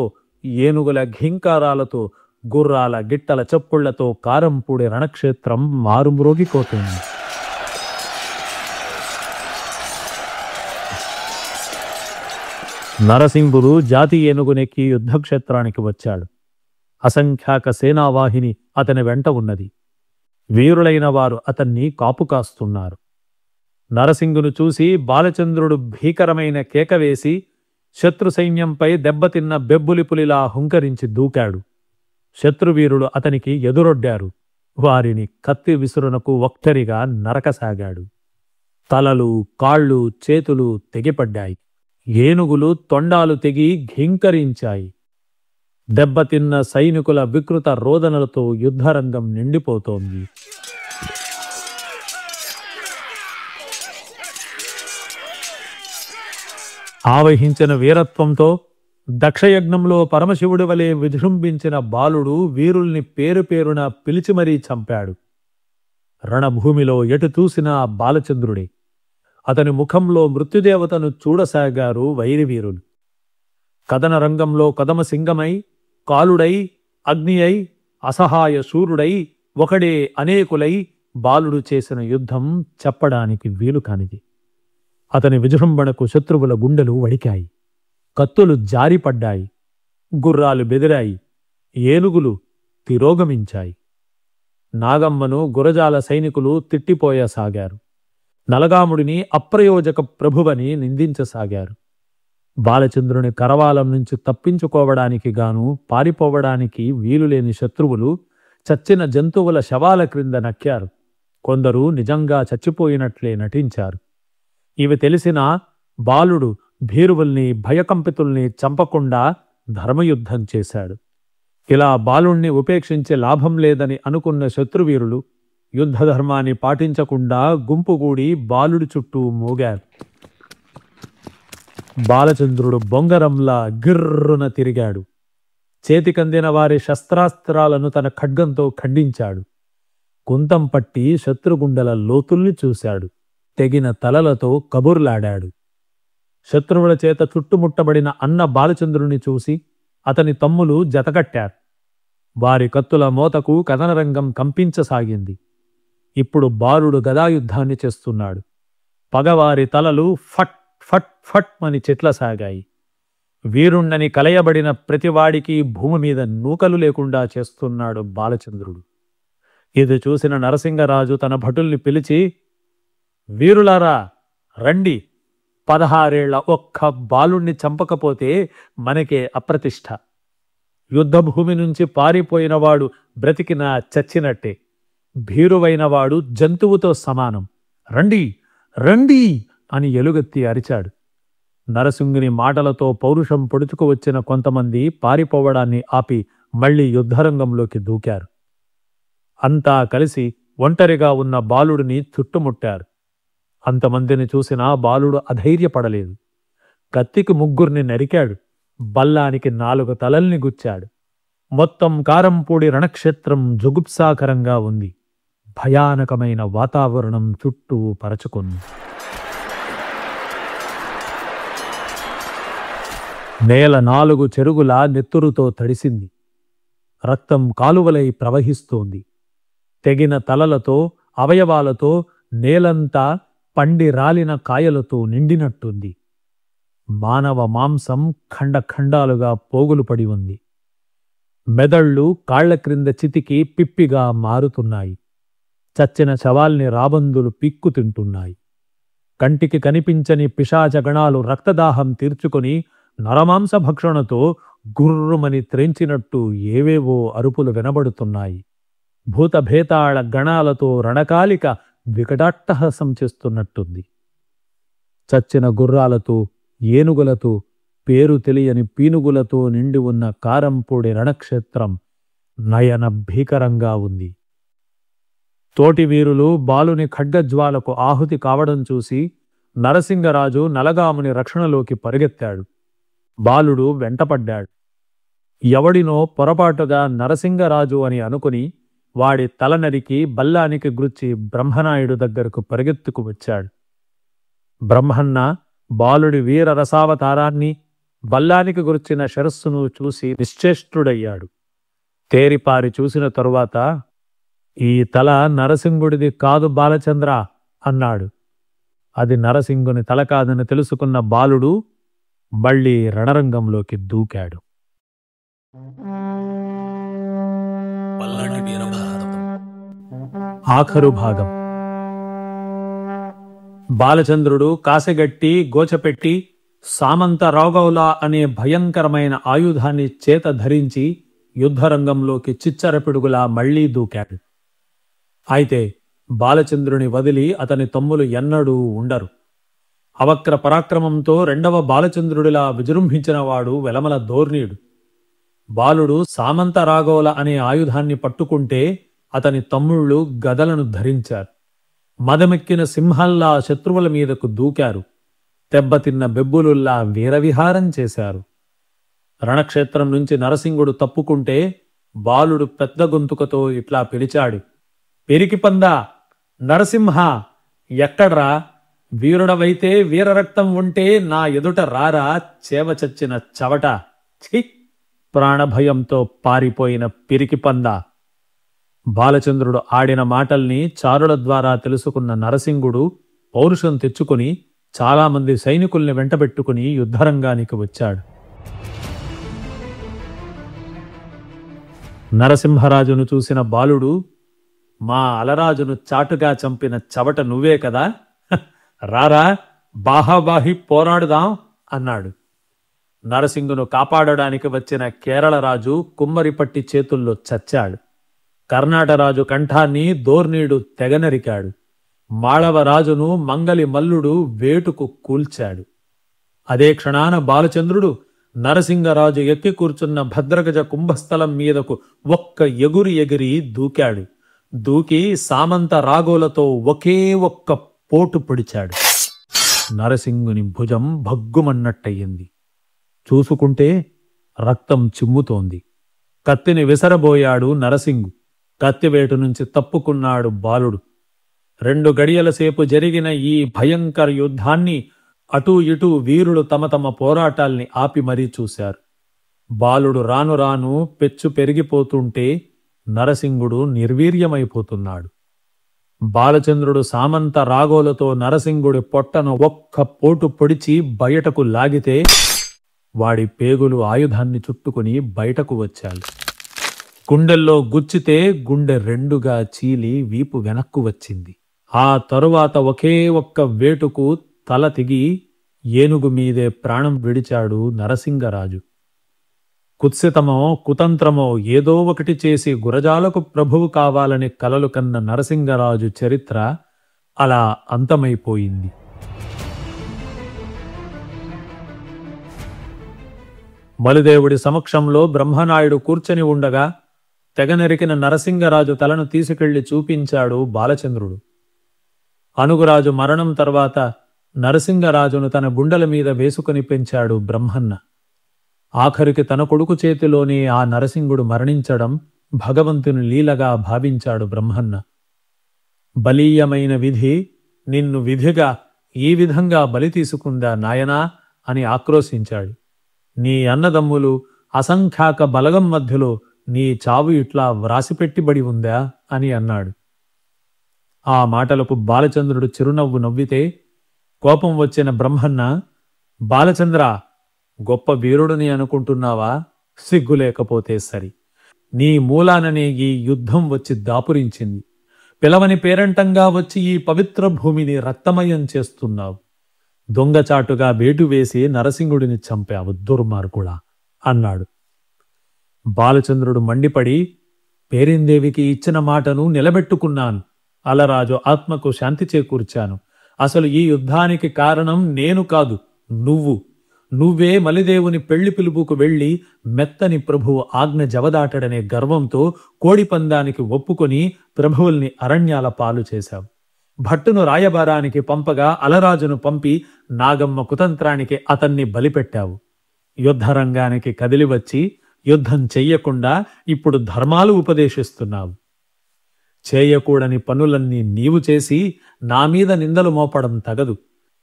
S2: ఏనుగుల ఘీంకారాలతో, గుర్రాల గిట్టల చప్పుళ్లతో కారంపూడి రణక్షేత్రం మారుమ్రోగిపోతుంది. నరసింహుడు జాతి ఏనుగునెక్కి యుద్ధక్షేత్రానికి వచ్చాడు. అసంఖ్యాక సేనావాహిని అతని వెంట ఉన్నది. వీరులైన వారు అతన్ని కాపు కాస్తున్నారు. నరసింగును చూసి బాలచంద్రుడు భీకరమైన కేకవేసి శత్రు సైన్యంపై దెబ్బతిన్న బెబ్బులిపులిలా హుంకరించి దూకాడు. శత్రువీరులు అతనికి ఎదురొడ్డారు. వారిని కత్తి విసురునకు ఒక్కరిగా నరకసాగాడు. తలలు, కాళ్ళు, చేతులు తెగిపడ్డాయి. ఏనుగులు తొండాలు తెగి ఘీంకరించాయి. దెబ్బతిన్న సైనికుల వికృత రోదనలతో యుద్ధరంగం నిండిపోతోంది. ఆవహించిన వీరత్వంతో దక్షయజ్ఞంలో పరమశివుడి వలె విజృంభించిన బాలుడు వీరుల్ని పేరు పేరున పిలిచి మరీ చంపాడు. రణభూమిలో ఎటు చూసినా బాలచంద్రుడే. అతని ముఖంలో మృత్యుదేవతను చూడసాగారు వైరివీరులు. కదన రంగంలో కదమసింగమై, కాలుడై, అగ్ని అయి, అసహాయ శూరుడై, ఒకడే అనేకులై బాలుడు చేసిన యుద్ధం చెప్పడానికి వీలు కానిది. అతని విజృంభణకు శత్రువుల గుండెలు వడికాయి. కత్తులు జారిపడ్డాయి. గుర్రాలు బెదిరాయి. ఏనుగులు తిరోగమించాయి. నాగమ్మను గురజాల సైనికులు తిట్టిపోయసాగారు. నలగాముడిని అప్రయోజక ప్రభువని నిందించసాగారు. బాలచంద్రుని కరవాలం నుంచి తప్పించుకోవడానికి గాను పారిపోవడానికి వీలులేని శత్రువులు చచ్చిన జంతువుల శవాల క్రింద నక్కారు. కొందరు నిజంగా చచ్చిపోయినట్లే నటించారు. ఇవి తెలిసిన బాలుడు భీరువుల్ని, భయకంపితుల్ని చంపకుండా ధర్మయుద్ధం చేశాడు. ఇలా బాలుణ్ణి ఉపేక్షించే లాభం లేదని అనుకున్న శత్రువీరులు యుద్ధధర్మాన్ని పాటించకుండా గుంపుగూడి బాలుడి చుట్టూ మోగారు. బాలచంద్రుడు బొంగరంలా గిర్రున తిరిగాడు. చేతికందిన వారి శస్త్రాస్త్రాలను తన ఖడ్గంతో ఖండించాడు. కుంతం పట్టి శత్రుగుండెల లోతుల్ని చూశాడు. తెగిన తలలతో కబుర్లాడాడు. శత్రువుల చేత చుట్టుముట్టబడిన అన్న బాలచంద్రుని చూసి అతని తమ్ములు జతకట్టారు. వారి కత్తుల మోతకు కథనరంగం కంపించసాగింది. ఇప్పుడు బాలుడు గదాయుద్ధాన్ని చేస్తున్నాడు. పగవారి తలలు ఫట్ ఫట్ ఫట్ అని చెట్లసాగాయి. వీరుణ్ణని కలయబడిన ప్రతివాడికి భూమి మీద నూకలు లేకుండా చేస్తున్నాడు బాలచంద్రుడు. ఇది చూసిన నరసింగరాజు తన భటుల్ని పిలిచి, వీరులారా రండి, 16 ఏళ్ల ఒక్క బాలుణ్ణి చంపకపోతే మనకే అప్రతిష్ఠ. యుద్ధభూమి నుంచి పారిపోయినవాడు బ్రతికినా చచ్చినట్టే. భీరువైనవాడు జంతువుతో సమానం. రండి రండి అని ఎలుగెత్తి అరిచాడు. నరసింగుని మాటలతో పౌరుషం పొడుచుకు వచ్చిన కొంతమంది పారిపోవడాన్ని ఆపి మళ్లీ యుద్ధరంగంలోకి దూకారు. అంతా కలిసి ఒంటరిగా ఉన్న బాలుడిని చుట్టుముట్టారు. అంతమందిని చూసినా బాలుడు అధైర్యపడలేదు. కత్తికి 3 నరికాడు. బల్లానికి 4 తలల్ని గుచ్చాడు. మొత్తం కారంపూడి రణక్షేత్రం జుగుప్సాకరంగా ఉంది. భయానకమైన వాతావరణం చుట్టూ పరచుకుంది. నేల 4 చెరుగులా నెత్తురుతో తడిసింది. రక్తం కాలువలై ప్రవహిస్తోంది. తెగిన తలలతో, అవయవాలతో నేలంతా పండి రాలిన కాయలతో నిండినట్టుంది. మానవ మాంసం ఖండఖండాలుగా పోగులు పడి ఉంది. మెదళ్ళు కాళ్ల క్రింద చితికి పిప్పిగా మారుతున్నాయి. చచ్చిన శవాల్ని రాబందులు పిక్కు తింటున్నాయి. కంటికి కనిపించని పిశాచగణాలు రక్తదాహం తీర్చుకొని నరమాంస భక్షణతో గుర్రుమని త్రెంచినట్టు ఏవేవో అరుపులు వినబడుతున్నాయి. భూతభేతాళ గణాలతో రణకాలిక వికటాట్టహాసం చేస్తున్నట్టుంది. చచ్చిన గుర్రాలతో, ఏనుగులతో, పేరు తెలియని పీనుగులతో నిండి ఉన్న కారంపూడి రణక్షేత్రం నయన భీకరంగా ఉంది. తోటి వీరులు బాలుని ఖడ్గజ్వాలకు ఆహుతి కావడం చూసి నరసింగరాజు నలగాముని రక్షణలోకి పరిగెత్తాడు. బాలుడు వెంటపడ్డాడు. ఎవడినో పొరపాటుగా నరసింగరాజు అని అనుకుని వాడి తల నరికి బల్లానికి గుచ్చి బ్రహ్మనాయుడు దగ్గరకు పరిగెత్తుకు వచ్చాడు. బ్రహ్మన్న బాలుడి వీర రసావతారాన్ని, బల్లానికి గుర్చిన శిరస్సును చూసి నిశ్చేష్టుడయ్యాడు. తేరిపారి చూసిన తరువాత, "ఈ తల నరసింగుడిది కాదు బాలచంద్ర" అన్నాడు. అది నరసింగుని తల కాదని తెలుసుకున్న బాలుడు మళ్ళీ రణరంగంలోకి దూకాడు.
S1: పల్నాటి వీరభారతం
S2: ఆఖరు భాగం. బాలచంద్రుడు కాసెగట్టి గోచపెట్టి సామంత రాఘవులా అనే భయంకరమైన ఆయుధాన్ని చేత ధరించి యుద్ధరంగంలోకి చిచ్చరపిడుగులా మళ్లీ దూకాడు. అయితే బాలచంద్రుని వదిలి అతని తమ్ములు ఎన్నడూ ఉండరు. అవక్ర పరాక్రమంతో రెండవ బాలచంద్రుడిలా విజృంభించినవాడు వెలమల దోర్నీడు. బాలుడు సామంత రాఘవుల అనే ఆయుధాన్ని పట్టుకుంటే అతని తమ్ముళ్ళు గదలను ధరించారు. మదమెక్కిన సింహల్లా శత్రువుల మీదకు దూకారు. దెబ్బతిన్న బెబ్బులుల్లా వీరవిహారం చేశారు. రణక్షేత్రం నుంచి నరసింగుడు తప్పుకుంటే బాలుడు పెద్ద గొంతుకతో ఇట్లా పిలిచాడు, "పెరికిపందా, నరసింహ, ఎక్కడ్రా? వీరుడవైతే వీరరక్తం ఉంటే నా ఎదుట రారా, చేవచచ్చిన చవట! ఛీ! ప్రాణభయంతో పారిపోయిన పిరికిపందా!" బాలచంద్రుడు ఆడిన మాటల్ని చారుల ద్వారా తెలుసుకున్న నరసింగుడు పౌరుషం తెచ్చుకుని చాలామంది సైనికుల్ని వెంటబెట్టుకుని యుద్ధరంగానికి వచ్చాడు. నరసింహరాజును చూసిన బాలుడు, "మా అలరాజును చాటుగా చంపిన చవట నువ్వే కదా? రారా, బాహాబాహి పోరాడుదాం" అన్నాడు. నరసింగును కాపాడడానికి వచ్చిన కేరళరాజు కుమ్మరిపట్టి చేతుల్లో చచ్చాడు. కర్ణాటరాజు కంఠాన్ని దోర్నీడు తెగనరికాడు. మాళవరాజును మంగలి మల్లుడు వేటుకు కూల్చాడు. అదే క్షణాన బాలచంద్రుడు నరసింగరాజు ఎక్కి కూర్చున్న భద్రగజ కుంభస్థలం మీదకు ఒక్క ఎగురి ఎగిరి దూకాడు. దూకి సామంత రాగోలతో ఒకే ఒక్క పోటు పొడిచాడు. నరసింగుని భుజం భగ్గుమన్నట్టయింది. చూసుకుంటే రక్తం చిమ్ముతోంది. కత్తిని విసరబోయాడు నరసింగు. కత్తివేటు నుంచి తప్పుకున్నాడు బాలుడు. 2 గడియల సేపు జరిగిన ఈ భయంకర యుద్ధాన్ని అటూ ఇటూ వీరులు తమ తమ పోరాటాల్ని ఆపి మరీ చూశారు. బాలుడు రాను రాను పెచ్చు పెరిగిపోతుంటే నరసింగుడు నిర్వీర్యమైపోతున్నాడు. బాలచంద్రుడు సామంత రాగోలతో నరసింగుడి పొట్టను ఒక్క పోటు పొడిచి బయటకు లాగితే వాడి పేగులు ఆయుధాన్ని చుట్టుకుని బయటకు వచ్చాడు. గుండెల్లో గుచ్చితే గుండె 2గా చీలి వీపు వెనక్కు వచ్చింది. ఆ తరువాత ఒకే ఒక్క వేటుకు తల తెగి ఏనుగు మీదే ప్రాణం విడిచాడు నరసింగరాజు. కుత్సితమో కుతంత్రమో ఏదో ఒకటి చేసి గురజాలకు ప్రభువు కావాలని కలలు కన్న నరసింగరాజు చరిత్ర అలా అంతమైపోయింది. మలిదేవుడి సమక్షంలో బ్రహ్మనాయుడు కూర్చొని ఉండగా తెగనెరికిన నరసింగరాజు తలను తీసుకెళ్లి చూపించాడు బాలచంద్రుడు. అనుగురాజు మరణం తర్వాత నరసింగరాజును తన గుండెల మీద వేసుకుని పెంచాడు బ్రహ్మన్న. ఆఖరికి తన కొడుకు చేతిలోనే ఆ నరసింగుడు మరణించడం భగవంతుని లీలగా భావించాడు బ్రహ్మన్న. బలీయమైన విధి నిన్ను విధిగా ఈ విధంగా బలి తీసుకుందా నాయనా అని ఆక్రోశించాడు. నీ అన్నదమ్ములు అసంఖ్యాక బలగం మధ్యలో నీ చావు ఇట్లా వ్రాసిపెట్టిబడి ఉందా అని అన్నాడు. ఆ మాటలకు బాలచంద్రుడు చిరునవ్వు నవ్వితే కోపం వచ్చిన బ్రహ్మన్న, "బాలచంద్ర, గొప్ప వీరుడిని అనుకుంటున్నావా? సిగ్గులేకపోతే సరి. నీ మూలాననే ఈ యుద్ధం వచ్చి దాపురించింది. పిలవని పేరంటంగా వచ్చి ఈ పవిత్ర భూమిని రక్తమయం చేస్తున్నావు. దొంగచాటుగా వేటు వేసి నరసింగుడిని చంపావు దుర్మార్గుడా అన్నాడు. బాలచంద్రుడు మండిపడి, పేరిందేవికి ఇచ్చిన మాటను నిలబెట్టుకున్నాను. అలరాజు ఆత్మకు శాంతి చేకూర్చాను. అసలు ఈ యుద్ధానికి కారణం నేను కాదు, నువ్వే మలిదేవుని పెళ్లి పిలుపుకు వెళ్లి మెత్తని ప్రభువు ఆజ్ఞ జవదాటడనే గర్వంతో కోడిపందానికి ఒప్పుకొని ప్రభువుల్ని అరణ్యాల పాలు చేశావు. భట్టును రాయబారానికి పంపగా అలరాజును పంపి నాగమ్మ కుతంత్రానికి అతన్ని బలిపెట్టావు. యుద్ధరంగానికి కదిలివచ్చి యుద్ధం చెయ్యకుండా ఇప్పుడు ధర్మాలు ఉపదేశిస్తున్నావు. చేయకూడని పనులన్నీ నీవు చేసి నా మీద నిందలు మోపడం తగదు.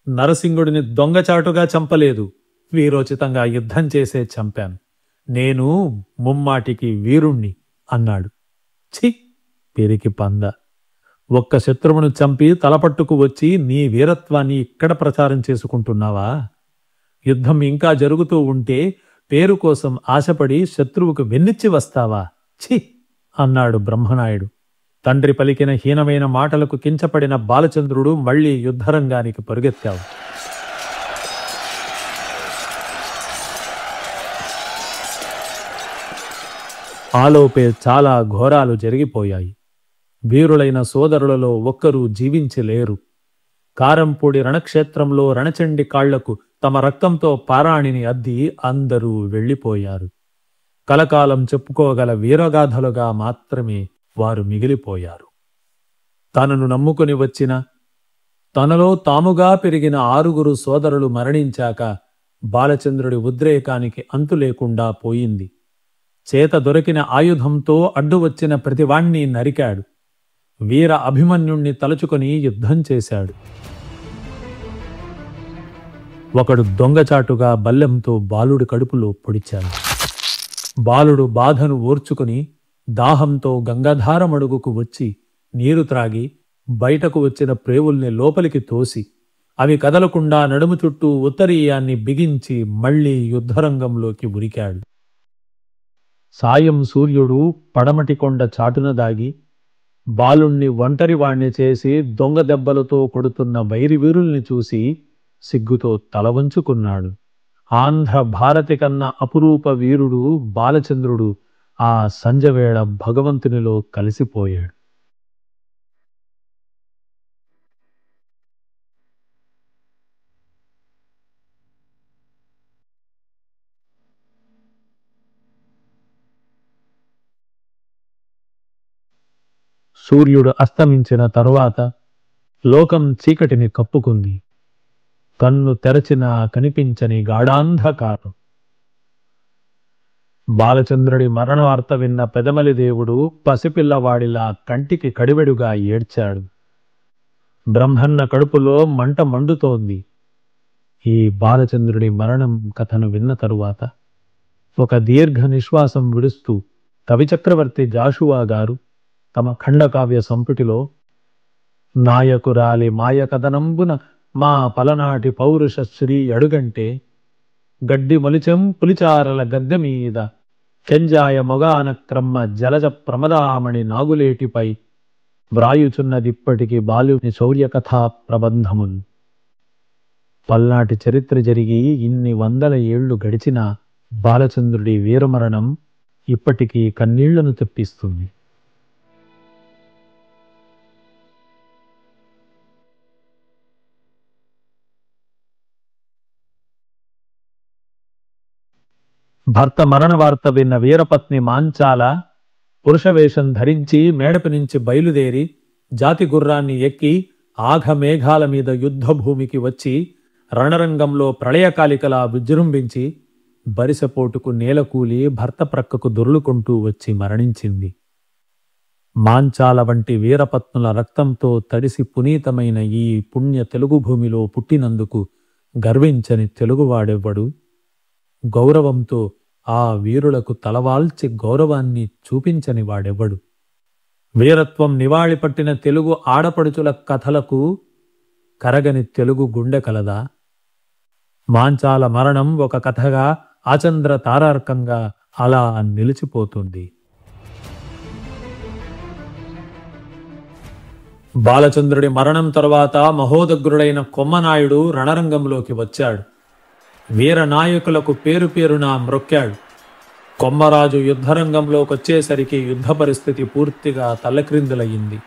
S2: నరసింగుడిని దొంగచాటుగా చంపలేదు, వీరోచితంగా యుద్ధం చేసే చంపాను. నేను ముమ్మాటికి వీరుణ్ణి అన్నాడు. ఛీ, పిరికి పంద! ఒక్క శత్రువును చంపి తలపట్టుకు వచ్చి నీ వీరత్వాన్ని ఇక్కడ ప్రచారం చేసుకుంటున్నావా? యుద్ధం ఇంకా జరుగుతూ ఉంటే పేరు కోసం ఆశపడి శత్రువుకు వెన్నిచ్చి వస్తావా? ఛీ అన్నాడు బ్రహ్మనాయుడు. తండ్రి పలికిన హీనమైన మాటలకు కించపడిన బాలచంద్రుడు మళ్లీ యుద్ధరంగానికి పరుగెత్తావు. ఆలోపే చాలా ఘోరాలు జరిగిపోయాయి. వీరులైన సోదరులలో ఒక్కరూ జీవించలేరు. కారంపూడి రణక్షేత్రంలో రణచండి కాళ్లకు తమ రక్తంతో పారాణిని అద్ది అందరూ వెళ్ళిపోయారు. కలకాలం చెప్పుకోగల వీరగాథలుగా మాత్రమే వారు మిగిలిపోయారు. తనను నమ్ముకుని వచ్చిన, తనలో తాముగా పెరిగిన 6 సోదరులు మరణించాక బాలచంద్రుడి ఉద్రేకానికి అంతు లేకుండా పోయింది. చేత దొరికిన ఆయుధంతో అడ్డు వచ్చిన ప్రతివాణ్ణి నరికాడు. వీర అభిమన్యుణ్ణి తలుచుకొని యుద్ధం చేశాడు. ఒకడు దొంగచాటుగా బల్లెంతో బాలుడి కడుపులో పొడిచాడు. బాలుడు బాధను ఓర్చుకుని దాహంతో గంగాధారమడుగుకు వచ్చి నీరు త్రాగి బయటకు వచ్చిన ప్రేవుల్ని లోపలికి తోసి అవి కదలకుండా నడుము చుట్టూ ఉత్తరీయాన్ని బిగించి మళ్లీ యుద్ధరంగంలోకి ఉరికాడు. సాయం సూర్యుడు పడమటి కొండ చాటున దాగి బాలుణ్ణి ఒంటరివాణ్ణి చేసి దొంగ దెబ్బలతో కొడుతున్న వైరివీరుల్ని చూసి సిగ్గుతో తలవంచుకున్నాడు. ఆంధ్ర భారతి కన్నా అపురూప వీరుడు బాలచంద్రుడు ఆ సంజవేళ భగవంతునిలో కలిసిపోయాడు. సూర్యుడు అస్తమించిన తరువాత లోకం చీకటిని కప్పుకుంది. కన్ను తెరచినా కనిపించని గాఢాంధకారం. బాలచంద్రుడి మరణ వార్త విన్న పెదమలి దేవుడు పసిపిల్లవాడిలా కంటికి కడివెడుగా ఏడ్చాడు. బ్రహ్మన్న కడుపులో మంట మండుతోంది. ఈ బాలచంద్రుడి మరణం కథను విన్న తరువాత ఒక దీర్ఘ నిశ్వాసం విడుస్తూ కవిచక్రవర్తి జాషువా గారు తమ ఖండకావ్య సంపుటిలో నాయకురాలి మాయ కథనంబున మా పలనాటి పౌరుష శ్రీ అడుగంటే గడ్డి మొలిచెం పులిచారల గద్దె మీద కెంజాయ మొగాన క్రమ్మ జలజ ప్రమదామణి నాగులేటిపై వ్రాయుచున్నదిప్పటికి బాలుని శౌర్యకథా ప్రబంధమున్. పల్నాటి చరిత్ర జరిగి ఇన్ని 100 ఏళ్లు గడిచినా బాలచంద్రుడి వీరమరణం ఇప్పటికీ కన్నీళ్లను తెప్పిస్తుంది. భర్త మరణ వార్త విన్న వీరపత్ని మాంచాల పురుషవేషం ధరించి మేడపి నుంచి బయలుదేరి జాతి గుర్రాన్ని ఎక్కి ఆఘమేఘాల మీద యుద్ధభూమికి వచ్చి రణరంగంలో ప్రళయకాలికలా విజృంభించి బరిసపోటుకు నేలకూలి భర్త ప్రక్కకు దొర్లుకుంటూ వచ్చి మరణించింది. మాంచాల వంటి వీరపత్నుల రక్తంతో తడిసి పునీతమైన ఈ పుణ్య తెలుగు భూమిలో పుట్టినందుకు గర్వించని తెలుగువాడెవ్వడు? గౌరవంతో ఆ వీరులకు తలవాల్చి గౌరవాన్ని చూపించని వాడెవ్వడు? వీరత్వం నివాళి పట్టిన తెలుగు ఆడపడుచుల కథలకు కరగని తెలుగు గుండె కలదా? మాంచాల మరణం ఒక కథగా ఆచంద్ర తారార్కంగా అలా నిలిచిపోతుంది. బాలచంద్రుడి మరణం తరువాత మహోదగ్రుడైన కొమ్మనాయుడు రణరంగంలోకి వచ్చాడు. వీర నాయకులకు పేరు పేరున మ్రొక్కాడు. కొమ్మరాజు యుద్ధరంగంలోకొచ్చేసరికి యుద్ధ పరిస్థితి పూర్తిగా తల్లక్రిందులయ్యింది.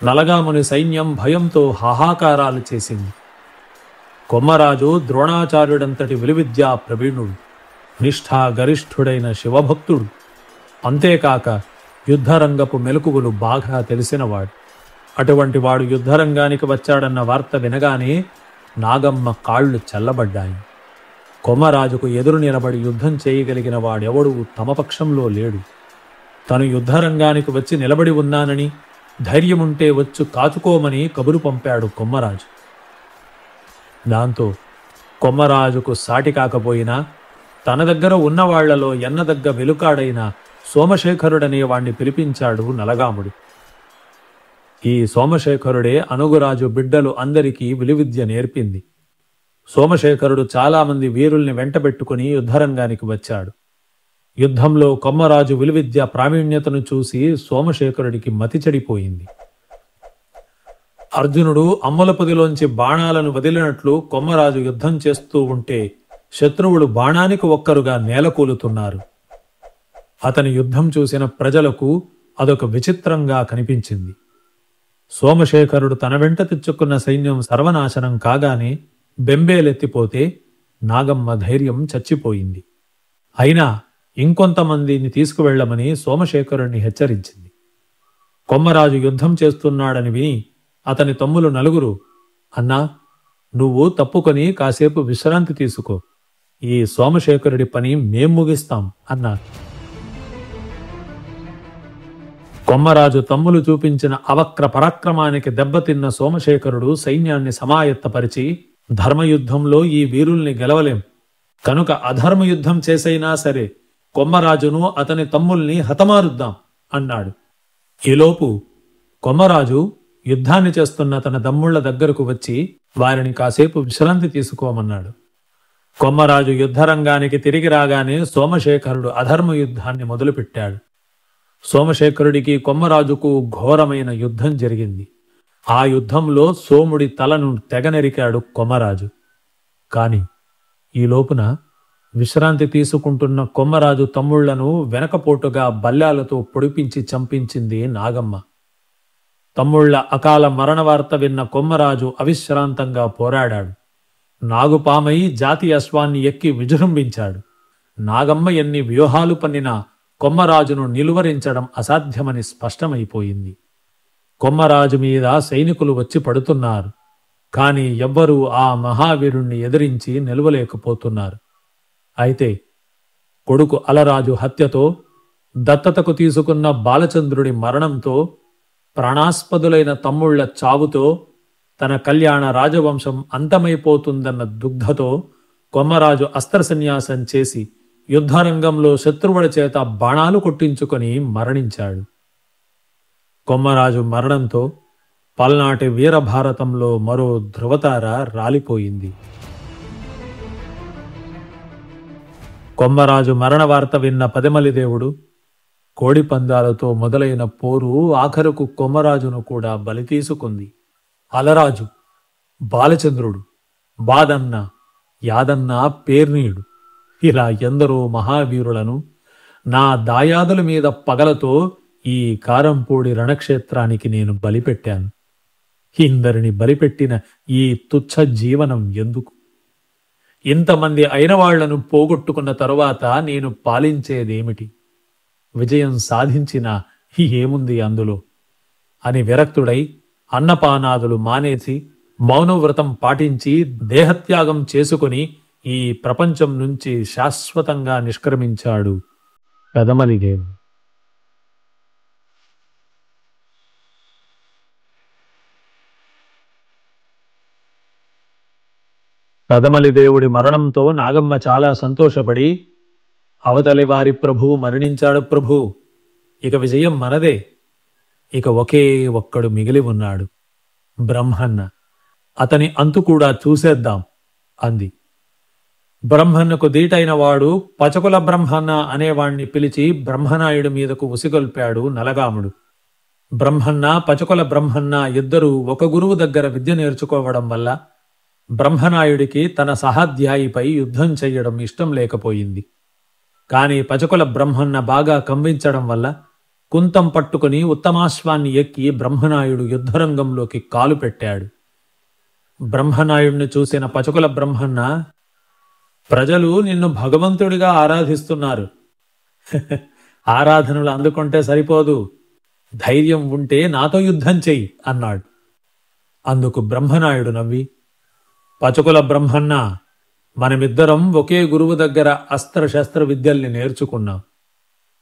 S2: నలగాముని సైన్యం భయంతో హాహాకారాలు చేసింది. కొమ్మరాజు ద్రోణాచార్యుడంతటి విలువిద్యా ప్రవీణుడు, నిష్ఠా గరిష్ఠుడైన శివభక్తుడు, అంతేకాక యుద్ధరంగపు మెలకువలు బాగా తెలిసినవాడు. అటువంటి వాడు యుద్ధరంగానికి వచ్చాడన్న వార్త వినగానే నాగమ్మ కాళ్ళు చల్లబడ్డాయి. కొమ్మరాజుకు ఎదురు నిలబడి యుద్ధం చేయగలిగిన వాడెవడూ తమ పక్షంలో లేడు. తను యుద్ధరంగానికి వచ్చి నిలబడి ఉన్నానని, ధైర్యముంటే వచ్చు కాచుకోమని కబురు పంపాడు కొమ్మరాజు. దాంతో కొమ్మరాజుకు సాటి కాకపోయినా తన దగ్గర ఉన్నవాళ్లలో ఎన్నదగ్గ వెలుకాడైన సోమశేఖరుడనే వాణ్ణి పిలిపించాడు నలగాముడు. ఈ సోమశేఖరుడే అనుగురాజు బిడ్డలు అందరికీ విలువిద్య నేర్పింది. సోమశేఖరుడు చాలామంది వీరుల్ని వెంటబెట్టుకుని యుద్ధరంగానికి వచ్చాడు. యుద్ధంలో కొమ్మరాజు విలువిద్య ప్రావీణ్యతను చూసి సోమశేఖరుడికి మతి చెడిపోయింది. అర్జునుడు అమ్మలపొదిలోంచి బాణాలను వదిలినట్లు కొమ్మరాజు యుద్ధం చేస్తూ ఉంటే శత్రువులు బాణానికి ఒక్కరుగా నేలకూలుతున్నారు. అతని యుద్ధం చూసిన ప్రజలకు అదొక విచిత్రంగా కనిపించింది. సోమశేఖరుడు తన వెంట తెచ్చుకున్న సైన్యం సర్వనాశనం కాగానే బెంబేలెత్తిపోతే నాగమ్మ ధైర్యం చచ్చిపోయింది. అయినా ఇంకొంతమందిని తీసుకువెళ్లమని సోమశేఖరుణ్ణి హెచ్చరించింది. కొమ్మరాజు యుద్ధం చేస్తున్నాడని విని అతని తమ్ములు నలుగురు, అన్నా, నువ్వు తప్పుకొని కాసేపు విశ్రాంతి తీసుకో, ఈ సోమశేఖరుడి పని మేం ముగిస్తాం అన్నారు. కొమ్మరాజు తమ్ములు చూపించిన అవక్ర పరాక్రమానికి దెబ్బతిన్న సోమశేఖరుడు సైన్యాన్ని సమాయత్తపరిచి, ధర్మయుద్ధంలో ఈ వీరుల్ని గెలవలేం, కనుక అధర్మయుద్ధం చేసైనా సరే కొమ్మరాజును అతని తమ్ముల్ని హతమారుద్దాం అన్నాడు. ఈలోపు కొమ్మరాజు యుద్ధాన్ని చేస్తున్న తన తమ్ముళ్ల దగ్గరకు వచ్చి వారిని కాసేపు విశ్రాంతి తీసుకోమన్నాడు. కొమ్మరాజు యుద్ధరంగానికి తిరిగి రాగానే సోమశేఖరుడు అధర్మ యుద్ధాన్ని మొదలుపెట్టాడు. సోమశేఖరుడికి కొమ్మరాజుకు ఘోరమైన యుద్ధం జరిగింది. ఆ యుద్ధంలో సోముడి తలను తెగనెరికాడు కొమ్మరాజు. కాని ఈ లోపున విశ్రాంతి తీసుకుంటున్న కొమ్మరాజు తమ్ముళ్లను వెనకపోటుగా బల్లాలతో పొడిపించి చంపించింది నాగమ్మ. తమ్ముళ్ల అకాల మరణవార్త విన్న కొమ్మరాజు అవిశ్రాంతంగా పోరాడాడు. నాగుపామై జాతి అశ్వాన్ని ఎక్కి విజృంభించాడు. నాగమ్మ ఎన్ని వ్యూహాలు పన్నినా కొమ్మరాజును నిలువరించడం అసాధ్యమని స్పష్టమైపోయింది. కొమ్మరాజు మీద సైనికులు వచ్చి పడుతున్నారు. కాని ఎవ్వరూ ఆ మహావీరుణ్ణి ఎదిరించి నిలవలేకపోతున్నారు. అయితే కొడుకు అలరాజు హత్యతో, దత్తతకు తీసుకున్న బాలచంద్రుడి మరణంతో, ప్రాణాస్పదులైన తమ్ముళ్ల చావుతో, తన కళ్యాణ రాజవంశం అంతమైపోతుందన్న దుగ్ధతో కొమ్మరాజు అస్త్రసన్యాసం చేసి యుద్ధరంగంలో శత్రువుల చేత బాణాలు కొట్టించుకొని మరణించాడు. కొమ్మరాజు మరణంతో పల్నాటి వీరభారతంలో మరో ధృవతార రాలిపోయింది. కొమ్మరాజు మరణ వార్త విన్న పదిమలిదేవుడు కోడిపందాలతో మొదలైన పోరు ఆఖరుకు కొమ్మరాజును కూడా బలి తీసుకుంది. అలరాజు, బాలచంద్రుడు, బాదన్న, యాదన్న, పేర్నీయుడు ఇలా ఎందరో మహావీరులను నా దాయాదుల మీద పగలతో ఈ కారంపూడి రణక్షేత్రానికి నేను బలిపెట్టాను. ఇందరిని బలిపెట్టిన ఈ తుచ్చ జీవనం ఎందుకు? ఇంతమంది అయిన వాళ్లను పోగొట్టుకున్న తరువాత నేను పాలించేదేమిటి? విజయం సాధించినా ఏముంది అందులో అని విరక్తుడై అన్నపానాదులు మానేసి మౌనవ్రతం పాటించి దేహత్యాగం చేసుకుని ఈ ప్రపంచం నుంచి శాశ్వతంగా నిష్క్రమించాడు పెదమలిదేవుడు. పెదమలిదేవుడి మరణంతో నాగమ్మ చాలా సంతోషపడి, అవతలి వారి ప్రభువు మరణించాడు ప్రభు, ఇక విజయం మనదే, ఇక ఒకే ఒక్కడు మిగిలి ఉన్నాడు, బ్రహ్మన్న, అతని అంతు కూడా చూసేద్దాం అంది. బ్రహ్మన్నకు దీటైన వాడు పచకుల బ్రహ్మన్న అనేవాణ్ణి పిలిచి బ్రహ్మనాయుడి మీదకు ఉసిగొల్పాడు నలగాముడు. బ్రహ్మన్న, పచకొల బ్రహ్మన్న ఇద్దరూ ఒక గురువు దగ్గర విద్య నేర్చుకోవడం వల్ల బ్రహ్మనాయుడికి తన సహాధ్యాయిపై యుద్ధం చెయ్యడం ఇష్టం లేకపోయింది. కాని పచకొల బ్రహ్మన్న బాగా కంవించడం వల్ల కుంతం పట్టుకుని ఉత్తమాశ్వాన్ని ఎక్కి బ్రహ్మనాయుడు యుద్ధరంగంలోకి కాలు పెట్టాడు. బ్రహ్మనాయుడిని చూసిన పచకొల బ్రహ్మన్న, ప్రజలు నిన్ను భగవంతుడిగా ఆరాధిస్తున్నారు. ఆరాధనలు అందుకుంటే సరిపోదు, ధైర్యం ఉంటే నాతో యుద్ధం చెయ్యి అన్నాడు. అందుకు బ్రహ్మనాయుడు నవ్వి, పచకొల బ్రహ్మన్న, మనమిద్దరం ఒకే గురువు దగ్గర అస్త్రశస్త్ర విద్యల్ని నేర్చుకున్నాం.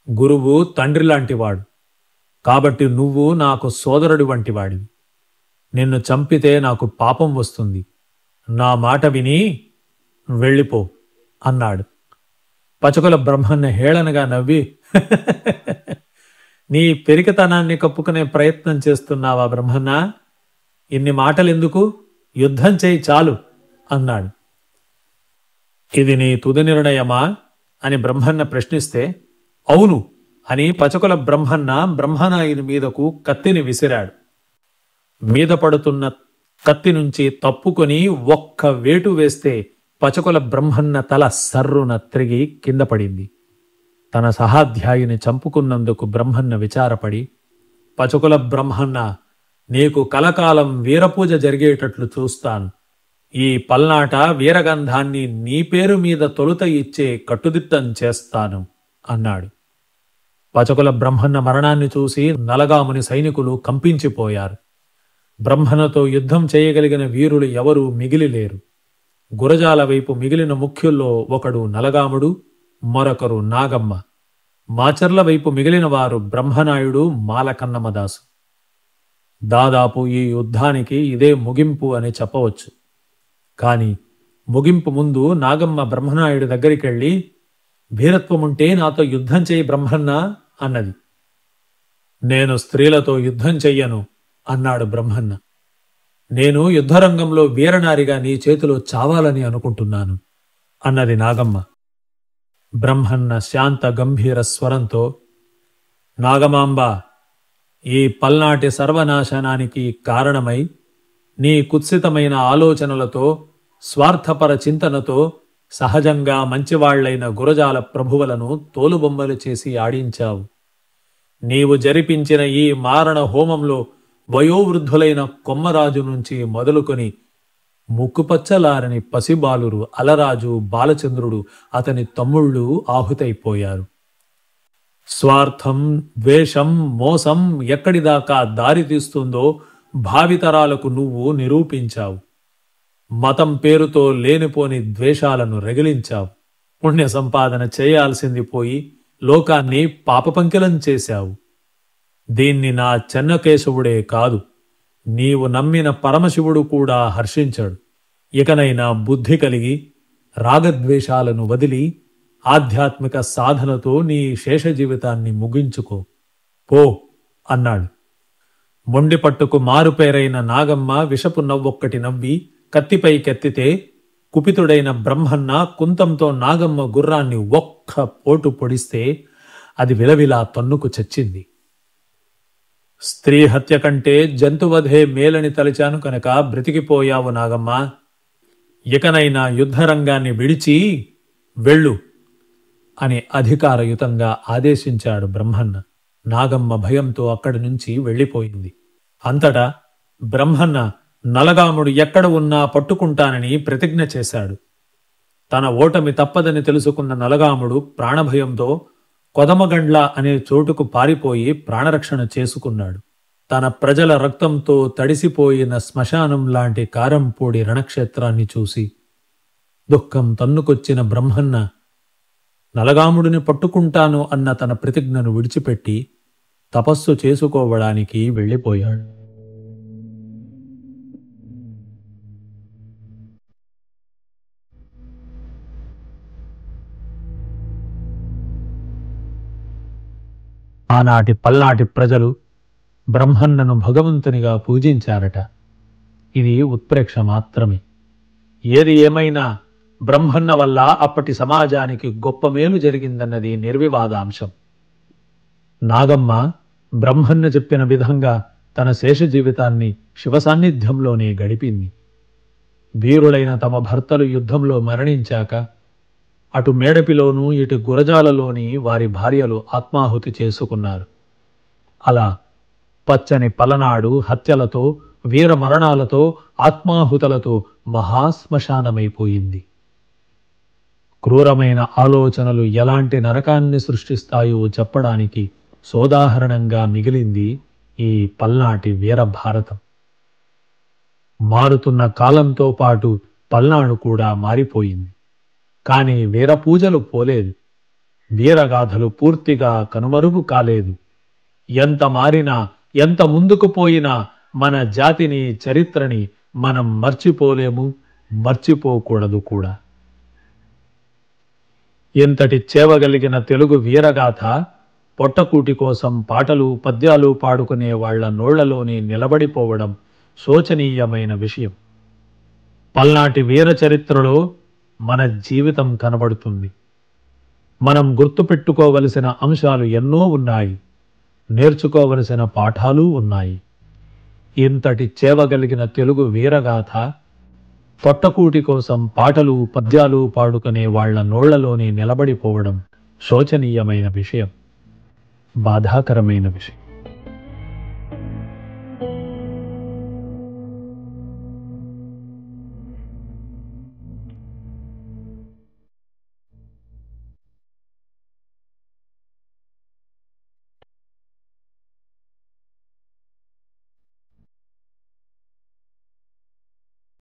S2: గురువు తండ్రి లాంటివాడు, కాబట్టి నువ్వు నాకు సోదరుడి వంటివాడివి. నిన్ను చంపితే నాకు పాపం వస్తుంది. నా మాట విని వెళ్ళిపో అన్నాడు. పచకొల బ్రహ్మన్న హేళనగా నవ్వి, నీ పెరికతనాన్ని కప్పుకునే ప్రయత్నం చేస్తున్నావా బ్రహ్మన్న? ఇన్ని మాటలెందుకు, యుద్ధం చేయి చాలు అన్నాడు. ఇది నీ తుది నిర్ణయమా అని బ్రహ్మన్న ప్రశ్నిస్తే, అవును అని పచకొల బ్రహ్మన్న బ్రహ్మనాయుని మీదకు కత్తిని విసిరాడు. మీద పడుతున్న కత్తి నుంచి తప్పుకొని ఒక్క వేటు వేస్తే పచకొల బ్రహ్మన్న తల సర్రున త్రిగి కింద పడింది. తన సహాధ్యాయుని చంపుకున్నందుకు బ్రహ్మన్న విచారపడి, పచకొల బ్రహ్మన్న, నీకు కలకాలం వీరపూజ జరిగేటట్లు చూస్తాను. ఈ పల్నాట వీరగంధాన్ని నీ పేరు మీద తొలుత ఇచ్చే కట్టుదిట్టం చేస్తాను అన్నాడు. పచకొల బ్రహ్మన్న మరణాన్ని చూసి నలగాముని సైనికులు కంపించిపోయారు. బ్రహ్మన్నతో యుద్ధం చేయగలిగిన వీరులు ఎవరూ మిగిలిలేరు. గురజాల వైపు మిగిలిన ముఖ్యుల్లో ఒకడు నలగాముడు, మరొకరు నాగమ్మ. మాచర్ల వైపు మిగిలిన వారు బ్రహ్మనాయుడు, మాలకన్నమదాసు. దాదాపు ఈ యుద్ధానికి ఇదే ముగింపు అని చెప్పవచ్చు. కాని ముగింపు ముందు నాగమ్మ బ్రహ్మనాయుడి దగ్గరికెళ్ళి, వీరత్వముంటే నాతో యుద్ధం చేయి బ్రహ్మన్న అన్నది. నేను స్త్రీలతో యుద్ధం చెయ్యను అన్నాడు బ్రహ్మన్న. నేను యుద్ధరంగంలో వీరనారిగా నీ చేతిలో చావాలని అనుకుంటున్నాను అన్నది నాగమ్మ. బ్రహ్మన్న శాంత గంభీర స్వరంతో, నాగమాంబ, ఈ పల్నాటి సర్వనాశనానికి కారణమై నీ కుత్సితమైన ఆలోచనలతో, స్వార్థపర చింతనతో సహజంగా మంచివాళ్లైన గురజాల ప్రభువులను తోలుబొమ్మలు చేసి ఆడించావు. నీవు జరిపించిన ఈ మారణ హోమంలో వయోవృద్ధులైన కొమ్మరాజు నుంచి మొదలుకొని ముక్కుపచ్చలారని పసిబాలురు అలరాజు, బాలచంద్రుడు, అతని తమ్ముళ్ళు ఆహుతైపోయారు. స్వార్థం, ద్వేషం, మోసం ఎక్కడిదాకా దారితీస్తుందో భావితరాలకు నువ్వు నిరూపించావు. మతం పేరుతో లేనిపోని ద్వేషాలను రగిలించావు. పుణ్య సంపాదన చేయాల్సింది పోయి లోకాన్ని పాపపంకిలం చేశావు. దీన్ని నా చెన్నకేశవుడే కాదు, నీవు నమ్మిన పరమశివుడు కూడా హర్షించడు. ఇకనైనా బుద్ధి కలిగి రాగద్వేషాలను వదిలి ఆధ్యాత్మిక సాధనతో నీ శేష జీవితాన్ని ముగించుకో పో అన్నాడు. మొండిపట్టుకు మారుపేరైన నాగమ్మ విషపు నవ్వొక్కటి నవ్వి కత్తిపై కెత్తితే కుపితుడైన బ్రహ్మన్న కుంతంతో నాగమ్మ గుర్రాన్ని ఒక్క పోటు పొడిస్తే అది విలవిలా తన్నుకు చచ్చింది. స్త్రీ హత్య కంటే జంతువధే మేలని తలిచాను కనుక బ్రతికిపోయావు నాగమ్మ. ఇకనైనా యుద్ధరంగాన్ని విడిచి వెళ్ళు అని అధికారయుతంగా ఆదేశించాడు బ్రహ్మన్న. నాగమ్మ భయంతో అక్కడి నుంచి వెళ్ళిపోయింది. అంతటా బ్రహ్మన్న నలగాముడు ఎక్కడ ఉన్నా పట్టుకుంటానని ప్రతిజ్ఞ చేశాడు. తన ఓటమి తప్పదని తెలుసుకున్న నలగాముడు ప్రాణభయంతో కొదమగండ్ల అనే చోటుకు పారిపోయి ప్రాణరక్షణ చేసుకున్నాడు. తన ప్రజల రక్తంతో తడిసిపోయిన శ్మశానం లాంటి కారంపూడి రణక్షేత్రాన్ని చూసి దుఃఖం తన్నుకొచ్చిన బ్రహ్మన్న నలగాముడిని పట్టుకుంటాను అన్న తన ప్రతిజ్ఞను విడిచిపెట్టి తపస్సు చేసుకోవడానికి వెళ్ళిపోయాడు. ఆనాటి పల్నాటి ప్రజలు బ్రహ్మన్నను భగవంతునిగా పూజించారట. ఇది ఉత్ప్రేక్ష మాత్రమే. ఏది ఏమైనా బ్రహ్మన్న వల్ల అప్పటి సమాజానికి గొప్ప మేలు జరిగిందన్నది నిర్వివాదాంశం. నాగమ్మ బ్రహ్మన్న చెప్పిన విధంగా తన శేష జీవితాన్ని శివ సాన్నిధ్యంలోనే గడిపింది. వీరులైన తమ భర్తలు యుద్ధంలో మరణించాక అటు మేడపిలోనూ ఇటు గురజాలలోని వారి భార్యలు ఆత్మాహుతి చేసుకున్నారు. అలా పచ్చని పలనాడు హత్యలతో, వీర మరణాలతో, ఆత్మాహుతులతో మహాశ్మశానమైపోయింది. క్రూరమైన ఆలోచనలు ఎలాంటి నరకాన్ని సృష్టిస్తాయో చెప్పడానికి సోదాహరణంగా మిగిలింది ఈ పల్నాటి వీరభారతం. మారుతున్న కాలంతో పాటు పల్నాడు కూడా మారిపోయింది. కానీ వీరపూజలు పోలేదు. వీరగాథలు పూర్తిగా కనుమరుగు కాలేదు. ఎంత మారినా, ఎంత ముందుకు పోయినా మన జాతిని, చరిత్రని మనం మర్చిపోలేము, మర్చిపోకూడదు కూడా. ఎంతటి చేవగలిగిన తెలుగు వీరగాథ పొట్టకూటి కోసం పాటలు, పద్యాలు పాడుకునే వాళ్ల నోళ్లలోనే నిలబడిపోవడం శోచనీయమైన విషయం. పల్నాటి వీర చరిత్రలో మన జీవితం కనబడుతుంది. మనం గుర్తుపెట్టుకోవలసిన అంశాలు ఎన్నో ఉన్నాయి. నేర్చుకోవలసిన పాఠాలు ఉన్నాయి. ఇంతటి చేవగలిగిన తెలుగు వీరగాథ పొట్టకూటి కోసం పాటలు, పద్యాలు పాడుకునే వాళ్ల నోళ్లలోనే నిలబడిపోవడం శోచనీయమైన విషయం, బాధాకరమైన విషయం.